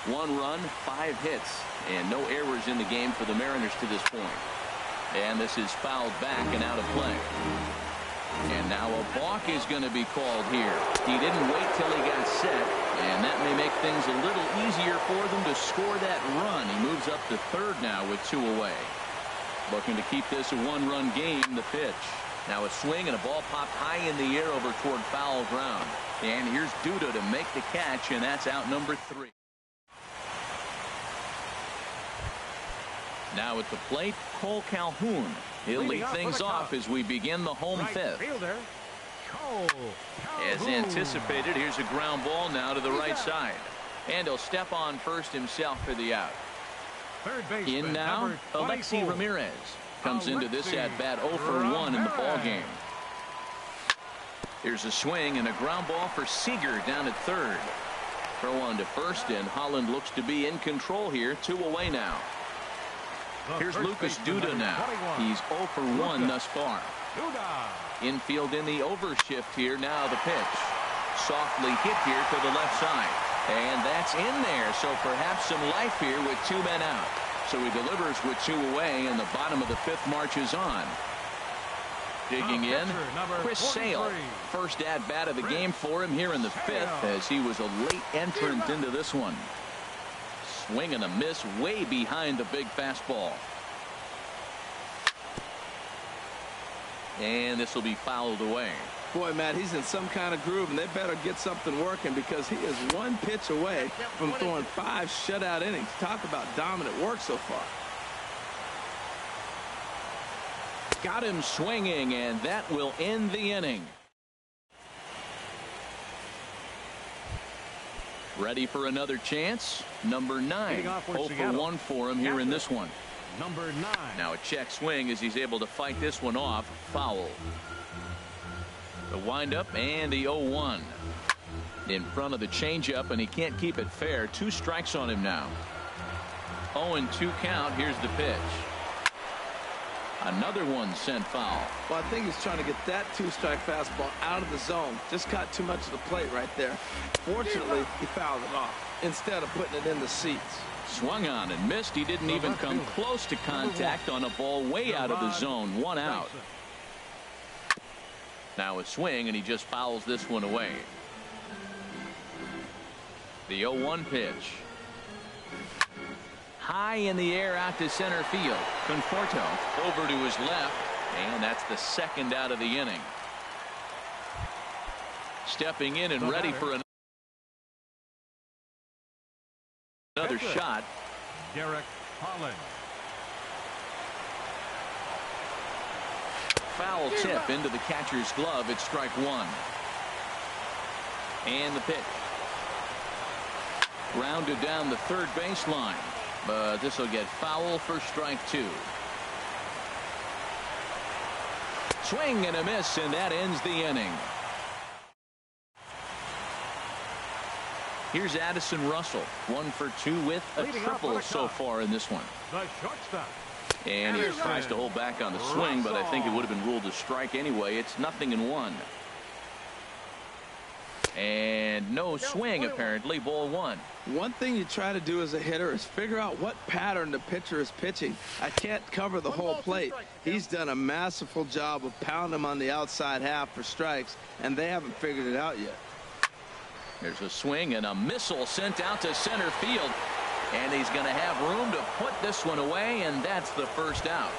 1 run, 5 hits, and no errors in the game for the Mariners to this point. And this is fouled back and out of play. And now Now a balk is going to be called here. He didn't wait till he got set, and that may make things a little easier for them to score that run. He moves up to third now with 2 away. Looking to keep this a 1-run game. The pitch. Now a swing and a ball popped high in the air over toward foul ground. And here's Duda to make the catch, and that's out number 3. Now at the plate, Cole Calhoun. He'll lead things off as we begin the home fifth. As anticipated, here's a ground ball now to the right side. And he'll step on first himself for the out. In now, Alexi Ramirez comes into this at-bat 0 for 1 in the ballgame. Here's a swing and a ground ball for Seager down at third. Throw on to first, and Holland looks to be in control here. 2 away now. Here's Lucas Duda now. He's 0 for 1 thus far. Infield in the overshift here. Now the pitch. Softly hit here to the left side. And that's in there. So perhaps some life here with 2 men out. So he delivers with 2 away, and the bottom of the 5th marches on. Digging in, Chris Sale. First at-bat of the game for him here in the 5th, as he was a late entrant into this one. Swing and a miss way behind the big fastball. And this will be fouled away. Boy, Matt, he's in some kind of groove, and they better get something working because he is 1 pitch away from throwing 5 shutout innings. Talk about dominant work so far. Got him swinging, and that will end the inning. Ready for another chance? Number 9. 0 for 1 for him here in this one. Number 9. Now a check swing as he's able to fight this one off. Foul. The windup and the 0-1. In front of the changeup, and he can't keep it fair. 2 strikes on him now. 0-2 count. Here's the pitch. Another one sent foul. Well, I think he's trying to get that 2-strike fastball out of the zone. Just caught too much of the plate right there. Fortunately, he fouled it off instead of putting it in the seats. Swung on and missed. He didn't even come close to contact on a ball way out of the zone. 1 out. Now a swing, and he just fouls this one away. The 0-1 pitch. High in the air out to center field. Conforto over to his left, and that's the 2nd out of the inning. Stepping in and ready for another shot. Derek Holland. Foul tip into the catcher's glove. It's strike 1. And the pitch. Rounded down the third baseline. But this will get foul for strike 2. Swing and a miss, and that ends the inning. Here's Addison Russell. 1 for 2 with a triple so far in this one. The shortstop. And he tries to hold back on the swing, but I think it would have been ruled a strike anyway. It's 0-1. And no swing, apparently. Ball 1. One thing you try to do as a hitter is figure out what pattern the pitcher is pitching. I can't cover the whole plate. He's done a masterful job of pounding him on the outside half for strikes, and they haven't figured it out yet. There's a swing and a missile sent out to center field. And he's going to have room to put this one away, and that's the 1st out.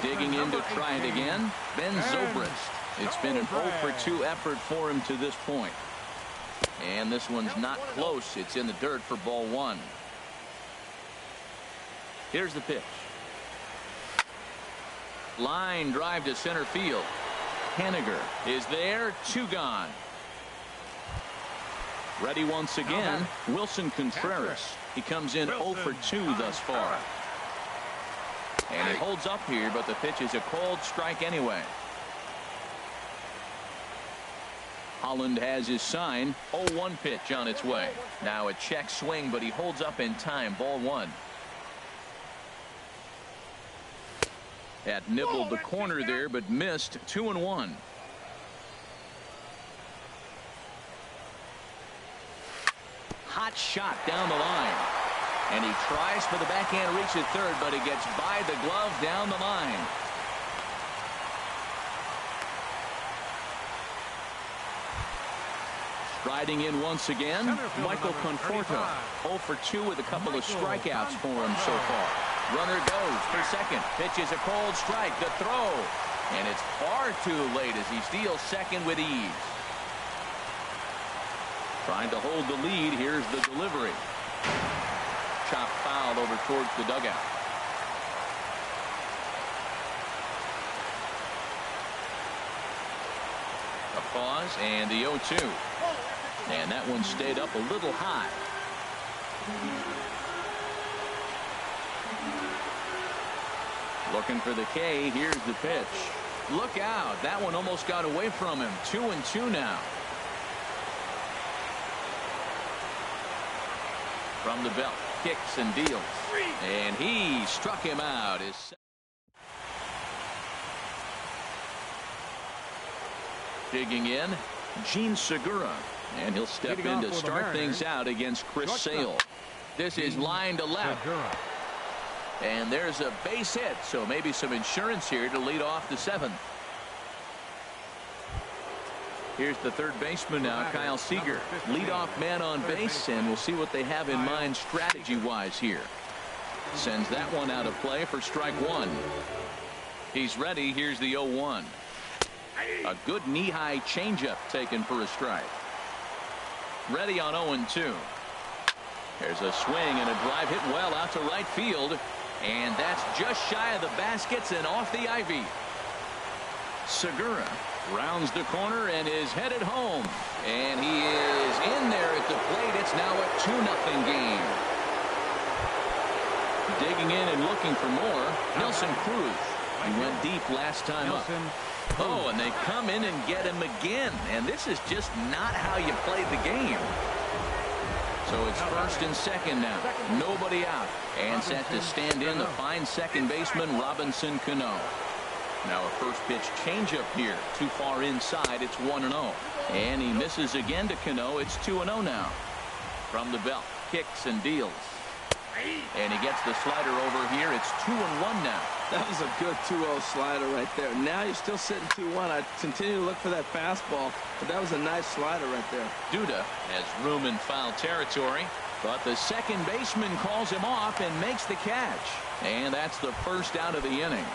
Digging in to try it again, Ben Zobrist. It's been an 0 for 2 effort for him to this point. And this one's not close. It's in the dirt for ball 1. Here's the pitch. Line drive to center field. Henniger is there. 2 gone. Ready once again, Wilson Contreras. He comes in 0 for 2 thus far. And he holds up here, but the pitch is a called strike anyway. Holland has his sign. 0-1 pitch on its way. Now a check swing, but he holds up in time. Ball 1. Had nibbled the corner there, but missed. 2-1. Hot shot down the line. And he tries for the backhand reach at third, but he gets by the glove down the line. Riding in once again, Michael Conforto. 0 for 2 with a couple of strikeouts for him so far. Runner goes for second. Pitches a cold strike. The throw. And it's far too late as he steals second with ease. Trying to hold the lead. Here's the delivery. Chop foul over towards the dugout. A pause and the 0-2. And that one stayed up a little high. Looking for the K. Here's the pitch. Look out. That one almost got away from him. 2-2 now. From the belt. Kicks and deals. And he struck him out. Digging in, Gene Segura. And he'll step in to start things out against Chris Sale. This is line to left. And there's a base hit, so maybe some insurance here to lead off the 7th. Here's the third baseman now, Kyle Seager. Leadoff man on base, and we'll see what they have in mind strategy-wise here. Sends that one out of play for strike one. He's ready. Here's the 0-1. A good knee-high changeup taken for a strike. Ready on 0-2. There's a swing and a drive hit well out to right field. And that's just shy of the baskets and off the ivy. Segura rounds the corner and is headed home. And he is in there at the plate. It's now a 2-0 game. Digging in and looking for more, Nelson Cruz. He went deep last time up. Oh, and they come in and get him again. And this is just not how you play the game. So it's first and second now. Nobody out. And set to stand in the fine second baseman, Robinson Cano. Now a first pitch changeup here. Too far inside. It's 1-0. And he misses again to Cano. It's 2-0 now. From the belt. Kicks and deals. And he gets the slider over here. It's 2-1 now. That was a good 2-0 slider right there. Now you're still sitting 2-1. I continue to look for that fastball, but that was a nice slider right there. Duda has room in foul territory, but the second baseman calls him off and makes the catch. And that's the first out of the inning.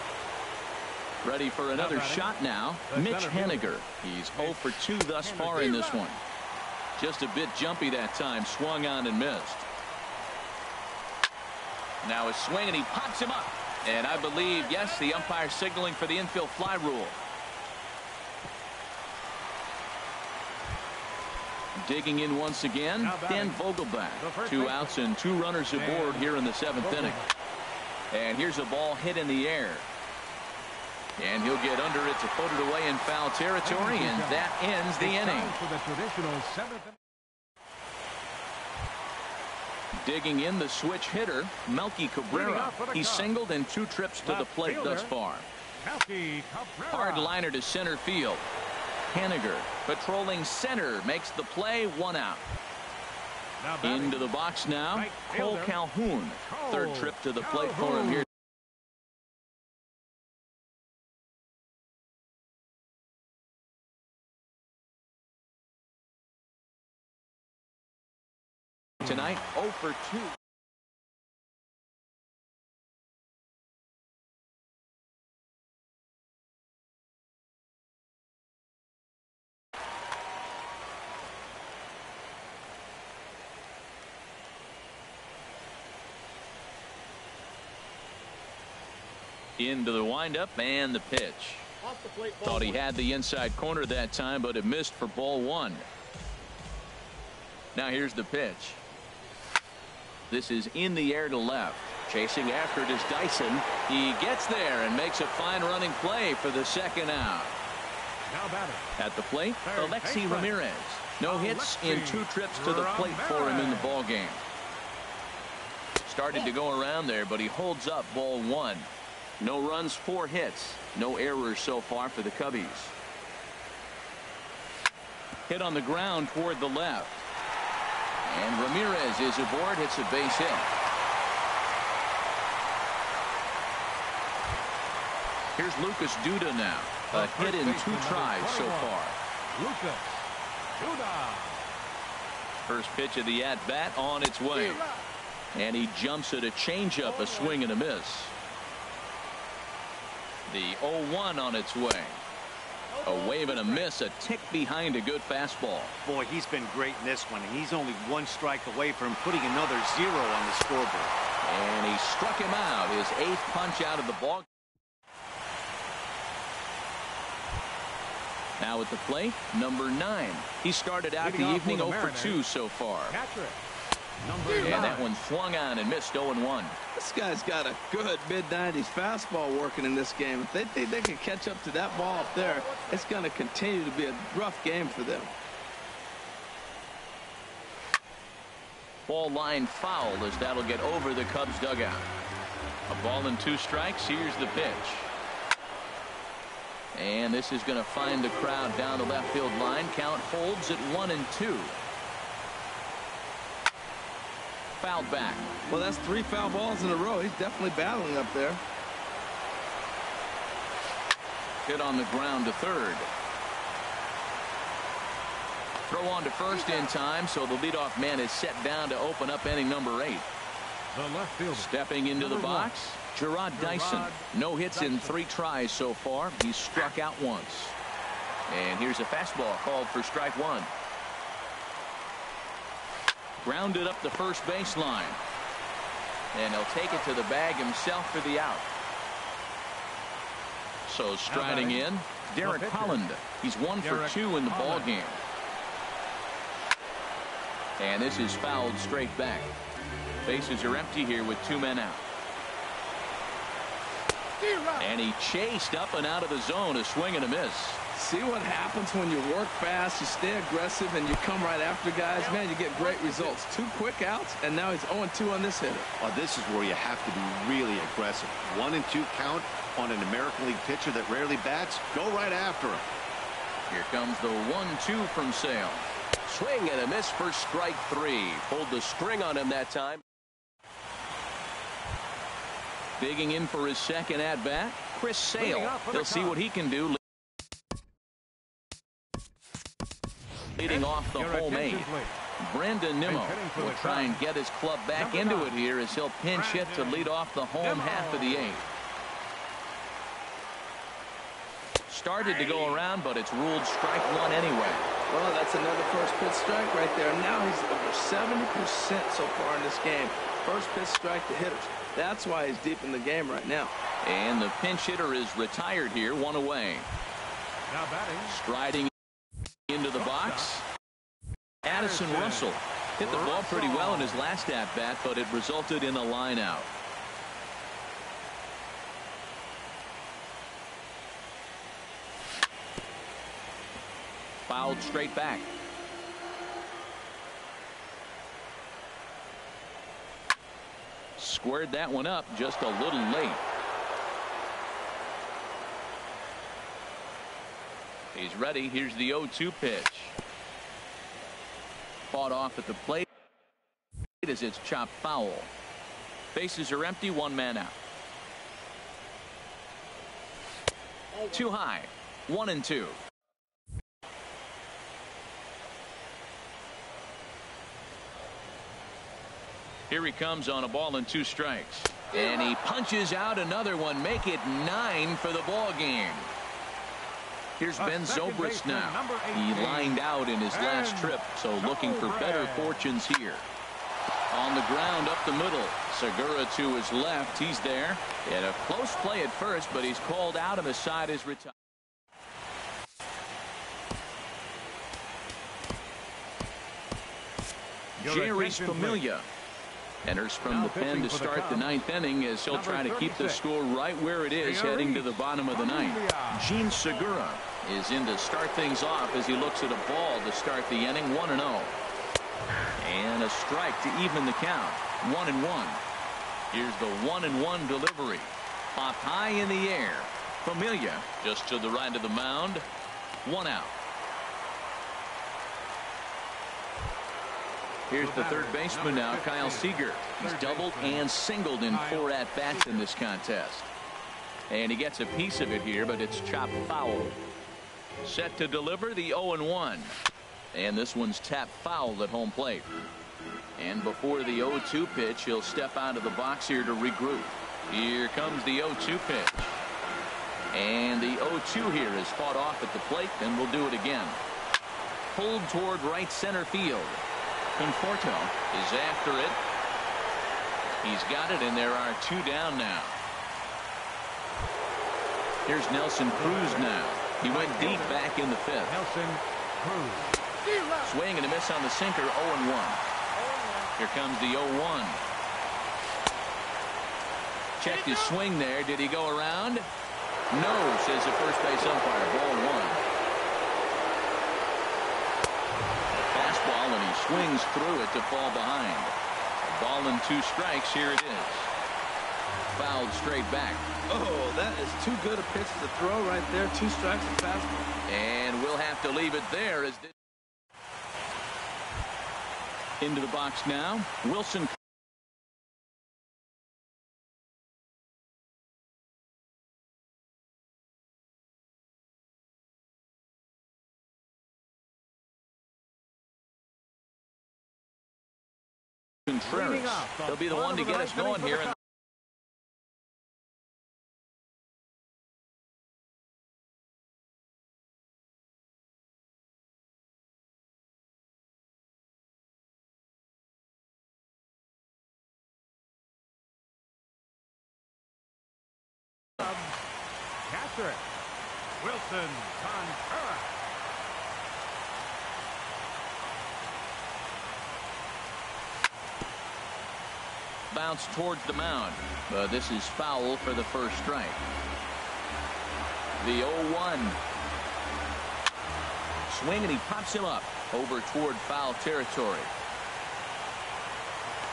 Ready for another shot now, Mitch Haniger. He's 0 for 2 thus far in this one. Just a bit jumpy that time. Swung on and missed. Now a swing, and he pops him up. And I believe, yes, the umpire signaling for the infield fly rule. Digging in once again, Dan Vogelbach. 2 outs and 2 runners aboard here in the 7th inning. And here's a ball hit in the air. And he'll get under it to put it away in foul territory, and that ends the inning. Digging in, the switch hitter, Melky Cabrera. He's singled in 2 trips to the plate thus far. Hard liner to center field. Haniger patrolling center makes the play. 1 out. Into the box now, Cole Calhoun. 3rd trip to the plate for him here tonight. 0 for 2. Into the windup and the pitch. Thought he had the inside corner that time, but it missed for ball 1. Now here's the pitch. This is in the air to left. Chasing after it is Dyson. He gets there and makes a fine running play for the 2nd out. At the plate, Alexi Ramirez. No hits in 2 trips to the plate for him in the ball game. Started to go around there, but he holds up ball 1. No runs, 4 hits. No errors so far for the Cubbies. Hit on the ground toward the left. And Ramirez is aboard. Hits a base hit. Here's Lucas Duda now. A hit in 2 tries so far. Lucas Duda. First pitch of the at-bat on its way. And he jumps at a changeup, a swing and a miss. The 0-1 on its way. A wave and a miss, a tick behind a good fastball. Boy, he's been great in this one. He's only one strike away from putting another 0 on the scoreboard. And he struck him out, his 8th punch out of the ball. Now at the plate, number 9. He started out the evening 0 for 2 so far. And that one swung on and missed 0-1. This guy's got a good mid-90s fastball working in this game. If they think they can catch up to that ball up there, it's going to continue to be a rough game for them. Ball line foul as that'll get over the Cubs dugout. A ball and 2 strikes. Here's the pitch. And this is going to find the crowd down the left field line. Count holds at 1-2. Fouled back. Well, that's 3 foul balls in a row. He's definitely battling up there. Hit on the ground to third. Throw on to first in time, so the leadoff man is set down to open up inning number 8. The left fielder. Stepping into the box, Gerard Dyson. No hits in 3 tries so far. He's struck out once. And here's a fastball called for strike 1. Grounded up the first baseline. And he'll take it to the bag himself for the out. So striding in, Derek Holland. He's 1 for 2 in the ball game. And this is fouled straight back. Bases are empty here with 2 men out. And he chased up and out of the zone, a swing and a miss. See what happens when you work fast, you stay aggressive, and you come right after guys. Man, you get great results. 2 quick outs, and now he's 0-2 on this hitter. Oh, this is where you have to be really aggressive. 1-2 count on an American League pitcher that rarely bats. Go right after him. Here comes the 1-2 from Sale. Swing and a miss for strike 3. Pulled the string on him that time. Digging in for his second at-bat, Chris Sale. He'll see what he can do. Leading off the home 8. Brendan Nimmo will try and get his club back into it here as he'll pinch hit to lead off the home half of the 8th. Started to go around, but it's ruled strike 1 anyway. Well, that's another first pitch strike right there. Now he's over 70% so far in this game. First pitch strike to hitters. That's why he's deep in the game right now. And the pinch hitter is retired here, 1 away. Now batting. Striding into the box, Addison Russell hit the ball pretty well in his last at-bat, but it resulted in a line out. Fouled straight back. Squared that one up just a little late. He's ready. Here's the 0-2 pitch. Fought off at the plate as it's chopped foul. Bases are empty, 1 man out. Too high. 1-2. Here he comes on a ball and 2 strikes. And he punches out another one. Make it 9 for the ball game. Here's Ben Zobrist now. He lined out in his last trip, so looking for better fortunes here. On the ground up the middle. Segura to his left. He's there. And a close play at first, but he's called out and the side is retired. Jeurys Familia enters from the pen to start the 9th inning as he'll try to keep the score right where it is heading to the bottom of the 9th. Jean Segura is in to start things off as he looks at a ball to start the inning. 1-0. And a strike to even the count. 1-1. Here's the 1-1 delivery. Popped high in the air. Familia just to the right of the mound. 1 out. Here's the third baseman now, Kyle Seager. He's doubled and singled in 4 at-bats in this contest. And he gets a piece of it here, but it's chopped foul. Set to deliver the 0-1. And this one's tapped foul at home plate. And before the 0-2 pitch, he'll step out of the box here to regroup. Here comes the 0-2 pitch. And the 0-2 here is fought off at the plate, and we'll do it again. Pulled toward right center field. Conforto is after it. He's got it, and there are 2 down now. Here's Nelson Cruz now. He went deep back in the 5th. Nelson Cruz. Swing and a miss on the sinker, 0-1. Here comes the 0-1. Checked his swing there. Did he go around? No, says the first base umpire. Ball 1. Fastball, and he swings through it to fall behind. Ball and 2 strikes. Here it is. Fouled straight back. Oh, that is too good a pitch to throw right there. 2 strikes and fastball. And we'll have to leave it there. As into the box now. Wilson. Contreras. He'll be the one to get us going here. Catcher, Wilson Contreras. Bounce towards the mound, but this is foul for the first strike. The 0-1. Swing, and he pops him up over toward foul territory.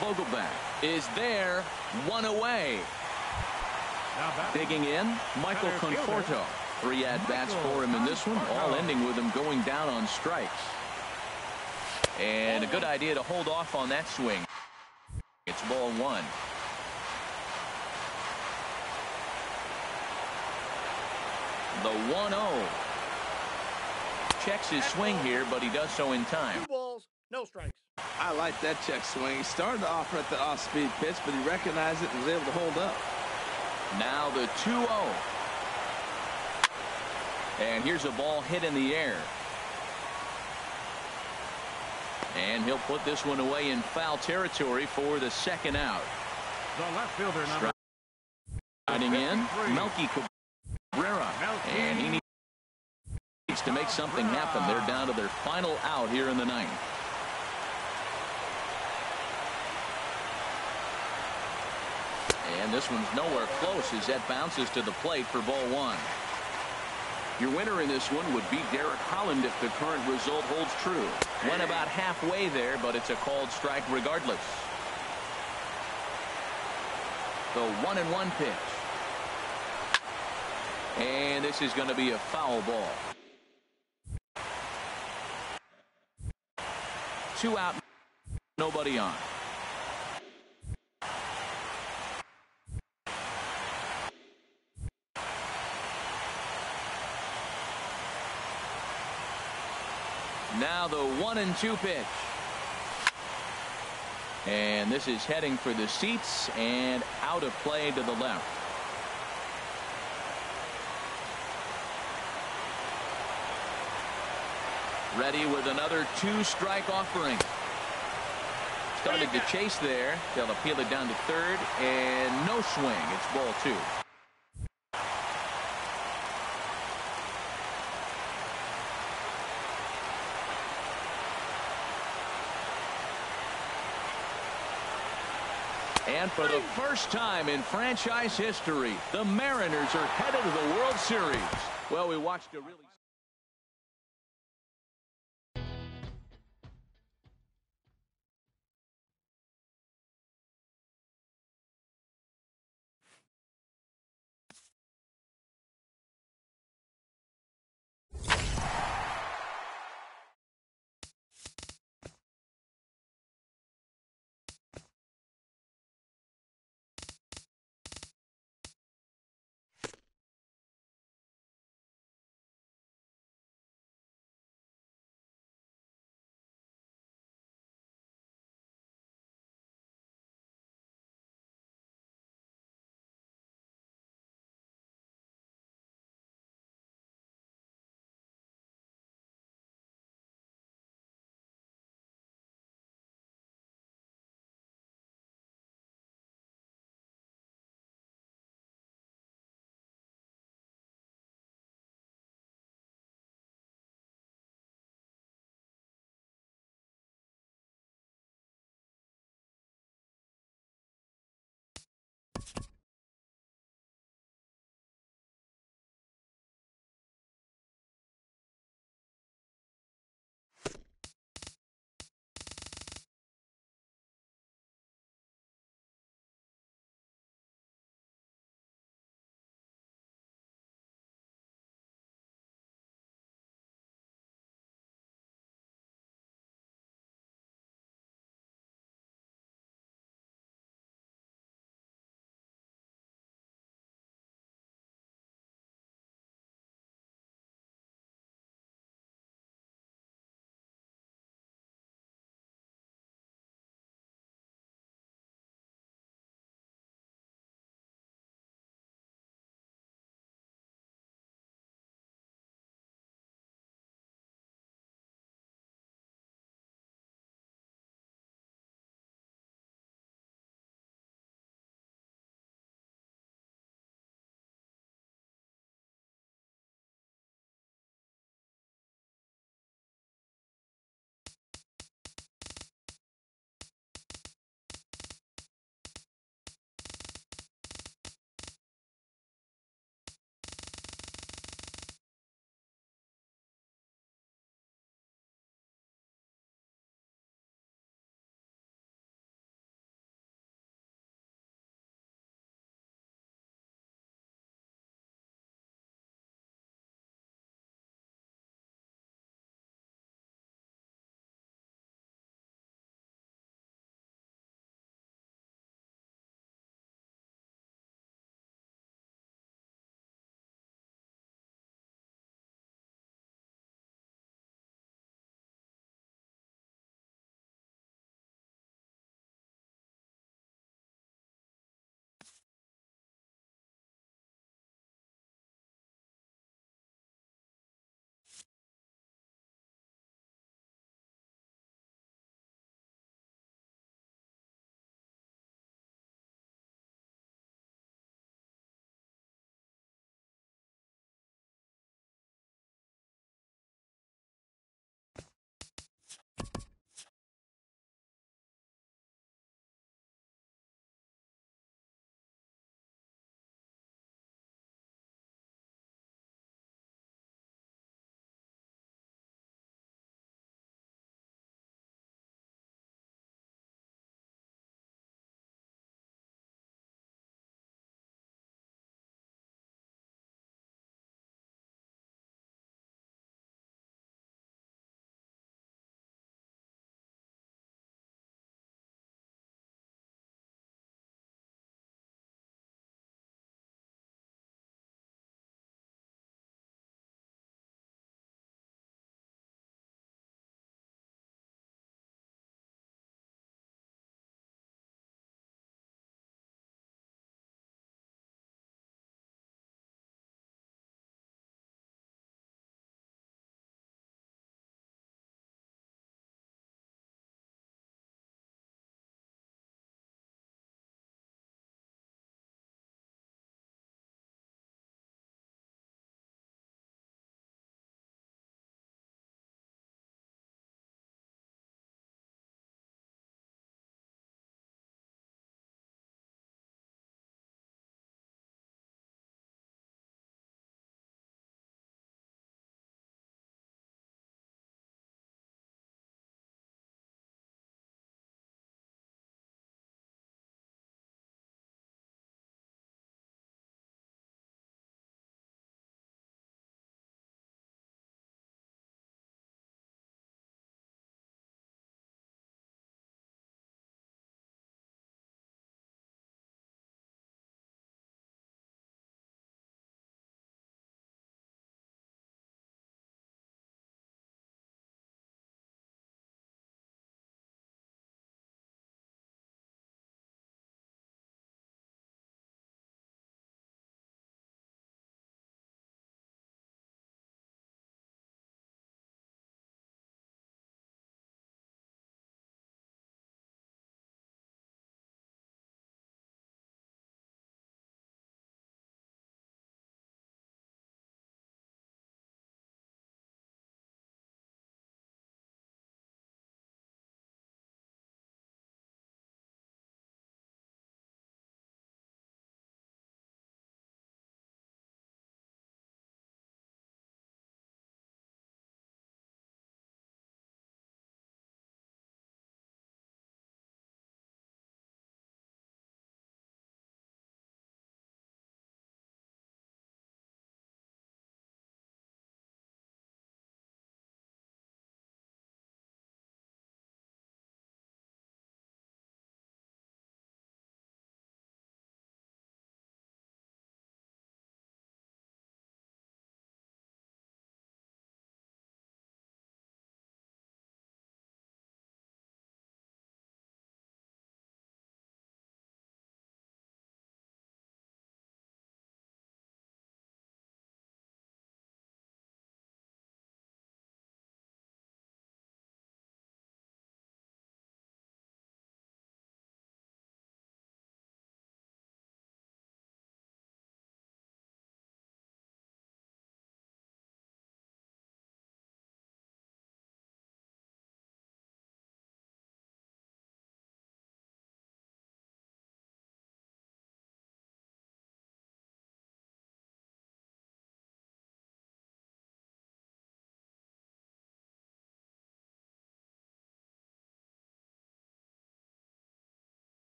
Vogelbach is there, 1 away. Digging in, Michael Conforto. 3 at-bats for him in this one, all ending with him going down on strikes. And a good idea to hold off on that swing. It's ball 1. The 1-0. Checks his swing here, but he does so in time. 2 balls, no strikes. I like that check swing. He started to offer at the off-speed pitch, but he recognized it and was able to hold up. Now the 2-0. And here's a ball hit in the air. And he'll put this one away in foul territory for the 2nd out. The left fielder number. Riding in, Melky Cabrera. And he needs to make something happen. They're down to their final out here in the 9th. And this one's nowhere close as that bounces to the plate for ball 1. Your winner in this one would be Derek Holland if the current result holds true. Went about halfway there, but it's a called strike regardless. The 1-1 pitch. And this is going to be a foul ball. 2 out, nobody on. Now the 1-2 pitch. And this is heading for the seats and out of play to the left. Ready with another 2-strike offering. Started to chase there. They'll appeal it down to 3rd, and no swing. It's ball 2. And for the first time in franchise history, the Mariners are headed to the World Series. Well, we watched a really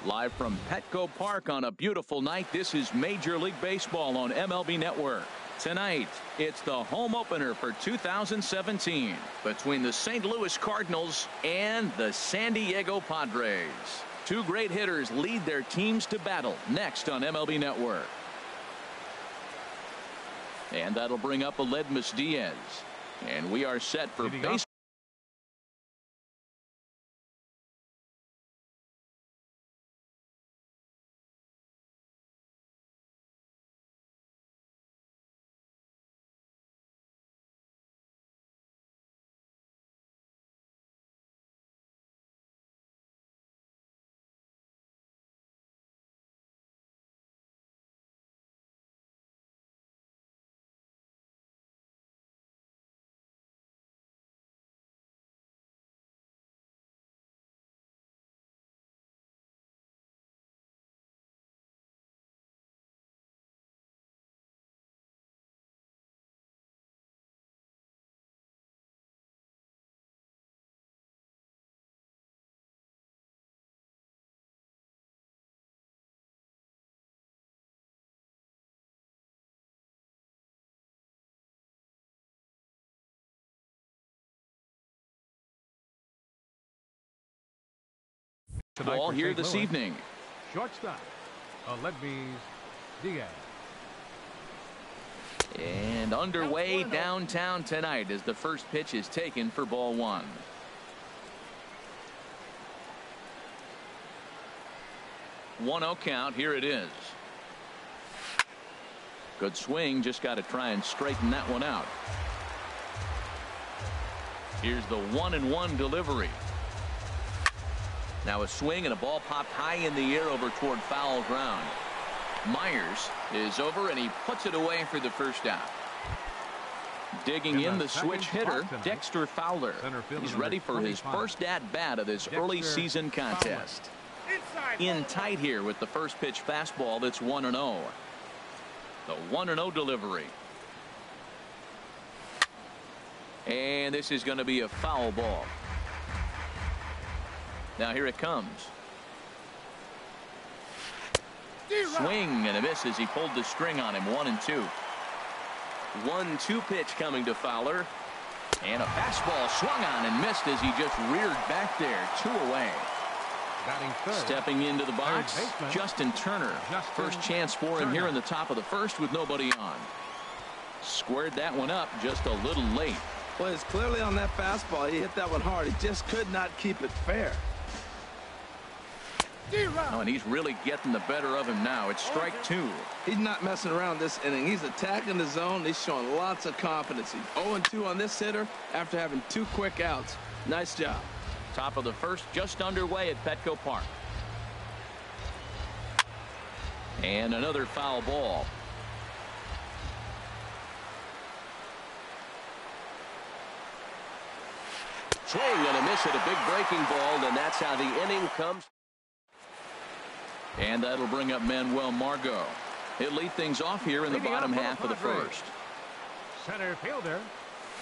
Live from Petco Park on a beautiful night, this is Major League Baseball on MLB Network. Tonight, it's the home opener for 2017 between the St. Louis Cardinals and the San Diego Padres. Two great hitters lead their teams to battle next on MLB Network. And that'll bring up Aledmys Diaz. And we are set for baseball. Ball here this evening. Shortstop, Aledmys Diaz. And underway downtown tonight as the first pitch is taken for ball one. One-0 count. Here it is. Good swing. Just got to try and straighten that one out. Here's the 1-1 delivery. Now a swing and a ball popped high in the air over toward foul ground. Myers is over and he puts it away for the first out. Digging in the switch hitter, Dexter Fowler. He's ready for his first at-bat of this early season contest. In tight here with the first pitch fastball that's 1-0. The 1-0 delivery. And this is going to be a foul ball. Now here it comes. Swing and a miss as he pulled the string on him. 1-2. 1-2 pitch coming to Fowler. And a fastball swung on and missed as he just reared back there. 2 away. Stepping into the box, Justin Turner. First chance for him here in the top of the first with nobody on. Squared that one up just a little late. Well, it's clearly on that fastball. He hit that one hard. He just could not keep it fair. Oh, and he's really getting the better of him now. It's strike 2. He's not messing around this inning. He's attacking the zone. He's showing lots of confidence. He's 0-2 on this hitter after having 2 quick outs. Nice job. Top of the first just underway at Petco Park. And another foul ball. Swing and a miss at a big breaking ball, and that's how the inning comes. And that'll bring up Manuel Margot. He'll lead things off here in the bottom half of the first. Center fielder,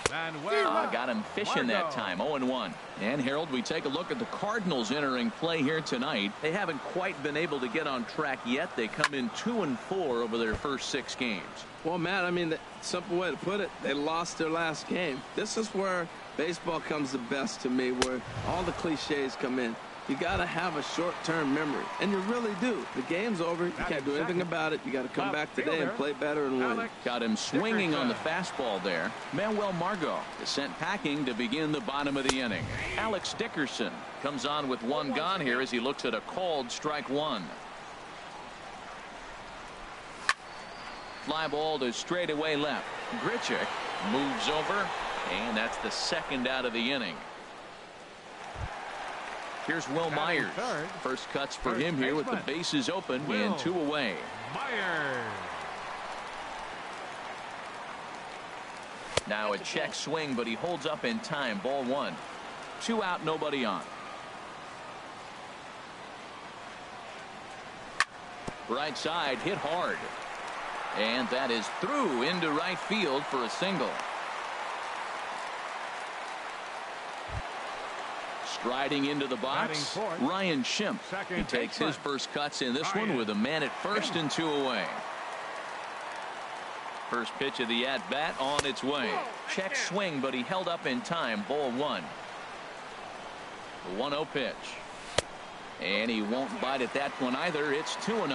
got him fishing that time. 0-1. And Harold, we take a look at the Cardinals entering play here tonight. They haven't quite been able to get on track yet. They come in 2-4 over their first 6 games. Well, Matt, I mean, the simple way to put it, they lost their last game. This is where baseball comes the best to me, where all the cliches come in. You got to have a short-term memory, and you really do. The game's over. You can't do anything about it. You got to come back today and play better and win. Got him swinging on the fastball there. Manuel Margot is sent packing to begin the bottom of the inning. Alex Dickerson comes on with 1 gone here as he looks at a called strike 1. Fly ball to straightaway left. Grichuk moves over, and that's the 2nd out of the inning. Here's Will Myers. First cuts for him here with the bases open and 2 away. Myers. Now a check swing, but he holds up in time. Ball 1. 2 out, nobody on. Right side hit hard. And that is through into right field for a single. Striding into the box, Ryan Schimpf. He takes his first cuts in this one with a man at first and 2 away. First pitch of the at-bat on its way. Check swing, but he held up in time. Ball 1. The 1-0 pitch. And he won't bite at that one either. It's 2-0.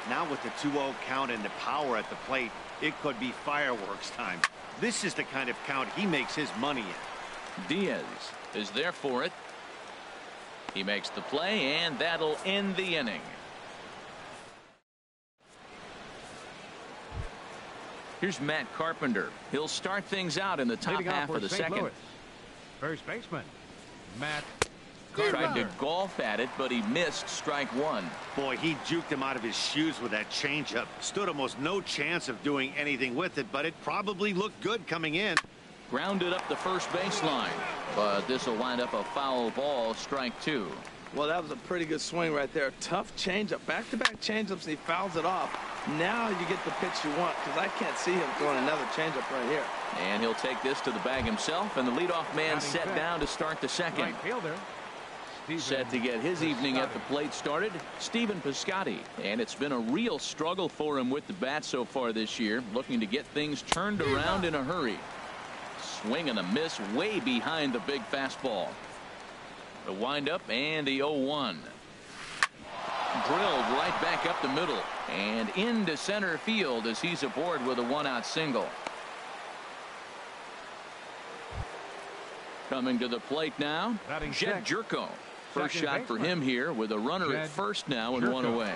Now with the 2-0 count and the power at the plate, it could be fireworks time. This is the kind of count he makes his money in. Diaz is there for it. He makes the play, and that'll end the inning. Here's Matt Carpenter. He'll start things out in the top half of the second. First baseman, Matt Tried to golf at it, but he missed strike 1. Boy, he juked him out of his shoes with that changeup. Stood almost no chance of doing anything with it, but it probably looked good coming in. Grounded up the first baseline, but this will wind up a foul ball, strike 2. Well, that was a pretty good swing right there. Tough changeup. Back-to-back changeups, he fouls it off. Now you get the pitch you want, because I can't see him throwing another changeup right here. And he'll take this to the bag himself, and the leadoff man set down to start the second. Right fielder, Set to get his evening at the plate started, Stephen Piscotty. And it's been a real struggle for him with the bat so far this year, looking to get things turned around in a hurry. Swing and a miss way behind the big fastball. The windup and the 0-1. Drilled right back up the middle and into center field as he's aboard with a 1-out single. Coming to the plate now, Jed Jerko. First shot for him here with a runner at first now and one away.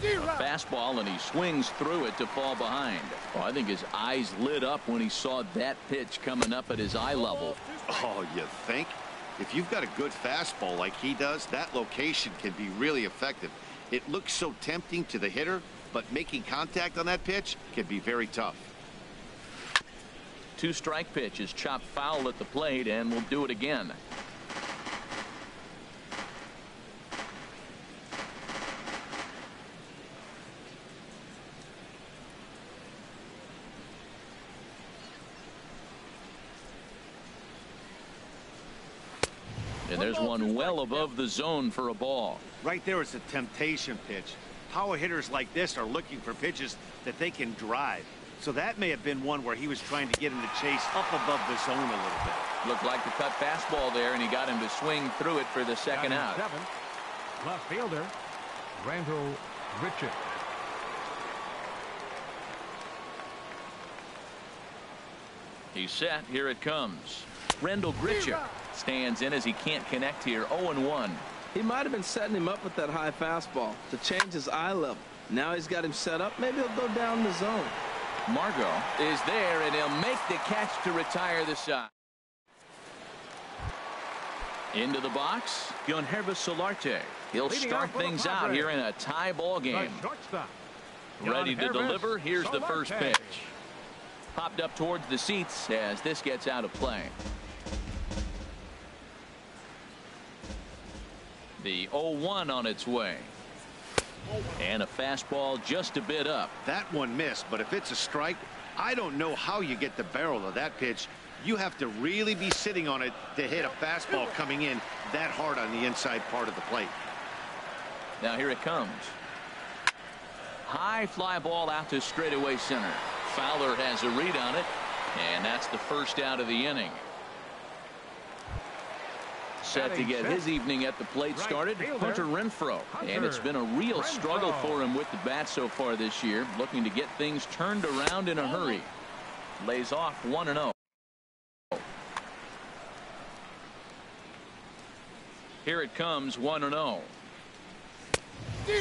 Fastball, and he swings through it to fall behind. Oh, I think his eyes lit up when he saw that pitch coming up at his eye level. Oh, you think? If you've got a good fastball like he does, that location can be really effective. It looks so tempting to the hitter, but making contact on that pitch can be very tough. 2-strike pitch is chopped foul at the plate, and will do it again. And there's one well above the zone for a ball. Right there is a temptation pitch. Power hitters like this are looking for pitches that they can drive. So that may have been one where he was trying to get him to chase up above the zone a little bit. Looked like the cut fastball there, and he got him to swing through it for the second out. Left fielder, Randall Grichuk. He's set. Here it comes. Randall Grichuk stands in as he can't connect here. 0-1. He might have been setting him up with that high fastball to change his eye level. Now he's got him set up. Maybe he'll go down the zone. Margot is there, and he'll make the catch to retire the side. Into the box, Guilherme Solarte. He'll start things out here in a tie ball game. Ready to deliver. Here's the first pitch. Popped up towards the seats as this gets out of play. The 0-1 on its way. And a fastball just a bit up. That one missed, but if it's a strike, I don't know how you get the barrel of that pitch. You have to really be sitting on it to hit a fastball coming in that hard on the inside part of the plate. Now here it comes. High fly ball out to straightaway center. Fowler has a read on it, and that's the first out of the inning. Set to get his evening at the plate started, Hunter Renfroe. And it's been a real struggle for him with the bat so far this year, looking to get things turned around in a hurry. Lays off 1-0. Here it comes, 1-0.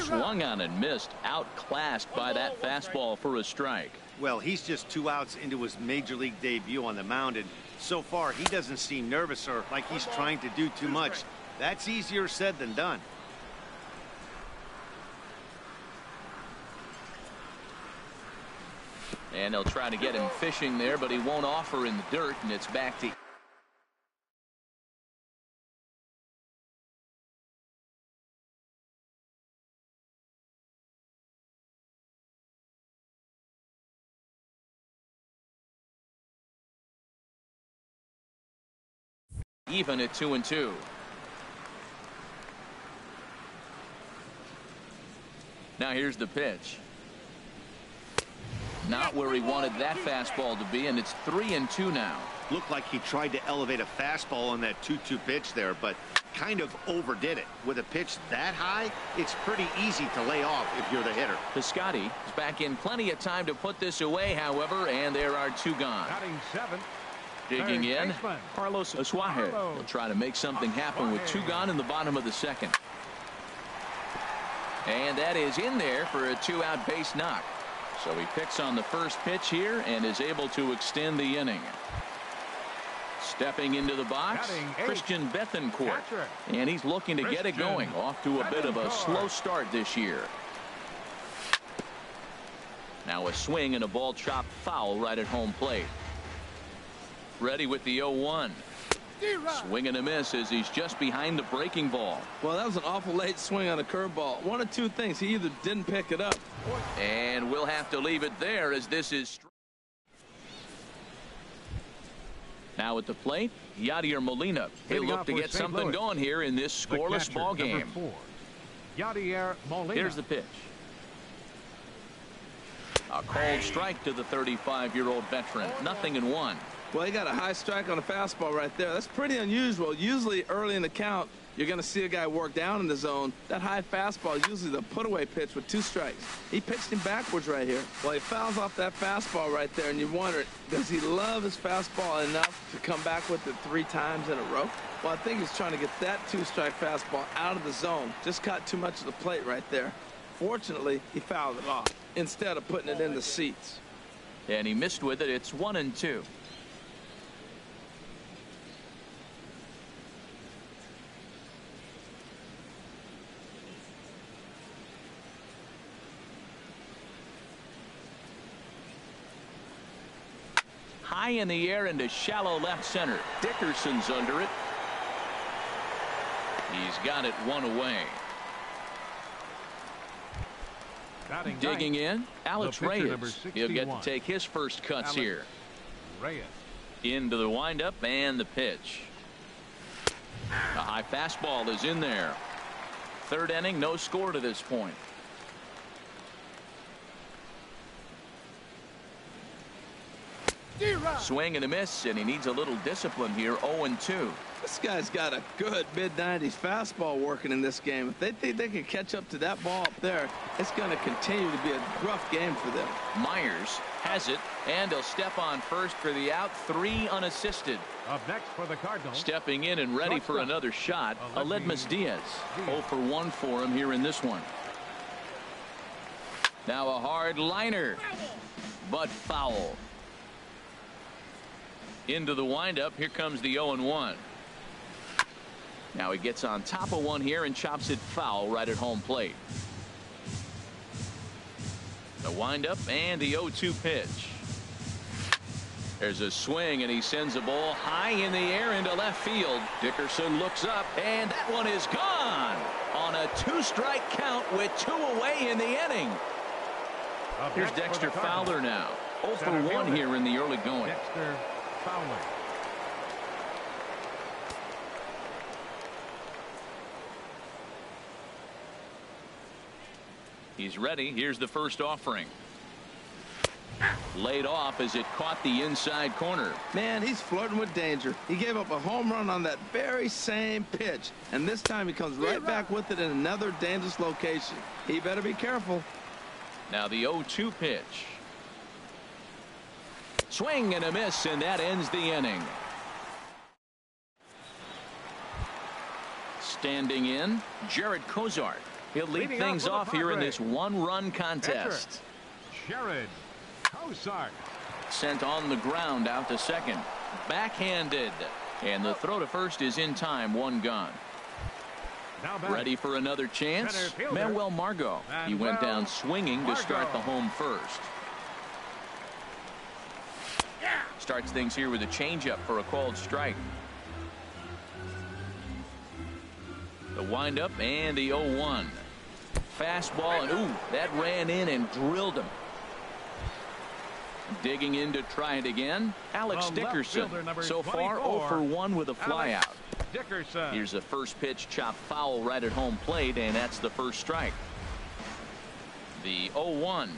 Swung on and missed, outclassed by that fastball for a strike. Well, he's just 2 outs into his major league debut on the mound, and so far he doesn't seem nervous or like he's trying to do too much. That's easier said than done. And they'll try to get him fishing there, but he won't offer in the dirt, and it's back to even at 2-2. Now here's the pitch. Not where he wanted that fastball to be, and it's 3-2 now. Looked like he tried to elevate a fastball on that 2-2 pitch there, but kind of overdid it. With a pitch that high, it's pretty easy to lay off if you're the hitter. Piscotty is back in plenty of time to put this away, however, and there are 2 gone. Batting 7th. Digging in, baseman. Carlos Asuaje will try to make something happen with 2 gone in the bottom of the 2nd. And that is in there for a 2-out base knock. So he picks on the first pitch here and is able to extend the inning. Stepping into the box, Christian Bethancourt. And he's looking to get it going. Off to a bit of a slow start this year. Now a swing and a ball chopped foul right at home plate. Ready with the 0-1. Swing and a miss as he's just behind the breaking ball. Well, that was an awful late swing on a curveball. One of 2 things. He either didn't pick it up. And we'll have to leave it there as this is. Now at the plate, Yadier Molina. He'll look to get something going here in this scoreless ball game. Yadier Molina. Here's the pitch. A called strike to the 35-year-old veteran. 0-1. Well, he got a high strike on a fastball right there. That's pretty unusual. Usually early in the count, you're going to see a guy work down in the zone. That high fastball is usually the put-away pitch with 2 strikes. He pitched him backwards right here. Well, he fouls off that fastball right there, and you wonder, does he love his fastball enough to come back with it 3 times in a row? Well, I think he's trying to get that 2-strike fastball out of the zone. Just caught too much of the plate right there. Fortunately, he fouled it off instead of putting it in the seats. And he missed with it. It's 1-2. High in the air into shallow left center. Dickerson's under it. He's got it 1 away. Digging in, Alex Reyes. He'll get to take his first cuts here. Reyes. Into the windup and the pitch. A high fastball is in there. 3rd inning, no score to this point. Swing and a miss, and he needs a little discipline here. 0-2. This guy's got a good mid-90s fastball working in this game. If they think they can catch up to that ball up there, it's going to continue to be a rough game for them. Myers has it, and he'll step on first for the out. 3 unassisted. Up next for the Cardinals. Stepping in and ready for another shot, Aledmys Diaz. 0 for 1 for him here in this one. Now a hard liner, but foul. Into the windup. Here comes the 0-1. Now he gets on top of one here and chops it foul right at home plate. The windup and the 0-2 pitch. There's a swing, and he sends a ball high in the air into left field. Dickerson looks up, and that one is gone on a 2-strike count with 2 away in the inning. Here's Dexter Fowler now. 0 for 1 here in the early going. Dexter Fowler. He's ready. Here's the first offering. Laid off as it caught the inside corner. Man, he's flirting with danger. He gave up a home run on that very same pitch, and this time he comes right back with it in another dangerous location. He better be careful. Now the 0-2 pitch. Swing and a miss, and that ends the inning. Standing in, Jared Cozart. He'll lead things off here in this 1-run contest. Jared Cozart. Sent on the ground out to second. Backhanded. And the throw to first is in time. 1 gone. Ready for another chance? Manuel Margot. He went down swinging to start the home first. Starts things here with a changeup for a called strike. The windup and the 0-1. Fastball, and ooh, that ran in and drilled him. Digging in to try it again, Alex Dickerson. So far 0 for 1 with a flyout. Dickerson. Here's a first pitch chop foul right at home plate, and that's the first strike. The 0-1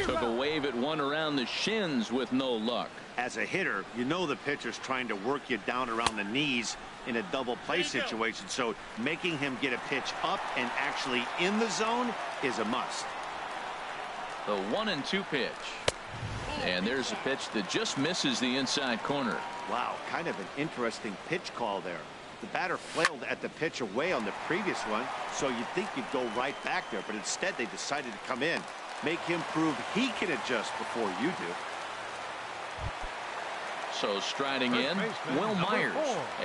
took a wave at one around the shins with no luck. As a hitter, you know the pitcher's trying to work you down around the knees in a double play situation, so making him get a pitch up and actually in the zone is a must. The 1-2 pitch. And there's a pitch that just misses the inside corner. Wow, kind of an interesting pitch call there. The batter flailed at the pitch away on the previous one, so you'd think you'd go right back there, but instead they decided to come in, make him prove he can adjust before you do. So striding in, Will Myers,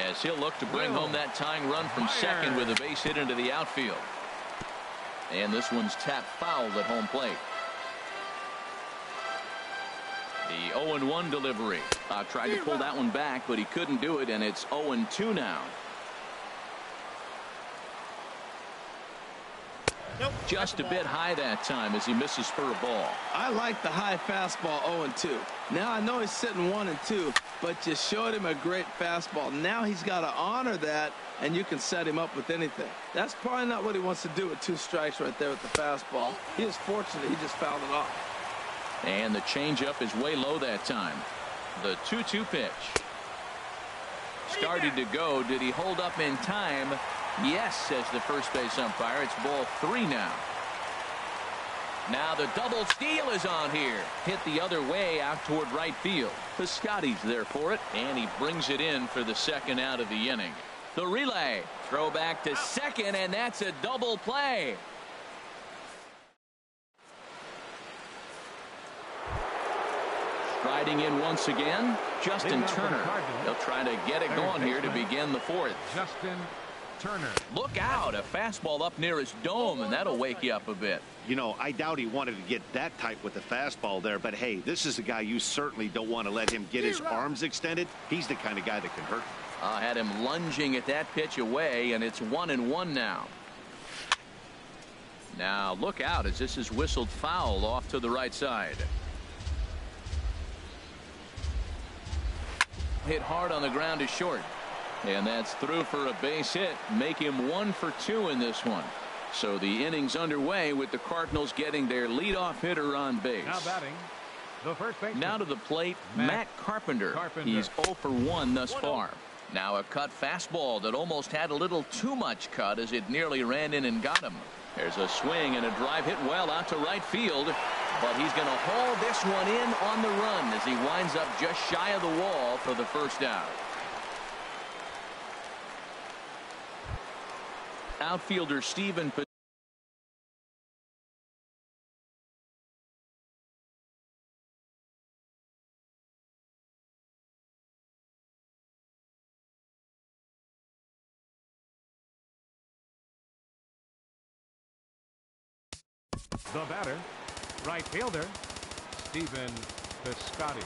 as he'll look to bring home that tying run from second with a base hit into the outfield. And this one's tapped foul at home plate. The 0-1 delivery. Tried to pull that one back, but he couldn't do it, and it's 0-2 now. Just a bit high that time as he misses for a ball. I like the high fastball 0-2. Now I know he's sitting 1-2, but you showed him a great fastball. Now he's got to honor that, and you can set him up with anything. That's probably not what he wants to do with 2 strikes right there with the fastball. He is fortunate he just fouled it off. And the changeup is way low that time. The 2-2 pitch. Started to go. Did he hold up in time? Yes, says the first base umpire. It's ball 3 now. Now the double steal is on here. Hit the other way out toward right field. Piscotty's there for it, and he brings it in for the second out of the inning. The relay. Throw back to second, and that's a double play. Striding in once again, Justin Turner. They'll try to get it going here to begin the 4th. Justin Turner. Look out, a fastball up near his dome, and that'll wake you up a bit. You know, I doubt he wanted to get that tight with the fastball there, but hey, this is a guy you certainly don't want to let him get his arms extended. He's the kind of guy that can hurt. Had him lunging at that pitch away, and it's 1-1 now. Now look out as this is whistled foul off to the right side. Hit hard on the ground to short, and that's through for a base hit. Make him 1 for 2 in this one. So the inning's underway with the Cardinals getting their leadoff hitter on base. Now batting, the first baseman. Now to the plate, Matt Carpenter. He's 0 for 1 thus far. Now a cut fastball that almost had a little too much cut as it nearly ran in and got him. There's a swing and a drive hit well out to right field, but he's going to haul this one in on the run as he winds up just shy of the wall for the first out. Outfielder Steven The batter, right fielder, Stephen Piscotty.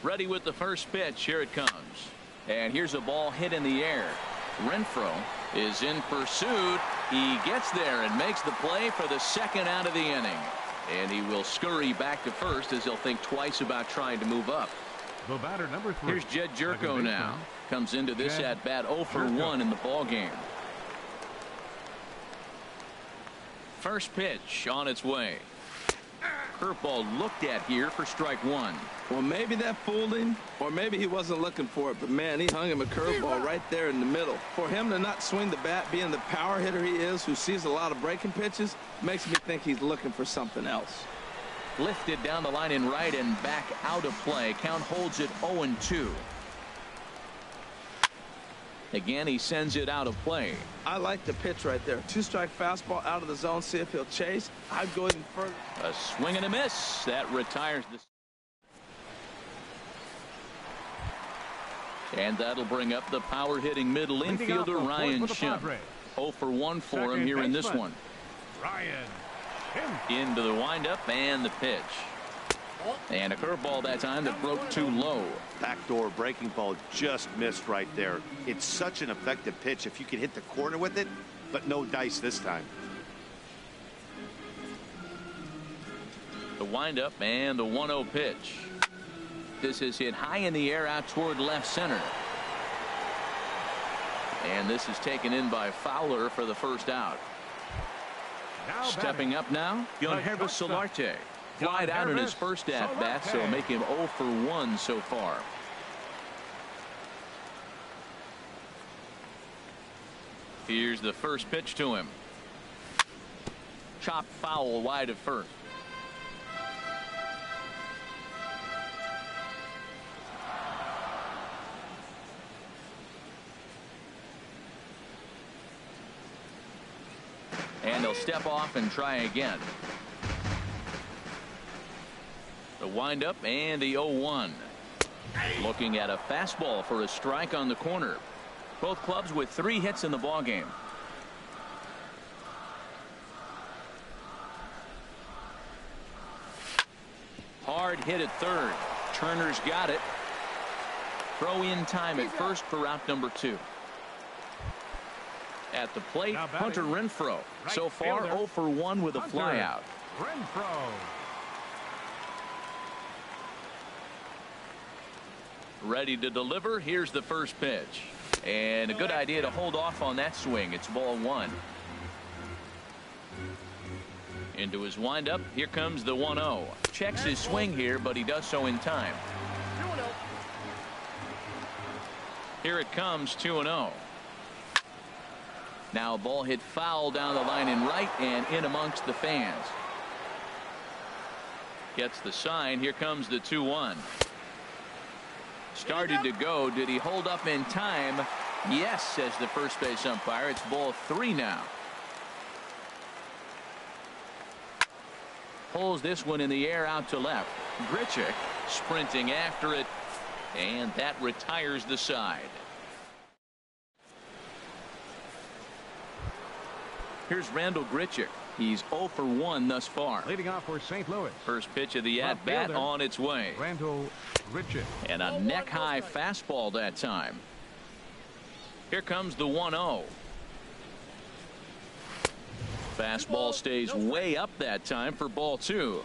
ready with the first pitch. Here it comes. And here's a ball hit in the air. Renfroe is in pursuit. He gets there and makes the play for the second out of the inning. And he will scurry back to first as he'll think twice about trying to move up. The batter, number 3. Here's Jed Jerko now. Comes into this at bat 0 for 1 in the ball game. First pitch on its way. Curveball looked at here for strike 1. Well, maybe that fooled him, or maybe he wasn't looking for it, but man, he hung him a curveball right there in the middle. For him to not swing the bat, being the power hitter he is, who sees a lot of breaking pitches, makes me think he's looking for something else. Lifted down the line in right and back out of play. Count holds it 0-2. Again, he sends it out of play. I like the pitch right there. 2-strike fastball out of the zone. See if he'll chase. I'd go even further. A swing and a miss. That retires the. And that'll bring up the power-hitting middle infielder Ryan Schimpf. 0 for 1 for him here in this one. Ryan Schimpf. Into the windup and the pitch. And a curveball that time that broke too low. Backdoor breaking ball just missed right there. It's such an effective pitch if you can hit the corner with it, but no dice this time. The windup and the 1-0 pitch. This is hit high in the air out toward left center. And this is taken in by Fowler for the first out. Stepping up now, Yangervis Solarte. Flied out in his first at-bat, so make him 0 for 1 so far. Here's the first pitch to him. Chopped foul wide of first. And they'll step off and try again. The windup and the 0-1. Looking at a fastball for a strike on the corner. Both clubs with 3 hits in the ballgame. Hard hit at third. Turner's got it. Throw in time at first for out number 2. At the plate, Hunter Renfroe. So far 0 for 1 with a flyout. Renfroe. Ready to deliver. Here's the first pitch. And a good idea to hold off on that swing. It's ball 1. Into his windup. Here comes the 1-0. Checks his swing here, but he does so in time. Here it comes, 2-0. Now a ball hit foul down the line in right and in amongst the fans. Gets the sign. Here comes the 2-1. Started to go. Did he hold up in time? Yes, says the first base umpire. It's ball 3 now. Pulls this one in the air out to left. Grichuk sprinting after it, and that retires the side. Here's Randal Grichuk. He's 0 for 1 thus far. Leading off for St. Louis. First pitch of the at-bat on its way. Randal Grichuk. And a neck-high fastball that time. Here comes the 1-0. Fastball stays way up that time for ball 2.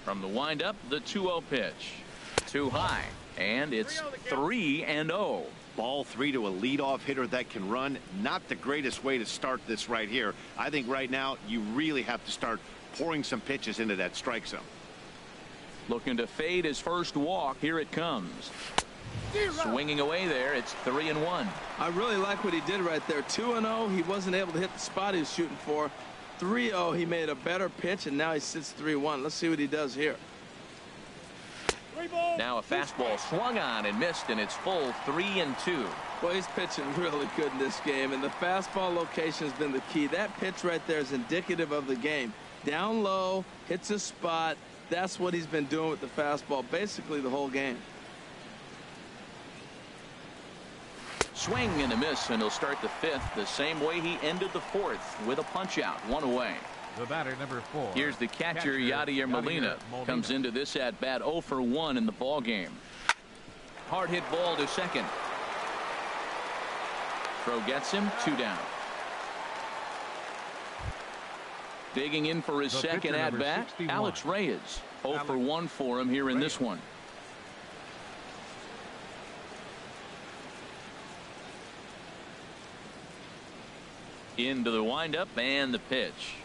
From the windup, the 2-0 pitch. Too high. And it's 3-0. Ball 3 to a leadoff hitter that can run. Not the greatest way to start this right here. I think right now you really have to start pouring some pitches into that strike zone. Looking to fade his first walk. Here it comes. Swinging away there. It's 3-1. I really like what he did right there. 2-0. He wasn't able to hit the spot he was shooting for. 3-0. He made a better pitch, and now he sits 3-1. Let's see what he does here. Now a fastball swung on and missed, and it's full 3-2. Well, he's pitching really good in this game, and the fastball location has been the key. That pitch right there is indicative of the game. Down low, hits a spot. That's what he's been doing with the fastball basically the whole game. Swing and a miss, and he'll start the 5th the same way he ended the 4th with a punch out, 1 away. The batter, number 4. Here's the catcher, Yadier Molina. Comes into this at bat 0 for 1 in the ball game. Hard hit ball to second. Throw gets him, 2 down. Digging in for his second at bat, Alex Reyes. 0 for 1 for him here in this one. Into the windup and the pitch.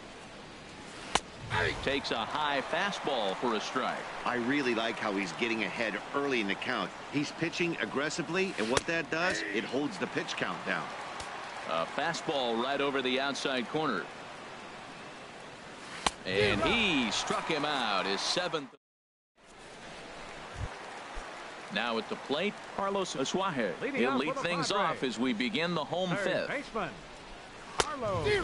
Takes a high fastball for a strike. I really like how he's getting ahead early in the count. He's pitching aggressively, and what that does, it holds the pitch count down. A fastball right over the outside corner. And he struck him out, his 7th. Now at the plate, Carlos Asuaje. He'll lead things off as we begin the home fifth.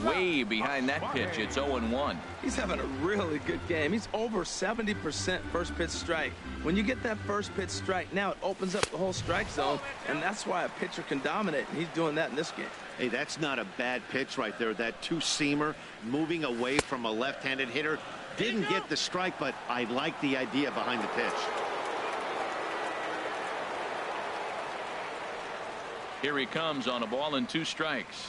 Way behind that pitch. It's 0-1. He's having a really good game. He's over 70% first pitch strike. When you get that first pitch strike, now it opens up the whole strike zone, and that's why a pitcher can dominate, and he's doing that in this game. Hey, that's not a bad pitch right there. That two-seamer moving away from a left-handed hitter. Didn't get the strike, but I like the idea behind the pitch. Here he comes on a ball and 2 strikes.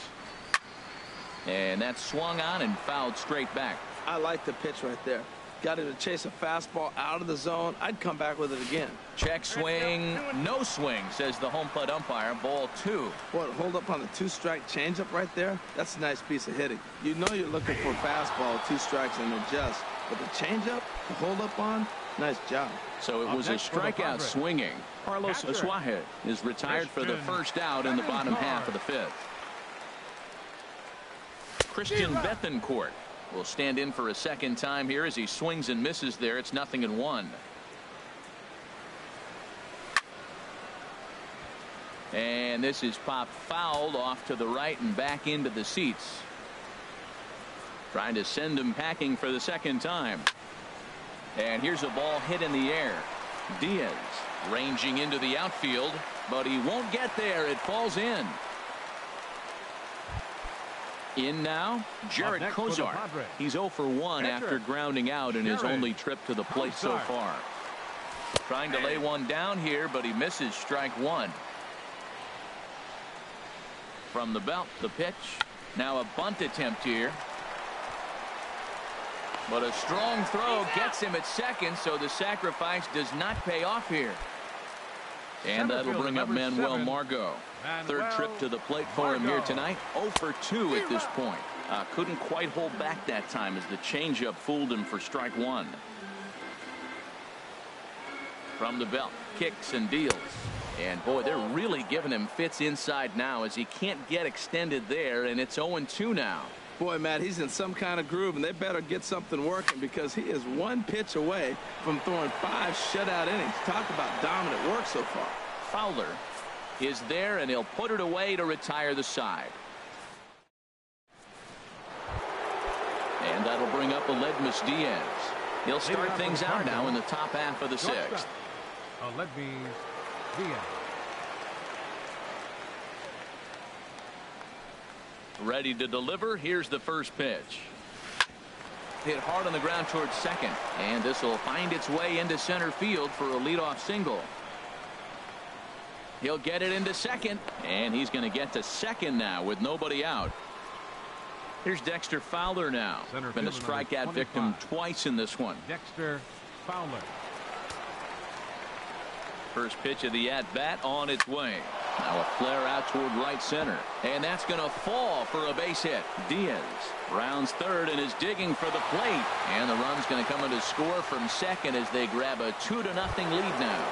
And that's swung on and fouled straight back. I like the pitch right there. Got him to chase a fastball out of the zone. I'd come back with it again. Check swing, no swing, says the home plate umpire. Ball 2. What, hold up on the 2-strike changeup right there? That's a nice piece of hitting. You know you're looking for a fastball, 2 strikes and adjust. But the changeup, the hold up on, nice job. So it was a strikeout swinging. Carlos Asuaje is retired for the first out in the bottom half of the 5th. Christian Bethancourt will stand in for a second time here as he swings and misses there. It's 0-1. And this is popped fouled off to the right and back into the seats. Trying to send him packing for the second time. And here's a ball hit in the air. Diaz ranging into the outfield, but he won't get there. It falls in. In now, Jarred Cozart. He's 0 for 1 after grounding out in his only trip to the plate so far. Trying to lay one down here, but he misses strike 1. From the belt, the pitch. Now a bunt attempt here. But a strong throw gets him at second, so the sacrifice does not pay off here. And that'll bring up Manuel Margot. 3rd trip to the plate for him here tonight. 0 for 2 at this point. Couldn't quite hold back that time as the changeup fooled him for strike 1. From the belt, kicks and deals. And boy, they're really giving him fits inside now as he can't get extended there, and it's 0-2 now. Boy, Matt, he's in some kind of groove, and they better get something working because he is 1 pitch away from throwing 5 shutout innings. Talk about dominant work so far. Fowler is there, and he'll put it away to retire the side. And that'll bring up Aledmys Diaz. He'll start things out now in the top half of the 6th. Aledmys Diaz. Ready to deliver. Here's the first pitch. Hit hard on the ground towards second, and this will find its way into center field for a leadoff single. He'll get it into second, and he's going to get to second now with nobody out. Here's Dexter Fowler now. Been a strikeout victim twice in this one. Dexter Fowler. First pitch of the at-bat on its way. Now a flare out toward right center, and that's going to fall for a base hit. Diaz rounds 3rd and is digging for the plate, and the run's going to come in to score from second as they grab a 2-0 lead now.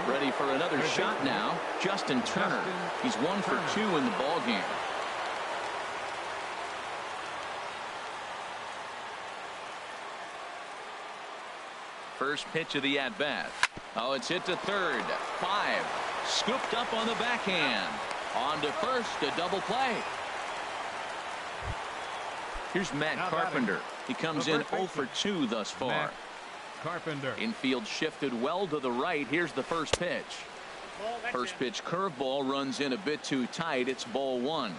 Ready for another shot now, Justin Turner. He's 1 for 2 in the ball game. First pitch of the at-bat. Oh, it's hit to 3rd. 5. Scooped up on the backhand. On to first, a double play. Here's Matt Carpenter. He comes in 0 for 2 thus far. Matt Carpenter. Infield shifted well to the right. Here's the first pitch. First pitch curveball runs in a bit too tight. It's ball 1.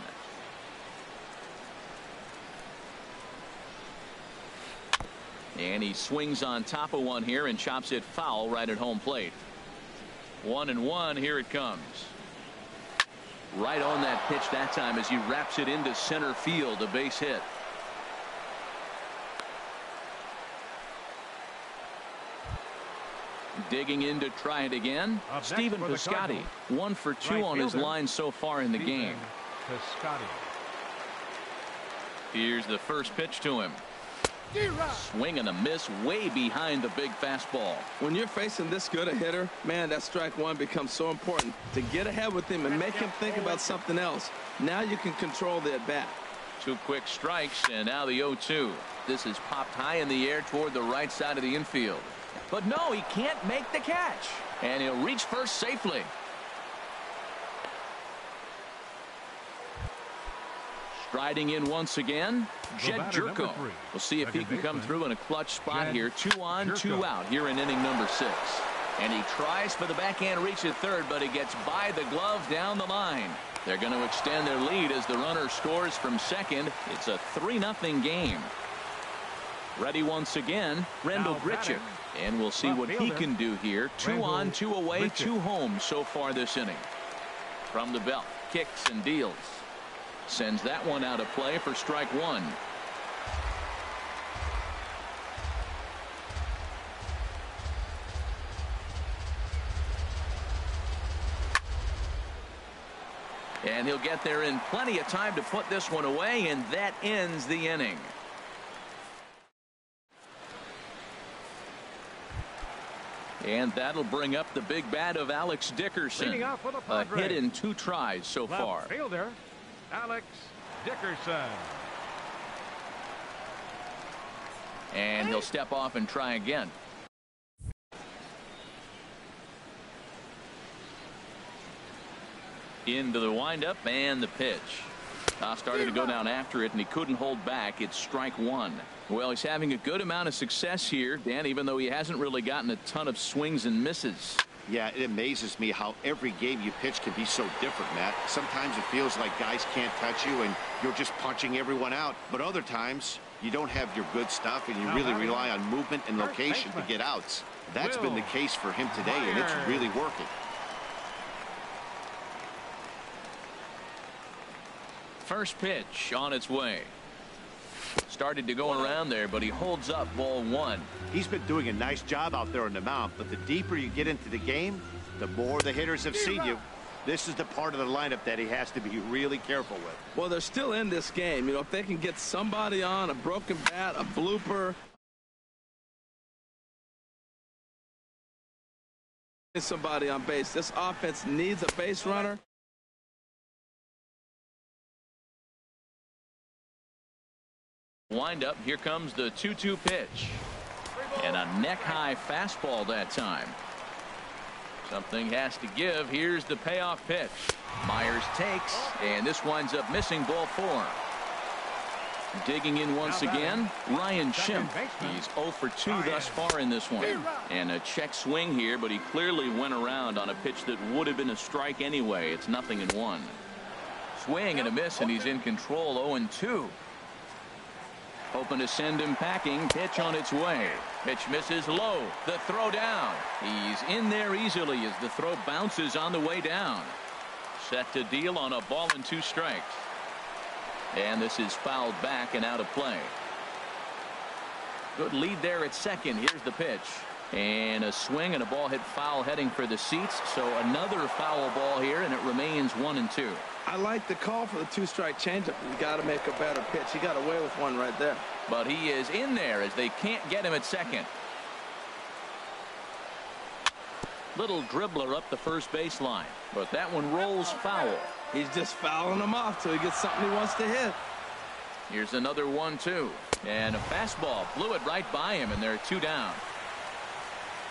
And he swings on top of one here and chops it foul right at home plate. 1-1. Here it comes. Right on that pitch that time as he wraps it into center field. A base hit. Digging in to try it again. Stephen Piscotty. 1 for 2 on his line so far in the game. Piscotty. Here's the first pitch to him. Swing and a miss way behind the big fastball. When you're facing this good a hitter, man, that strike one becomes so important to get ahead with him and make him think about something else. Now you can control the at-bat. 2 quick strikes, and now the 0-2. This is popped high in the air toward the right side of the infield. But no, he can't make the catch. And he'll reach first safely. Striding in once again, Jed Jerko. We'll see if he can come through in a clutch spot here. 2 on, 2 out here in inning number 6. And he tries for the backhand reach at third, but he gets by the glove down the line. They're going to extend their lead as the runner scores from second. It's a 3-0 game. Ready once again, Rendell Grichuk. And we'll see what he can do here. 2 on, 2 away, 2 home so far this inning. From the belt, kicks and deals. Sends that one out of play for strike 1. And he'll get there in plenty of time to put this one away, and that ends the inning. And that'll bring up the big bat of Alex Dickerson. A hit in 2 tries so far. Fielder Alex Dickerson. And he'll step off and try again. Into the windup and the pitch. Started to go down after it, and he couldn't hold back. It's strike 1. Well, he's having a good amount of success here, Dan, even though he hasn't really gotten a ton of swings and misses. Yeah, it amazes me how every game you pitch can be so different, Matt. Sometimes it feels like guys can't touch you and you're just punching everyone out. But other times you don't have your good stuff and you really rely on movement and location to get outs. That's been the case for him today, and it's really working. First pitch on its way. Started to go around there, but he holds up ball 1. He's been doing a nice job out there on the mound, but the deeper you get into the game, the more the hitters have seen you. This is the part of the lineup that he has to be really careful with. Well, they're still in this game. You know, if they can get somebody on, a broken bat, a blooper, somebody on base. This offense needs a base runner. Wind up. Here comes the 2-2 pitch. And a neck-high fastball that time. Something has to give. Here's the payoff pitch. Myers takes, and this winds up missing ball 4. Digging in once again, Ryan Schimpf. He's 0 for 2 thus far in this one. And a check swing here, but he clearly went around on a pitch that would have been a strike anyway. It's 0-1. Swing and a miss, and he's in control. 0-2. Hoping to send him packing. Pitch on its way. Pitch misses low. The throw down. He's in there easily as the throw bounces on the way down. Set to deal on a ball and 2 strikes. And this is fouled back and out of play. Good lead there at second. Here's the pitch. And a swing and a ball hit foul heading for the seats. So another foul ball here, and it remains 1-2. I like the call for the 2-strike changeup. You got to make a better pitch. He got away with one right there. But he is in there as they can't get him at second. Little dribbler up the first baseline, but that one rolls foul. He's just fouling him off till he gets something he wants to hit. Here's another 1-2, and a fastball blew it right by him, and there are 2 down.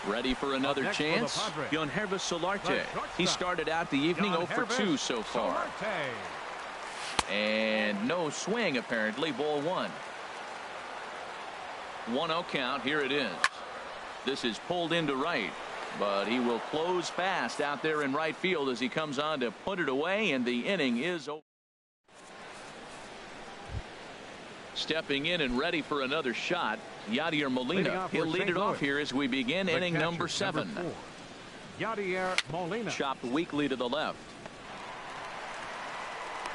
Ready for another chance? Yangervis Solarte. He started out the evening 0 for 2 so far. And no swing apparently. Ball 1. 1-0 count. Here it is. This is pulled into right, but he will close fast out there in right field as he comes on to put it away, and the inning is over. Stepping in and ready for another shot, Yadier Molina. He'll lead it off here as we begin inning number 7. Yadier Molina. Chopped weakly to the left.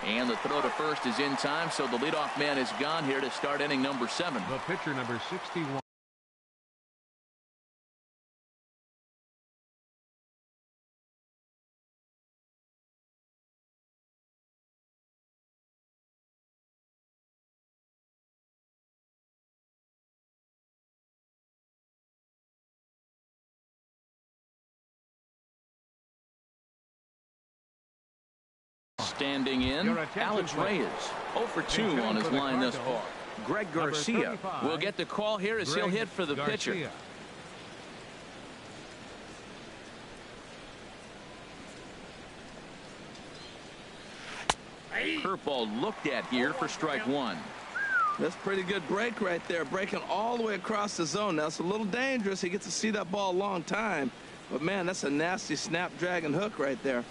And the throw to first is in time, so the leadoff man is gone here to start inning number 7. The pitcher, number 61. Standing in, Alex Reyes. 0 for 2 on his line thus far. Greg Garcia will get the call here as he'll hit for the pitcher. Curveball looked at here for strike 1. That's pretty good break right there, breaking all the way across the zone. Now, it's a little dangerous. He gets to see that ball a long time. But, man, that's a nasty snapdragon hook right there.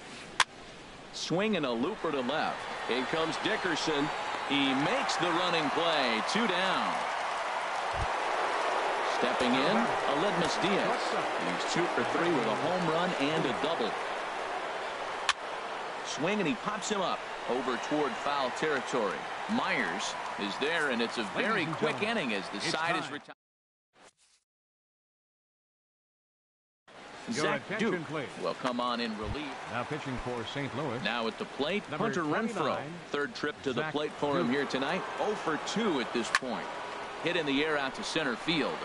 Swing and a looper to left. In comes Dickerson. He makes the running play. 2 down. Stepping in, Aledmys Diaz. He's 2 for 3 with a home run and a double. Swing, and he pops him up over toward foul territory. Myers is there, and it's a very quick inning as the side is retired. Zach Duke will come on in relief. Now pitching for St. Louis. Now at the plate, Hunter Renfroe. Third trip to the plate for him here tonight. 0 for 2 at this point. Hit in the air out to center field.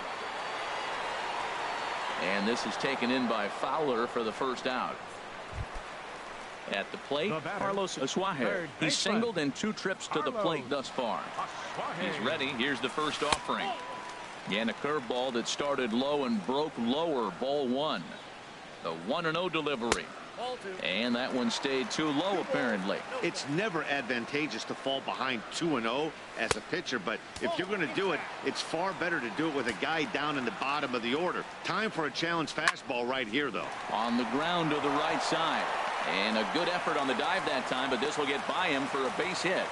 And this is taken in by Fowler for the first out. At the plate, Carlos Asuaje. He's singled in 2 trips to the plate thus far. He's ready. Here's the first offering. And a curveball that started low and broke lower. Ball 1. The 1-0 delivery. And that one stayed too low, apparently. It's never advantageous to fall behind 2-0 as a pitcher, but if you're going to do it, it's far better to do it with a guy down in the bottom of the order. Time for a challenge fastball right here, though. On the ground to the right side. And a good effort on the dive that time, but this will get by him for a base hit.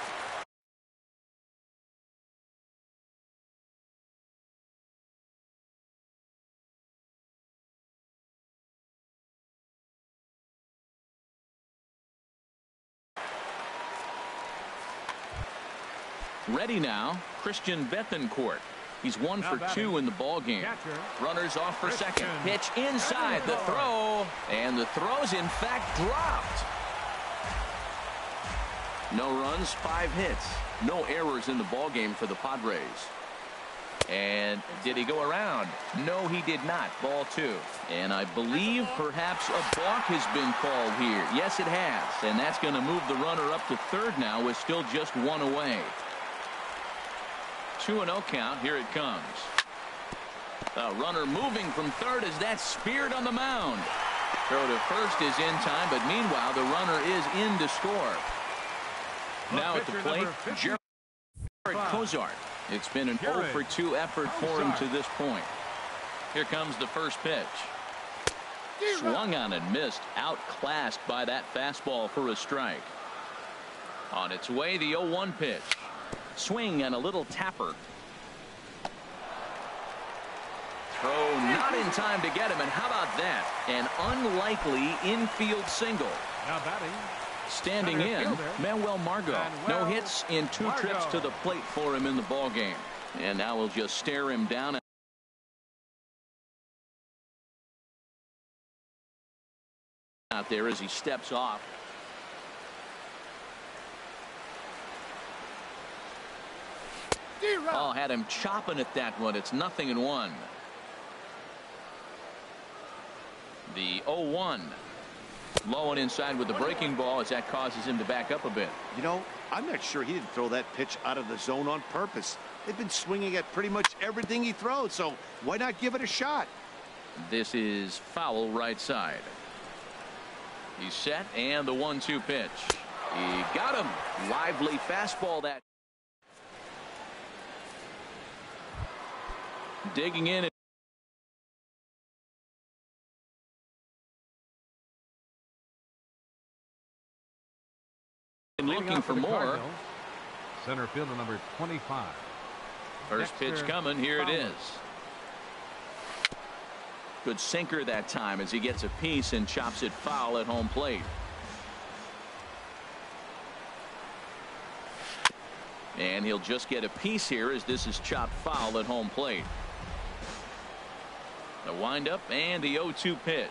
Ready now, Christian Bethancourt. He's 1 for 2 in the ball game. Runners off for second. Pitch inside the throw, and the throw's in fact dropped. No runs, 5 hits, no errors in the ball game for the Padres. And did he go around? No, he did not. Ball 2. And I believe perhaps a balk has been called here. Yes, it has. And that's going to move the runner up to third now with still just 1 away. 2-0 count. Here it comes. The runner moving from third as that's speared on the mound. Throw to first is in time, but meanwhile the runner is in to score. Now at the plate, Jared Cozart. It's been an 0 for 2 effort for him to this point. Here comes the first pitch. Swung on and missed. Outclassed by that fastball for a strike. On its way, the 0-1 pitch. Swing and a little tapper. Throw not in time to get him, and how about that? An unlikely infield single. Now batting. Standing in, Manuel Margot. No hits in 2 trips to the plate for him in the ball game. And now we'll just stare him down out there as he steps off. Oh, had him chopping at that one. It's 0-1. The 0-1. Low and inside with the breaking ball as that causes him to back up a bit. You know, I'm not sure he didn't throw that pitch out of the zone on purpose. They've been swinging at pretty much everything he throws, so why not give it a shot? This is foul right side. He's set, and the 1-2 pitch. He got him. Lively fastball that. Digging in. And looking for more. Center fielder number 25. First pitch coming. Here it is. Good sinker that time as he gets a piece and chops it foul at home plate. And he'll just get a piece here as this is chopped foul at home plate. The windup and the 0-2 pitch.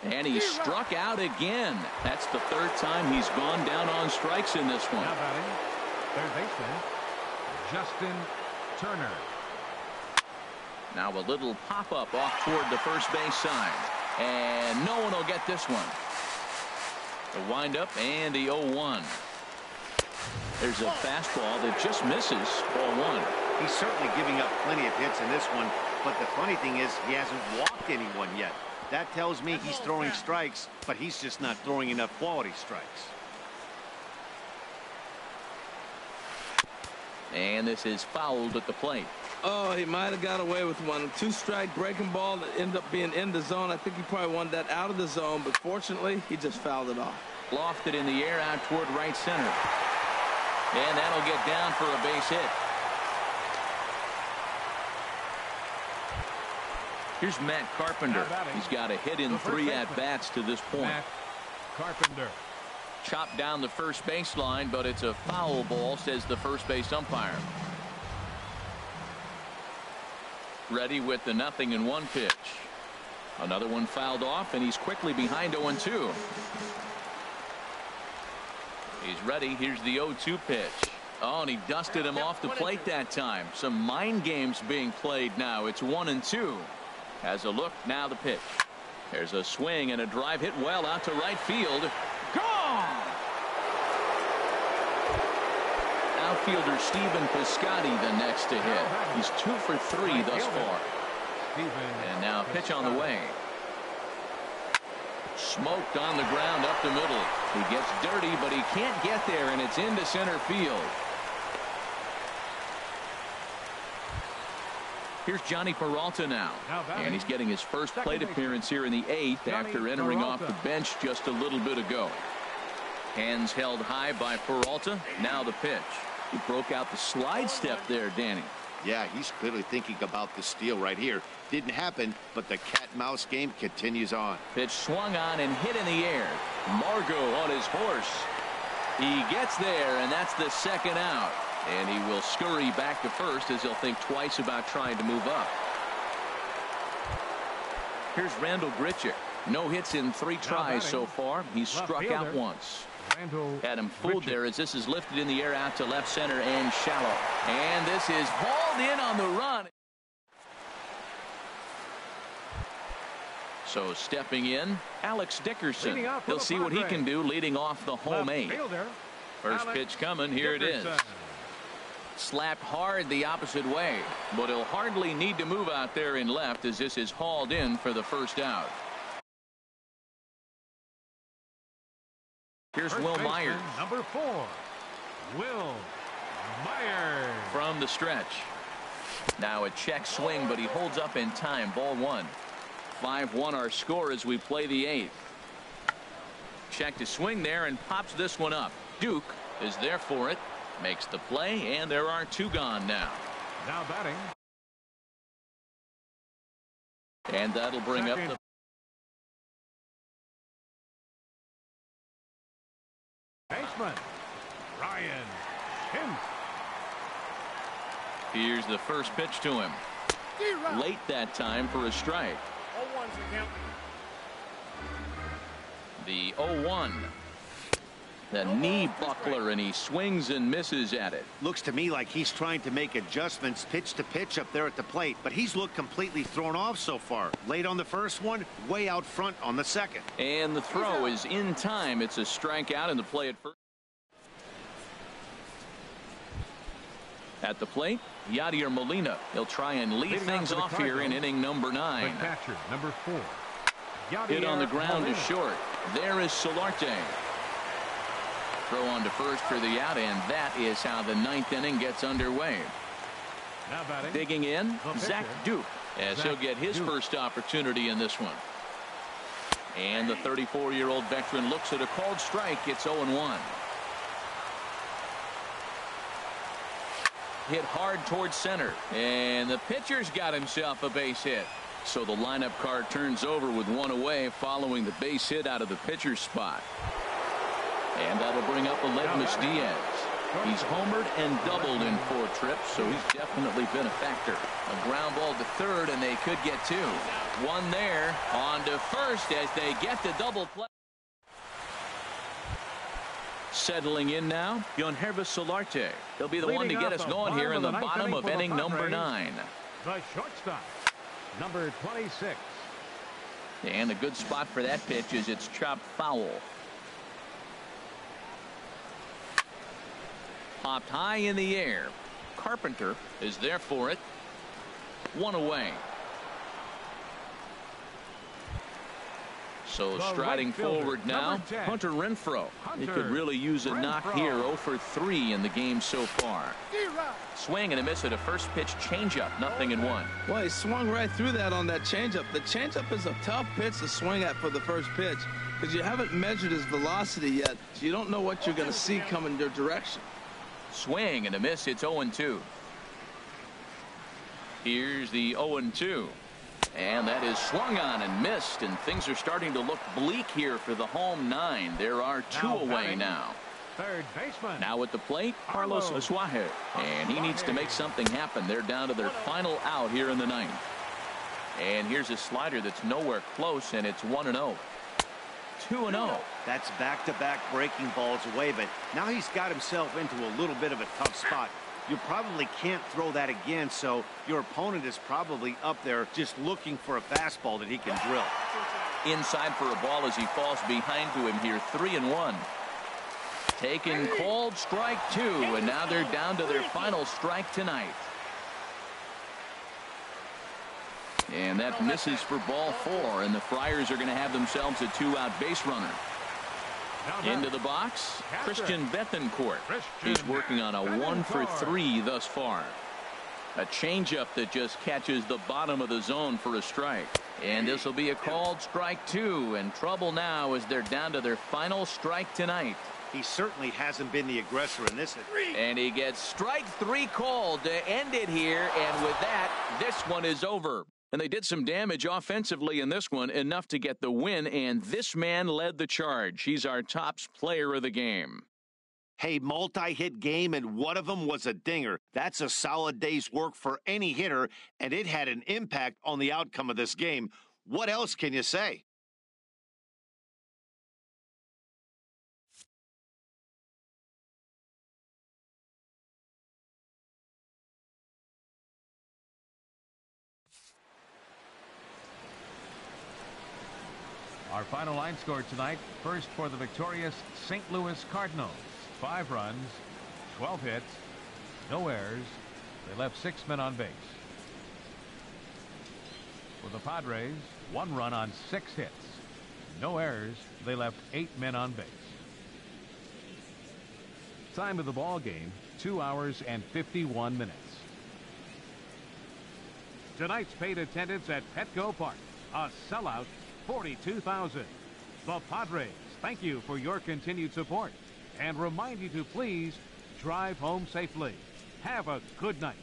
And he struck out again. That's the 3rd time he's gone down on strikes in this one. Now batting, third baseman, Justin Turner. Now a little pop-up off toward the first base side. And no one will get this one. The windup and the 0-1. There's a fastball that just misses. Ball 1. He's certainly giving up plenty of hits in this one, but the funny thing is he hasn't walked anyone yet. That tells me he's throwing strikes, but he's just not throwing enough quality strikes. And this is fouled at the plate. Oh, he might have got away with one. 2-strike breaking ball that ended up being in the zone. I think he probably wanted that out of the zone, but fortunately, he just fouled it off. Lofted in the air out toward right center. And that'll get down for a base hit. Here's Matt Carpenter. He's got a hit in 3 at-bats to this point. Matt Carpenter. Chopped down the first baseline, but it's a foul ball, says the first base umpire. Ready with the 0-1 pitch. Another one fouled off, and he's quickly behind 0-2. He's ready. Here's the 0-2 pitch. Oh, and he dusted him off the plate that time. Some mind games being played now. It's 1-2. Has a look. Now the pitch. There's a swing and a drive hit well out to right field. Gone! Outfielder Stephen Piscotty the next to hit. He's 2 for 3 thus far. And now a pitch on the way. Smoked on the ground up the middle. He gets dirty, but he can't get there, and it's into center field. Here's Johnny Peralta now. And he's getting his first plate appearance here in the 8th after entering off the bench just a little bit ago. Hands held high by Peralta. Now the pitch. He broke out the slide step there, Danny. Yeah, he's clearly thinking about the steal right here. Didn't happen, but the cat-mouse game continues on. Pitch swung on and hit in the air. Margot on his horse. He gets there, and that's the second out. And he will scurry back to first as he'll think twice about trying to move up. Here's Randall Grichuk. No hits in 3 tries so far. He's struck out once. Had him fooled there as this is lifted in the air out to left center and shallow. And this is hauled in on the run. So stepping in, Alex Dickerson. He'll see what he can do leading off the home 8. First pitch coming. Here it is. Slapped hard the opposite way, but he'll hardly need to move out there in left as this is hauled in for the first out. Here's Will Myers. Number 4, Will Myers. From the stretch. Now a check swing, but he holds up in time. Ball 1. 5-1 our score as we play the 8th. Check to swing there and pops this one up. Duke is there for it. Makes the play, and there are 2 gone now. Now batting. And that'll bring up the baseman, Ryan Schimpf. Here's the first pitch to him. Late that time for a strike. The 0-1. The knee buckler, and he swings and misses at it. Looks to me like he's trying to make adjustments pitch to pitch up there at the plate, but he's looked completely thrown off so far. Late on the first one, way out front on the second. And the throw is in time. It's a strikeout in the play at first. At the plate, Yadier Molina. He'll try and lead things off here in inning number 9. The catcher, number 4. Hit on the ground is short. There is Solarte. Throw on to first for the out, and that is how the 9th inning gets underway. Now batting. Digging in, Zach Duke, as he'll get his first opportunity in this one. And the 34-year-old veteran looks at a called strike. It's 0-1. Hit hard towards center, and the pitcher's got himself a base hit. So the lineup card turns over with 1 away following the base hit out of the pitcher's spot. And that'll bring up Aledmys Diaz. He's homered and doubled in 4 trips, so he's definitely been a factor. A ground ball to third, and they could get 2. 1 there, on to first as they get the double play. Settling in now, Yangervis Solarte. He'll be the one to get us going here in the bottom of inning number 9. The shortstop, number 26. And a good spot for that pitch is it's chopped foul. Popped high in the air. Carpenter is there for it. One away. So striding forward now, Hunter Renfroe. He could really use a knock here. 0 for 3 in the game so far. Swing and a miss at a first pitch changeup. 0-1. Well, he swung right through that on that changeup. The changeup is a tough pitch to swing at for the first pitch because you haven't measured his velocity yet, so you don't know what you're going to see coming your direction. Swing and a miss. It's 0-2. Here's the 0-2. And that is swung on and missed, and things are starting to look bleak here for the home 9. There are 2 away now. Third baseman. Now at the plate, Carlos Asuaje, and he needs to make something happen. They're down to their final out here in the 9th. And here's a slider that's nowhere close, and it's 1-0. 2-0. That's back-to-back breaking balls away, but now he's got himself into a little bit of a tough spot. You probably can't throw that again, so your opponent is probably up there just looking for a fastball that he can drill. Inside for a ball as he falls behind to him here. 3-1. Taken called strike 2, and now they're down to their final strike tonight. And that misses for ball 4, and the Friars are going to have themselves a 2-out base runner. Into the box, Christian Bethancourt. He's working on a 1 for 3 thus far. A changeup that just catches the bottom of the zone for a strike. And this will be a called strike 2, and trouble now as they're down to their final strike tonight. He certainly hasn't been the aggressor in this. And he gets strike 3 called to end it here, and with that, this one is over. And they did some damage offensively in this one, enough to get the win, and this man led the charge. He's our top player of the game. Hey, multi-hit game, and one of them was a dinger. That's a solid day's work for any hitter, and it had an impact on the outcome of this game. What else can you say? Our final line score tonight, first for the victorious St. Louis Cardinals. 5 runs, 12 hits, no errors. They left 6 men on base. For the Padres, 1 run on 6 hits, no errors. They left 8 men on base. Time of the ball game, 2 hours and 51 minutes. Tonight's paid attendance at Petco Park, a sellout 42,000. The Padres thank you for your continued support and remind you to please drive home safely. Have a good night.